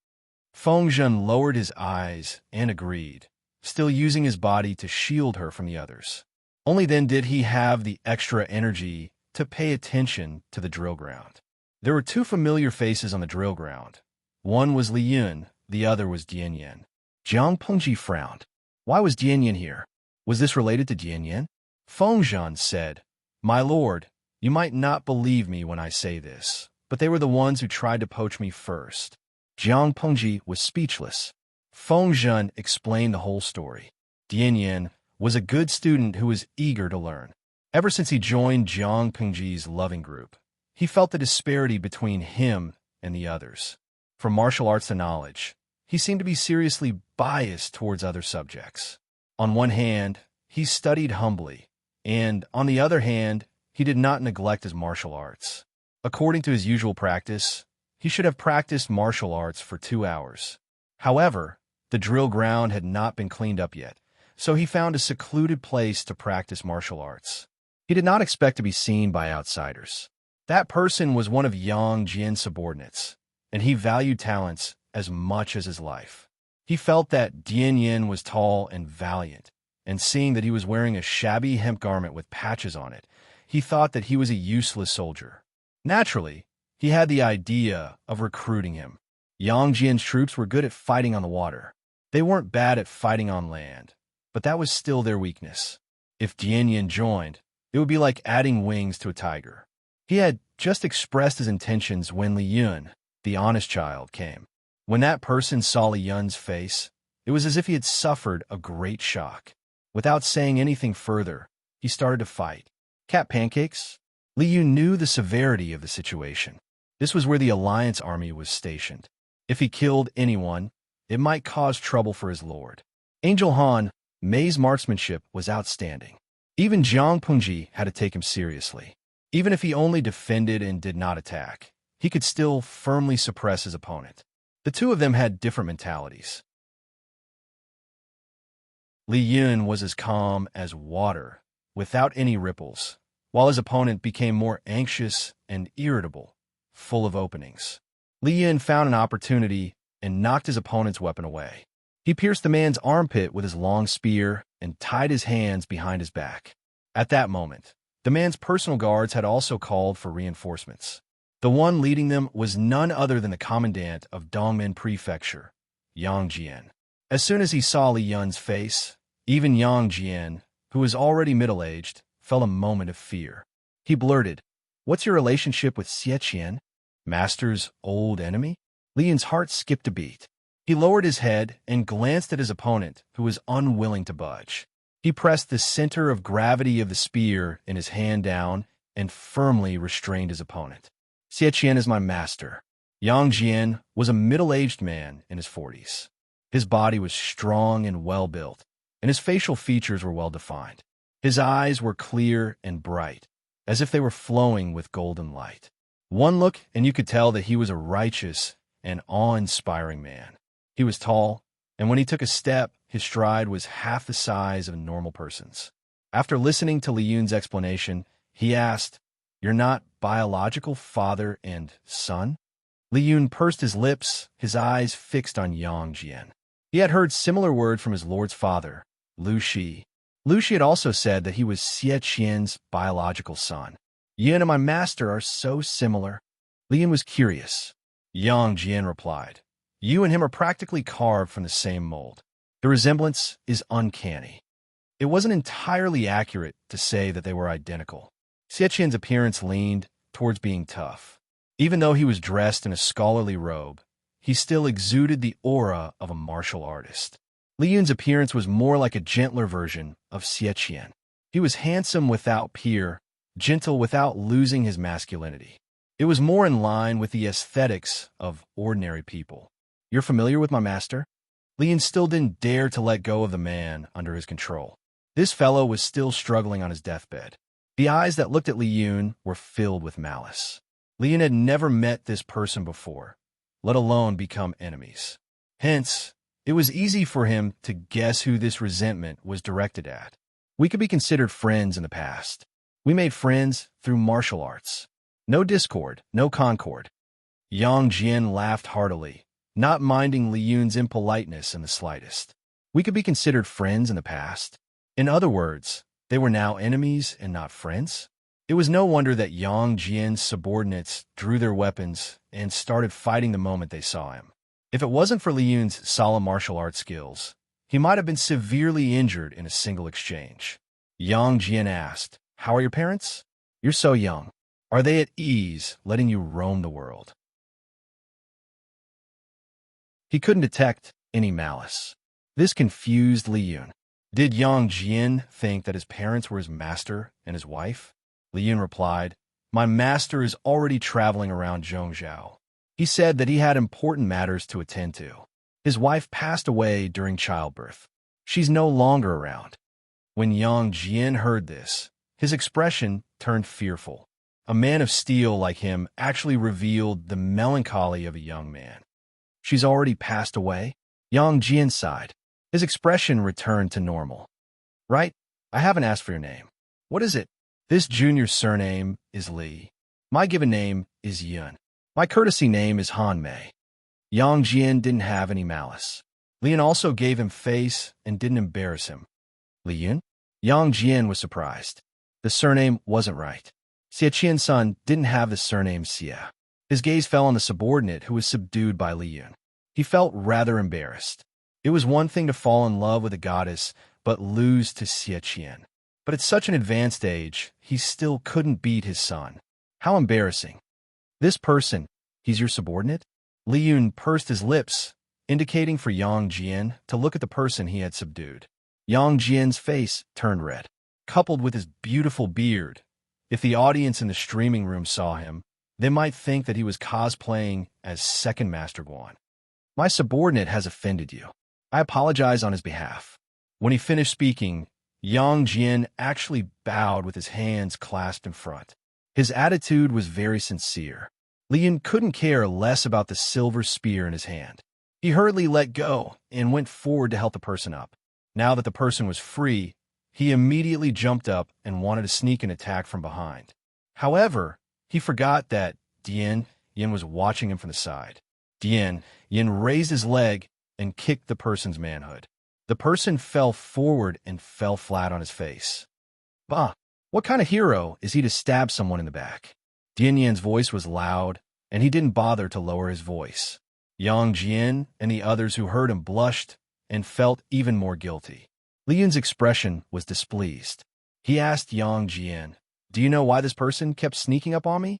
[SPEAKER 1] Feng Zhen lowered his eyes and agreed, still using his body to shield her from the others. Only then did he have the extra energy to pay attention to the drill ground. There were 2 familiar faces on the drill ground. One was Li Yun, the other was Dian Yan. Jiang Pengji frowned. Why was Dian Yan here? Was this related to Dian Yan? Feng Zhen said, "My lord, you might not believe me when I say this, but they were the ones who tried to poach me first." Jiang Pengji was speechless. Feng Zhen explained the whole story. Dian Yan was a good student who was eager to learn. Ever since he joined Jiang Pengji's loving group, he felt the disparity between him and the others. From martial arts to knowledge, he seemed to be seriously biased towards other subjects. On one hand, he studied humbly, and on the other hand, he did not neglect his martial arts. According to his usual practice, he should have practiced martial arts for 2 hours. However, the drill ground had not been cleaned up yet, so he found a secluded place to practice martial arts. He did not expect to be seen by outsiders. That person was one of Yang Jian's subordinates, and he valued talents as much as his life. He felt that Dian Yan was tall and valiant, and seeing that he was wearing a shabby hemp garment with patches on it, he thought that he was a useless soldier. Naturally, he had the idea of recruiting him. Yang Jian's troops were good at fighting on the water. They weren't bad at fighting on land, but that was still their weakness. If Dian Yan joined, it would be like adding wings to a tiger. He had just expressed his intentions when Li Yun, the honest child, came. When that person saw Li Yun's face, it was as if he had suffered a great shock. Without saying anything further, he started to fight. Cat pancakes? Li Yun knew the severity of the situation. This was where the Alliance army was stationed. If he killed anyone, it might cause trouble for his lord. Angel Han, Mei's marksmanship was outstanding. Even Jiang Pengji had to take him seriously. Even if he only defended and did not attack, he could still firmly suppress his opponent. The 2 of them had different mentalities. Li Yun was as calm as water, without any ripples, while his opponent became more anxious and irritable, full of openings. Li Yun found an opportunity and knocked his opponent's weapon away. He pierced the man's armpit with his long spear and tied his hands behind his back. At that moment, the man's personal guards had also called for reinforcements. The one leading them was none other than the commandant of Dongmen Prefecture, Yang Jian. As soon as he saw Li Yun's face, even Yang Jian, who was already middle-aged, felt a moment of fear. He blurted, "What's your relationship with Xie Qian, Master's old enemy?" Li Yun's heart skipped a beat. He lowered his head and glanced at his opponent, who was unwilling to budge. He pressed the center of gravity of the spear in his hand down and firmly restrained his opponent. "Xie Qian is my master." Yang Jian was a middle-aged man in his 40s. His body was strong and well-built, and his facial features were well-defined. His eyes were clear and bright, as if they were flowing with golden light. One look, and you could tell that he was a righteous and awe-inspiring man. He was tall, and when he took a step, his stride was half the size of a normal person's. After listening to Li Yun's explanation, he asked, "You're not biological father and son?" Li Yun pursed his lips, his eyes fixed on Yang Jian. He had heard similar words from his lord's father, Lu Shi. Lu Shi had also said that he was Xie Qian's biological son. "Yin and my master are so similar." Li Yun was curious. Yang Jian replied, "You and him are practically carved from the same mold. The resemblance is uncanny." It wasn't entirely accurate to say that they were identical. Xie Qian's appearance leaned towards being tough. Even though he was dressed in a scholarly robe, he still exuded the aura of a martial artist. Li Yun's appearance was more like a gentler version of Xie Qian. He was handsome without peer, gentle without losing his masculinity. It was more in line with the aesthetics of ordinary people. "You're familiar with my master?" Li Yun still didn't dare to let go of the man under his control. This fellow was still struggling on his deathbed. The eyes that looked at Li Yun were filled with malice. Li Yun had never met this person before, let alone become enemies. Hence, it was easy for him to guess who this resentment was directed at. "We could be considered friends in the past. We made friends through martial arts. No discord, no concord." Yang Jian laughed heartily, not minding Li Yun's impoliteness in the slightest. "We could be considered friends in the past." In other words, they were now enemies and not friends? It was no wonder that Yang Jian's subordinates drew their weapons and started fighting the moment they saw him. If it wasn't for Li Yun's solid martial arts skills, he might have been severely injured in a single exchange. Yang Jian asked, "How are your parents? You're so young. Are they at ease letting you roam the world?" He couldn't detect any malice. This confused Li Yun. Did Yang Jian think that his parents were his master and his wife? Li Yun replied, "My master is already traveling around Zhongzhou. He said that he had important matters to attend to. His wife passed away during childbirth. She's no longer around." When Yang Jian heard this, his expression turned fearful. A man of steel like him actually revealed the melancholy of a young man. "She's already passed away?" Yang Jian sighed. His expression returned to normal. "Right? I haven't asked for your name. What is it?" "This junior's surname is Li. My given name is Yun. My courtesy name is Han Mei." Yang Jian didn't have any malice. Li Yun also gave him face and didn't embarrass him. "Li Yun?" Yang Jian was surprised. The surname wasn't right. Xie Qian's son didn't have the surname Xie. His gaze fell on the subordinate who was subdued by Li Yun. He felt rather embarrassed. It was one thing to fall in love with a goddess, but lose to Xie Qian. But at such an advanced age, he still couldn't beat his son. How embarrassing. "This person, he's your subordinate?" Li Yun pursed his lips, indicating for Yang Jian to look at the person he had subdued. Yang Jian's face turned red. Coupled with his beautiful beard, if the audience in the streaming room saw him, they might think that he was cosplaying as Second Master Guan. "My subordinate has offended you. I apologize on his behalf." When he finished speaking, Yang Jian actually bowed with his hands clasped in front. His attitude was very sincere. Li Yun couldn't care less about the silver spear in his hand. He hurriedly let go and went forward to help the person up. Now that the person was free, he immediately jumped up and wanted to sneak an attack from behind. However, he forgot that Yin was watching him from the side. Yin raised his leg and kicked the person's manhood. The person fell forward and fell flat on his face. "Bah, what kind of hero is he to stab someone in the back?" Yan's voice was loud, and he didn't bother to lower his voice. Yang Jian and the others who heard him blushed and felt even more guilty. Li Yun's expression was displeased. He asked Yang Jian, "Do you know why this person kept sneaking up on me?"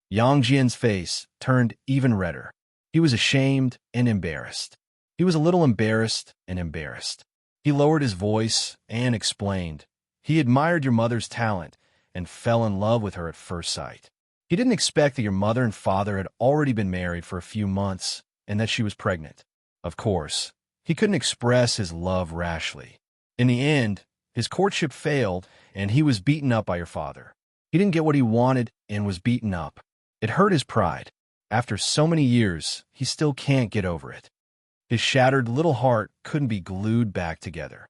[SPEAKER 1] Yang Jian's face turned even redder. He was ashamed and embarrassed. He was a little embarrassed and embarrassed. He lowered his voice and explained, "He admired your mother's talent and fell in love with her at first sight. He didn't expect that your mother and father had already been married for a few months and that she was pregnant. Of course, he couldn't express his love rashly. In the end, his courtship failed and he was beaten up by your father. He didn't get what he wanted and was beaten up. It hurt his pride. After so many years, he still can't get over it. His shattered little heart couldn't be glued back together."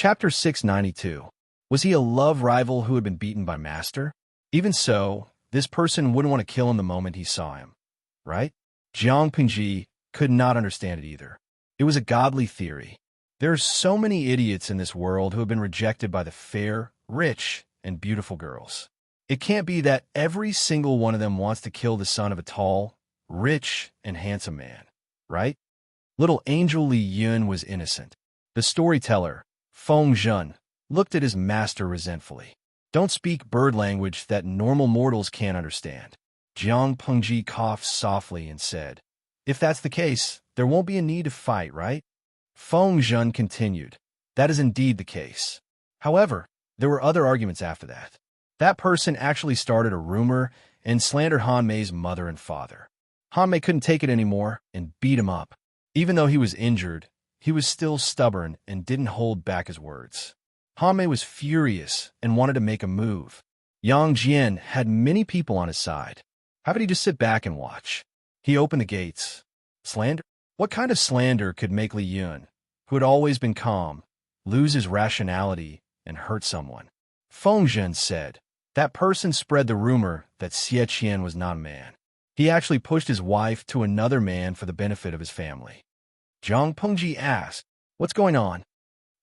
[SPEAKER 1] Chapter 692. Was he a love rival who had been beaten by master? Even so, this person wouldn't want to kill him the moment he saw him, right? Jiang Pingji could not understand it either. It was a godly theory. There are so many idiots in this world who have been rejected by the fair, rich, and beautiful girls. It can't be that every single one of them wants to kill the son of a tall, rich, and handsome man, right? Little Angel Li Yun was innocent. The storyteller, Feng Zhen, looked at his master resentfully. Don't speak bird language that normal mortals can't understand. Jiang Pengji coughed softly and said, if that's the case, there won't be a need to fight, right? Feng Zhen continued, that is indeed the case. However, there were other arguments after that. That person actually started a rumor and slandered Han Mei's mother and father. Han Mei couldn't take it anymore and beat him up. Even though he was injured, he was still stubborn and didn't hold back his words. Han Mei was furious and wanted to make a move. Yang Jian had many people on his side. How could he just sit back and watch? He opened the gates. Slander? What kind of slander could make Li Yun, who had always been calm, lose his rationality and hurt someone? Feng Zhen said, that person spread the rumor that Xie Qian was not a man. He actually pushed his wife to another man for the benefit of his family. Jiang Pengji asked, what's going on?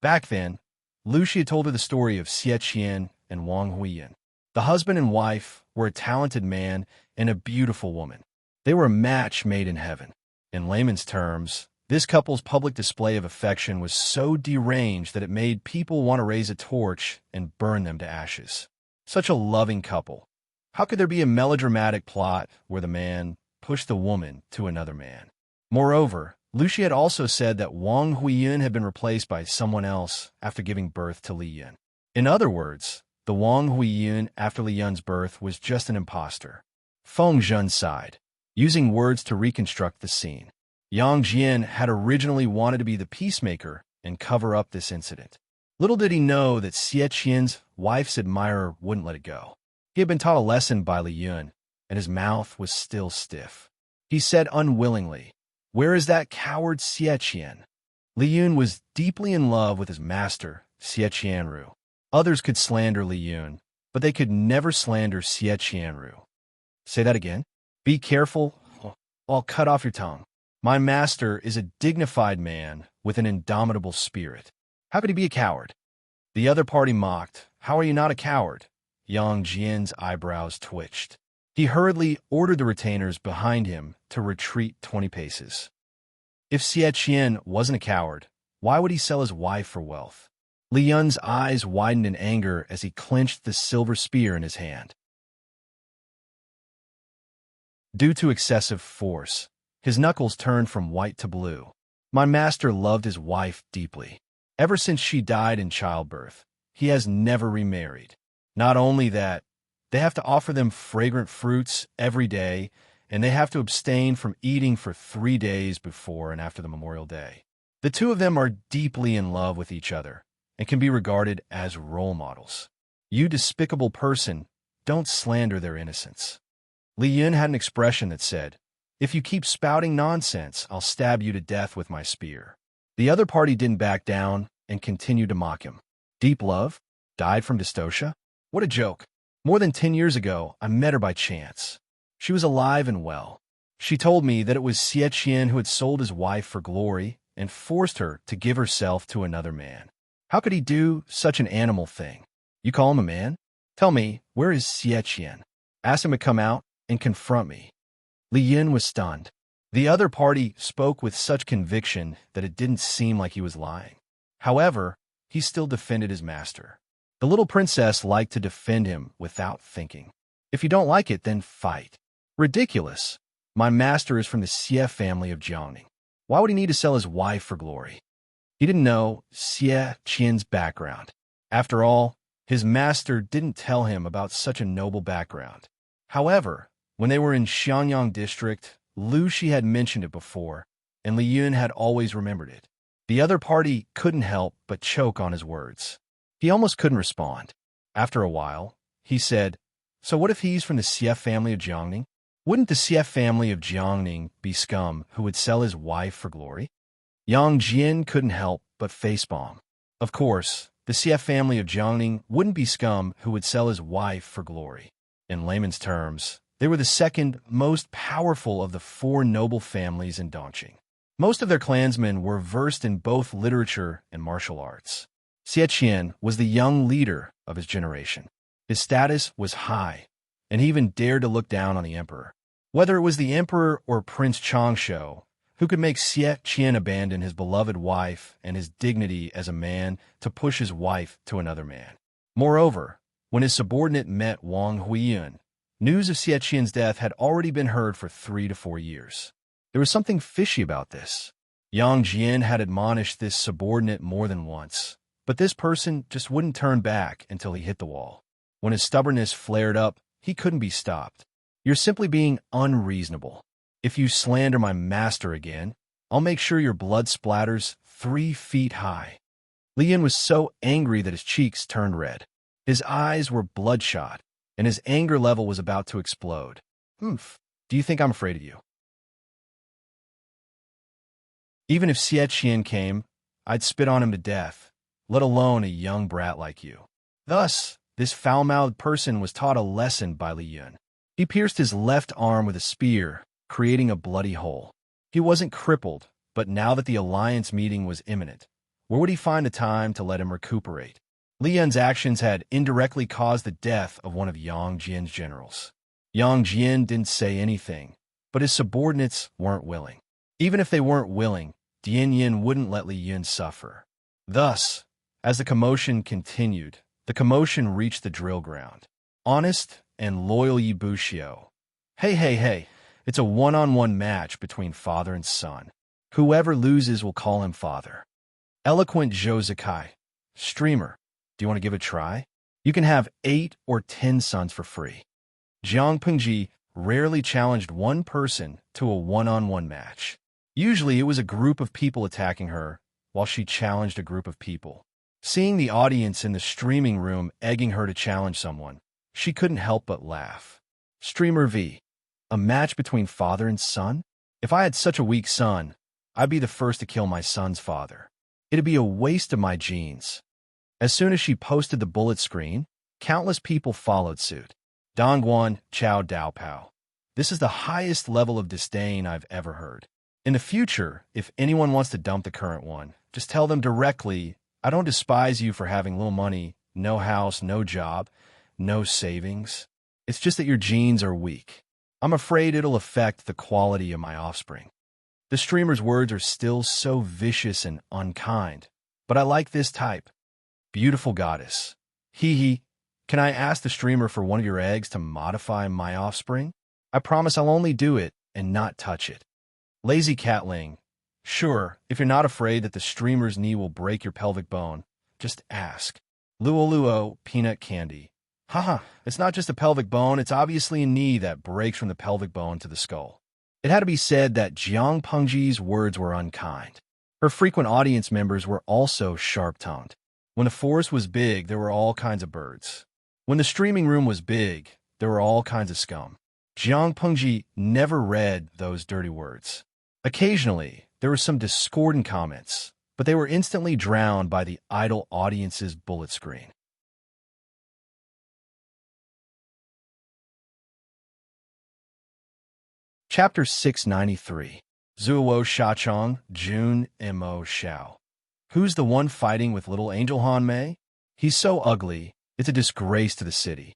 [SPEAKER 1] Back then, Lucia told her the story of Xie Qian and Wang Huiyan. The husband and wife were a talented man and a beautiful woman. They were a match made in heaven. In layman's terms, this couple's public display of affection was so deranged that it made people want to raise a torch and burn them to ashes. Such a loving couple. How could there be a melodramatic plot where the man pushed the woman to another man? Moreover, Lucia had also said that Wang Huiyan had been replaced by someone else after giving birth to Li Yun. In other words, the Wang Huiyan after Li Yun's birth was just an imposter. Feng Zhen sighed, using words to reconstruct the scene. Yang Jian had originally wanted to be the peacemaker and cover up this incident. Little did he know that Xie Qian's wife's admirer wouldn't let it go. He had been taught a lesson by Li Yun, and his mouth was still stiff. He said unwillingly, where is that coward Xie Qian? Li Yun was deeply in love with his master, Xie Qianru. Others could slander Li Yun, but they could never slander Xie Qianru. Say that again. Be careful, I'll cut off your tongue. My master is a dignified man with an indomitable spirit. How could he be a coward? The other party mocked. How are you not a coward? Yang Jian's eyebrows twitched. He hurriedly ordered the retainers behind him to retreat 20 paces. If Xie Qian wasn't a coward, why would he sell his wife for wealth? Li Yun's eyes widened in anger as he clenched the silver spear in his hand. Due to excessive force, his knuckles turned from white to blue. My master loved his wife deeply. Ever since she died in childbirth, he has never remarried. Not only that, they have to offer them fragrant fruits every day, and they have to abstain from eating for 3 days before and after the Memorial Day. The two of them are deeply in love with each other and can be regarded as role models. You despicable person, don't slander their innocence. Li Yun had an expression that said, if you keep spouting nonsense, I'll stab you to death with my spear. The other party didn't back down and continued to mock him. Deep love? Died from dystocia? What a joke. More than 10 years ago, I met her by chance. She was alive and well. She told me that it was Xie Qian who had sold his wife for glory and forced her to give herself to another man. How could he do such an animal thing? You call him a man? Tell me, where is Xie Qian? Ask him to come out and confront me. Li Yun was stunned. The other party spoke with such conviction that it didn't seem like he was lying. However, he still defended his master. The little princess liked to defend him without thinking. If you don't like it, then fight. Ridiculous. My master is from the Xie family of Jiangning. Why would he need to sell his wife for glory? He didn't know Xie Qian's background. After all, his master didn't tell him about such a noble background. However, when they were in Xianyang district, Lu Shi had mentioned it before, and Li Yun had always remembered it. The other party couldn't help but choke on his words. He almost couldn't respond. After a while, he said, so what if he's from the Xie family of Jiangning? Wouldn't the Xie family of Jiangning be scum who would sell his wife for glory? Yang Jian couldn't help but facepalm. Of course, the CF family of Jiangning wouldn't be scum who would sell his wife for glory. In layman's terms, they were the second most powerful of the four noble families in Dongqing. Most of their clansmen were versed in both literature and martial arts. Xie Qian was the young leader of his generation. His status was high, and he even dared to look down on the emperor. Whether it was the emperor or Prince Changsho, who could make Xie Qian abandon his beloved wife and his dignity as a man to push his wife to another man. Moreover, when his subordinate met Wang Huiyun, news of Xie Qian's death had already been heard for 3 to 4 years. There was something fishy about this. Yang Jian had admonished this subordinate more than once, but this person just wouldn't turn back until he hit the wall. When his stubbornness flared up, he couldn't be stopped. You're simply being unreasonable. If you slander my master again, I'll make sure your blood splatters 3 feet high. Li Yin was so angry that his cheeks turned red. His eyes were bloodshot, and his anger level was about to explode. Oof, do you think I'm afraid of you? Even if Xie Qian came, I'd spit on him to death, let alone a young brat like you. Thus, this foul-mouthed person was taught a lesson by Li Yun. He pierced his left arm with a spear, creating a bloody hole. He wasn't crippled, but now that the alliance meeting was imminent, where would he find the time to let him recuperate? Li Yun's actions had indirectly caused the death of one of Yang Jian's generals. Yang Jian didn't say anything, but his subordinates weren't willing. Even if they weren't willing, Dian Yin wouldn't let Li Yun suffer. Thus, as the commotion continued, the commotion reached the drill ground. Honest and loyal Yi Buxiu. Hey, it's a one-on-one match between father and son. Whoever loses will call him father. Eloquent Zhou Zikai. Streamer, do you want to give it a try? You can have 8 or 10 sons for free. Jiang Pengji rarely challenged one person to a one-on-one match. Usually it was a group of people attacking her, while she challenged a group of people. Seeing the audience in the streaming room egging her to challenge someone, she couldn't help but laugh. Streamer V. A match between father and son? If I had such a weak son, I'd be the first to kill my son's father. It'd be a waste of my genes. As soon as she posted the bullet screen, countless people followed suit. Dongguan Chao Daopao. This is the highest level of disdain I've ever heard. In the future, if anyone wants to dump the current one, just tell them directly, I don't despise you for having little money, no house, no job, no savings. It's just that your genes are weak. I'm afraid it'll affect the quality of my offspring. The streamer's words are still so vicious and unkind, but I like this type. Beautiful goddess. Hee. Can I ask the streamer for one of your eggs to modify my offspring? I promise I'll only do it and not touch it. Lazy Catling. Sure, if you're not afraid that the streamer's knee will break your pelvic bone, just ask. Luo Peanut Candy. Haha, it's not just a pelvic bone, it's obviously a knee that breaks from the pelvic bone to the skull. It had to be said that Jiang Pengji's words were unkind. Her frequent audience members were also sharp-tongued. When the forest was big, there were all kinds of birds. When the streaming room was big, there were all kinds of scum. Jiang Pengji never read those dirty words. Occasionally, there were some discordant comments, but they were instantly drowned by the idle audience's bullet screen. Chapter 693. Zuo Shachong, Jun Mo Xiao. Who's the one fighting with little Angel Han Mei? He's so ugly, it's a disgrace to the city.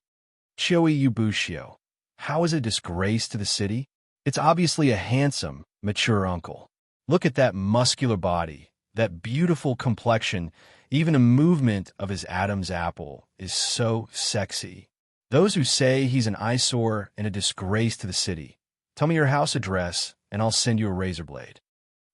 [SPEAKER 1] Qiui Yu Buxiu. How is it a disgrace to the city? It's obviously a handsome, mature uncle. Look at that muscular body, that beautiful complexion, even a movement of his Adam's apple is so sexy. Those who say he's an eyesore and a disgrace to the city, tell me your house address and I'll send you a razor blade.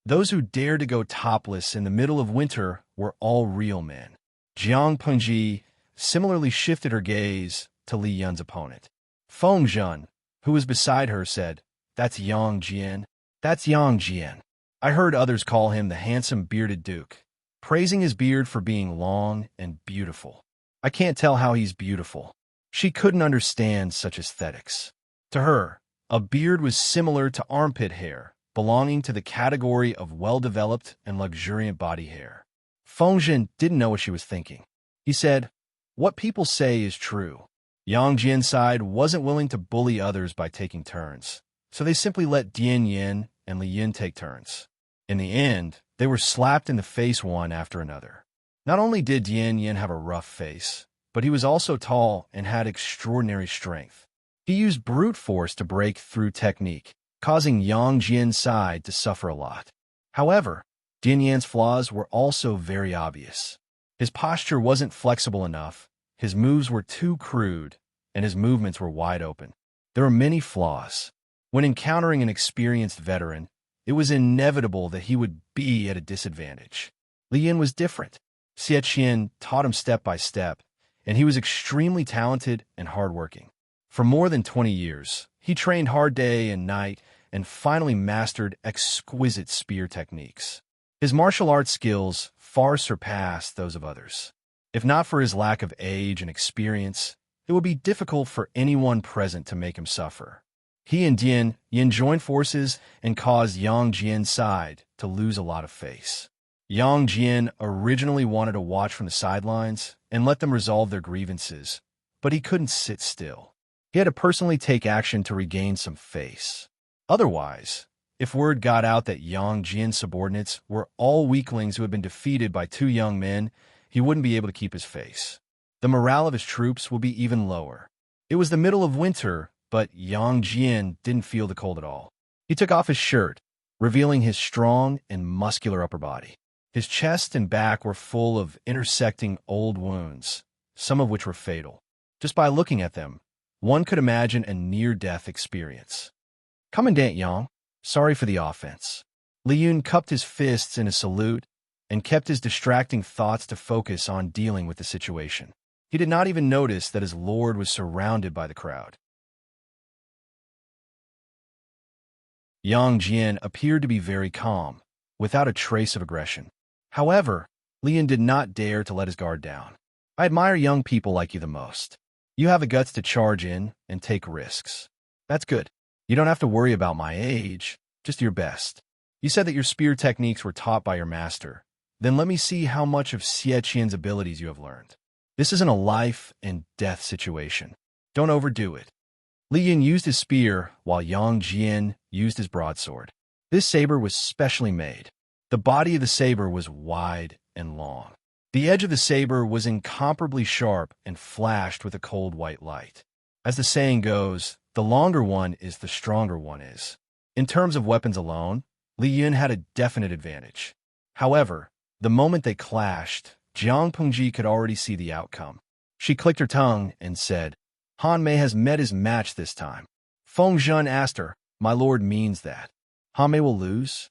[SPEAKER 1] Those who dare to go topless in the middle of winter were all real men. Jiang Pengji similarly shifted her gaze to Li Yun's opponent. Feng Zhen, who was beside her, said, That's Yang Jian. That's Yang Jian. I heard others call him the handsome bearded duke, praising his beard for being long and beautiful. I can't tell how he's beautiful. She couldn't understand such aesthetics. To her, a beard was similar to armpit hair, belonging to the category of well-developed and luxuriant body hair. Feng didn't know what she was thinking. He said, "What people say is true." Yang Jian's side wasn't willing to bully others by taking turns, so they simply let Dian Yin and Li Yun take turns. In the end, they were slapped in the face one after another. Not only did Dian Yin have a rough face, but he was also tall and had extraordinary strength. He used brute force to break through technique, causing Yang Jian's side to suffer a lot. However, Dian Yan's flaws were also very obvious. His posture wasn't flexible enough, his moves were too crude, and his movements were wide open. There were many flaws. When encountering an experienced veteran, it was inevitable that he would be at a disadvantage. Li Yin was different. Xie Qian taught him step by step, and he was extremely talented and hardworking. For more than 20 years, he trained hard day and night and finally mastered exquisite spear techniques. His martial arts skills far surpassed those of others. If not for his lack of age and experience, it would be difficult for anyone present to make him suffer. He and Dian Yin joined forces and caused Yang Jian's side to lose a lot of face. Yang Jian originally wanted to watch from the sidelines and let them resolve their grievances, but he couldn't sit still. He had to personally take action to regain some face. Otherwise, if word got out that Yang Jian's subordinates were all weaklings who had been defeated by two young men, he wouldn't be able to keep his face. The morale of his troops would be even lower. It was the middle of winter, but Yang Jian didn't feel the cold at all. He took off his shirt, revealing his strong and muscular upper body. His chest and back were full of intersecting old wounds, some of which were fatal. Just by looking at them, one could imagine a near-death experience. "Commandant Yang, sorry for the offense." Li Yun cupped his fists in a salute and kept his distracting thoughts to focus on dealing with the situation. He did not even notice that his lord was surrounded by the crowd. Yang Jian appeared to be very calm, without a trace of aggression. However, Li Yun did not dare to let his guard down. "I admire young people like you the most. You have the guts to charge in and take risks. That's good. You don't have to worry about my age, just your best. You said that your spear techniques were taught by your master. Then let me see how much of Xie Qian's abilities you have learned. This isn't a life and death situation. Don't overdo it." Li Yun used his spear while Yang Jian used his broadsword. This saber was specially made. The body of the saber was wide and long. The edge of the saber was incomparably sharp and flashed with a cold white light. As the saying goes, the longer one is the stronger one is. In terms of weapons alone, Li Yun had a definite advantage. However, the moment they clashed, Jiang Pengji could already see the outcome. She clicked her tongue and said, "Han Mei has met his match this time." Feng Zhen asked her, "My lord means that Han Mei will lose?"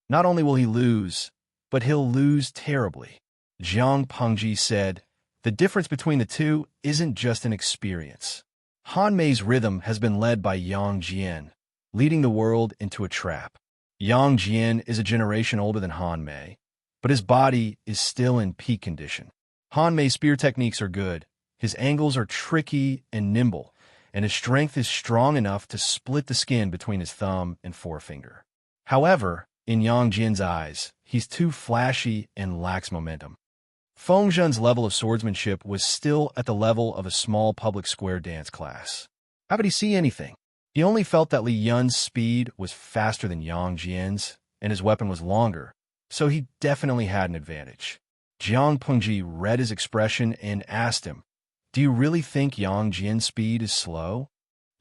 [SPEAKER 1] "Not only will he lose, but he'll lose terribly." Jiang Pengji said, "The difference between the two isn't just an experience. Han Mei's rhythm has been led by Yang Jian, leading the world into a trap. Yang Jian is a generation older than Han Mei, but his body is still in peak condition. Han Mei's spear techniques are good, his angles are tricky and nimble, and his strength is strong enough to split the skin between his thumb and forefinger. However, in Yang Jian's eyes, he's too flashy and lacks momentum." Feng Zhen's level of swordsmanship was still at the level of a small public square dance class. How could he see anything? He only felt that Li Yun's speed was faster than Yang Jian's, and his weapon was longer, so he definitely had an advantage. Jiang Pengji read his expression and asked him, "Do you really think Yang Jian's speed is slow?"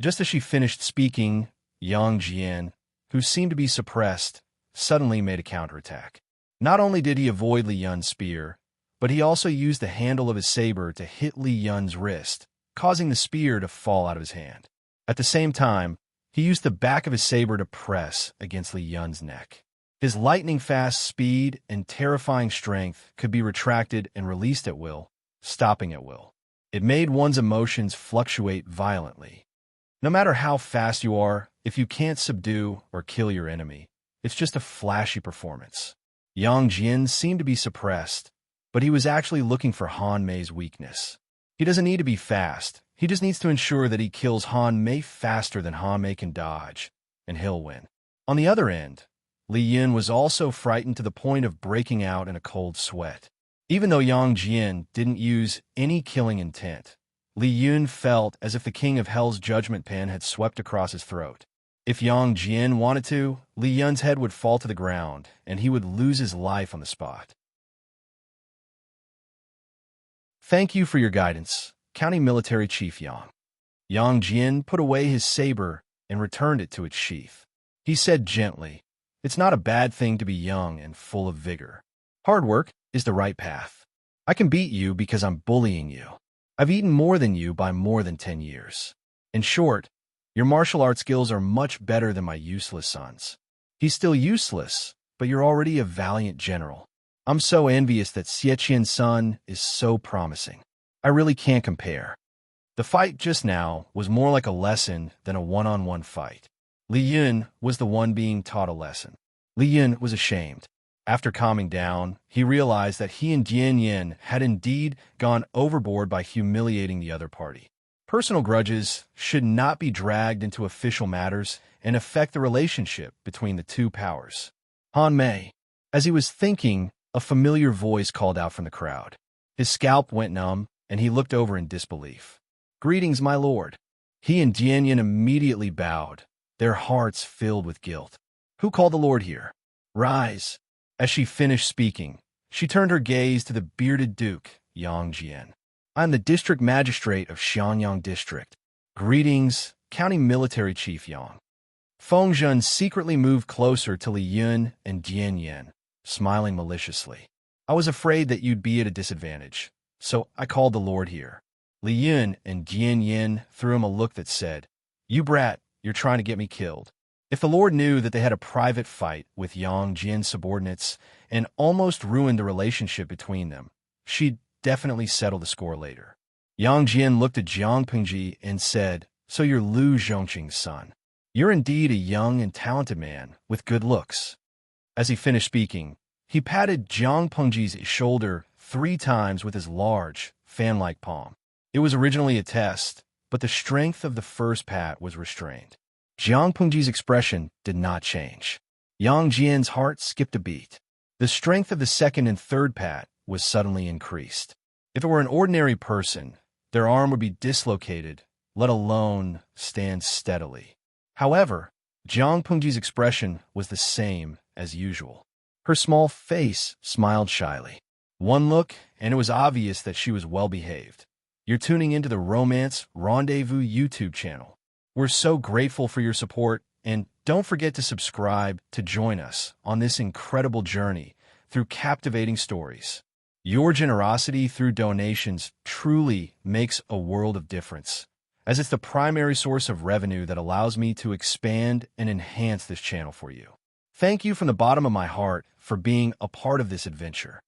[SPEAKER 1] Just as she finished speaking, Yang Jian, who seemed to be suppressed, suddenly made a counterattack. Not only did he avoid Li Yun's spear, but he also used the handle of his saber to hit Li Yun's wrist, causing the spear to fall out of his hand. At the same time, he used the back of his saber to press against Li Yun's neck. His lightning-fast speed and terrifying strength could be retracted and released at will, stopping at will. It made one's emotions fluctuate violently. No matter how fast you are, if you can't subdue or kill your enemy, it's just a flashy performance. Yang Jian seemed to be suppressed, but he was actually looking for Han Mei's weakness. He doesn't need to be fast. He just needs to ensure that he kills Han Mei faster than Han Mei can dodge, and he'll win. On the other end, Li Yun was also frightened to the point of breaking out in a cold sweat. Even though Yang Jian didn't use any killing intent, Li Yun felt as if the king of hell's judgment pen had swept across his throat. If Yang Jian wanted to, Li Yun's head would fall to the ground, and he would lose his life on the spot. Thank you for your guidance, County Military Chief Yang. Yang Jian put away his saber and returned it to its sheath. He said gently, "It's not a bad thing to be young and full of vigor. Hard work is the right path. I can beat you because I'm bullying you. I've eaten more than you by more than 10 years. In short, your martial art skills are much better than my useless son's. He's still useless, but you're already a valiant general. I'm so envious that Xieqian's son is so promising. I really can't compare." The fight just now was more like a lesson than a one-on-one fight. Li Yun was the one being taught a lesson. Li Yun was ashamed. After calming down, he realized that he and Dian Yin had indeed gone overboard by humiliating the other party. Personal grudges should not be dragged into official matters and affect the relationship between the two powers. Han Mei. As he was thinking, a familiar voice called out from the crowd. His scalp went numb, and he looked over in disbelief. "Greetings, my lord." He and Dian Yin immediately bowed, their hearts filled with guilt. "Who called the lord here? Rise." As she finished speaking, she turned her gaze to the bearded duke, Yang Jian. "I am the district magistrate of Xianyang District. Greetings, County Military Chief Yang." Feng Zhen secretly moved closer to Li Yun and Dian Yin, smiling maliciously. "I was afraid that you'd be at a disadvantage, so I called the lord here." Li Yun and Dian Yin threw him a look that said, "You brat, you're trying to get me killed." If the lord knew that they had a private fight with Yang Jian's subordinates and almost ruined the relationship between them, she'd definitely settle the score later. Yang Jian looked at Jiang Pingji and said, "So you're Lu Zhongqing's son. You're indeed a young and talented man with good looks." As he finished speaking, he patted Jiang Pingji's shoulder 3 times with his large, fan-like palm. It was originally a test, but the strength of the first pat was restrained. Jiang Pingji's expression did not change. Yang Jian's heart skipped a beat. The strength of the second and third pat was suddenly increased. If it were an ordinary person, their arm would be dislocated, let alone stand steadily. However, Jiang Pingji's expression was the same as usual. Her small face smiled shyly. One look, and it was obvious that she was well-behaved. You're tuning into the Romance Rendezvous YouTube channel. We're so grateful for your support, and don't forget to subscribe to join us on this incredible journey through captivating stories. Your generosity through donations truly makes a world of difference, as it's the primary source of revenue that allows me to expand and enhance this channel for you. Thank you from the bottom of my heart for being a part of this adventure.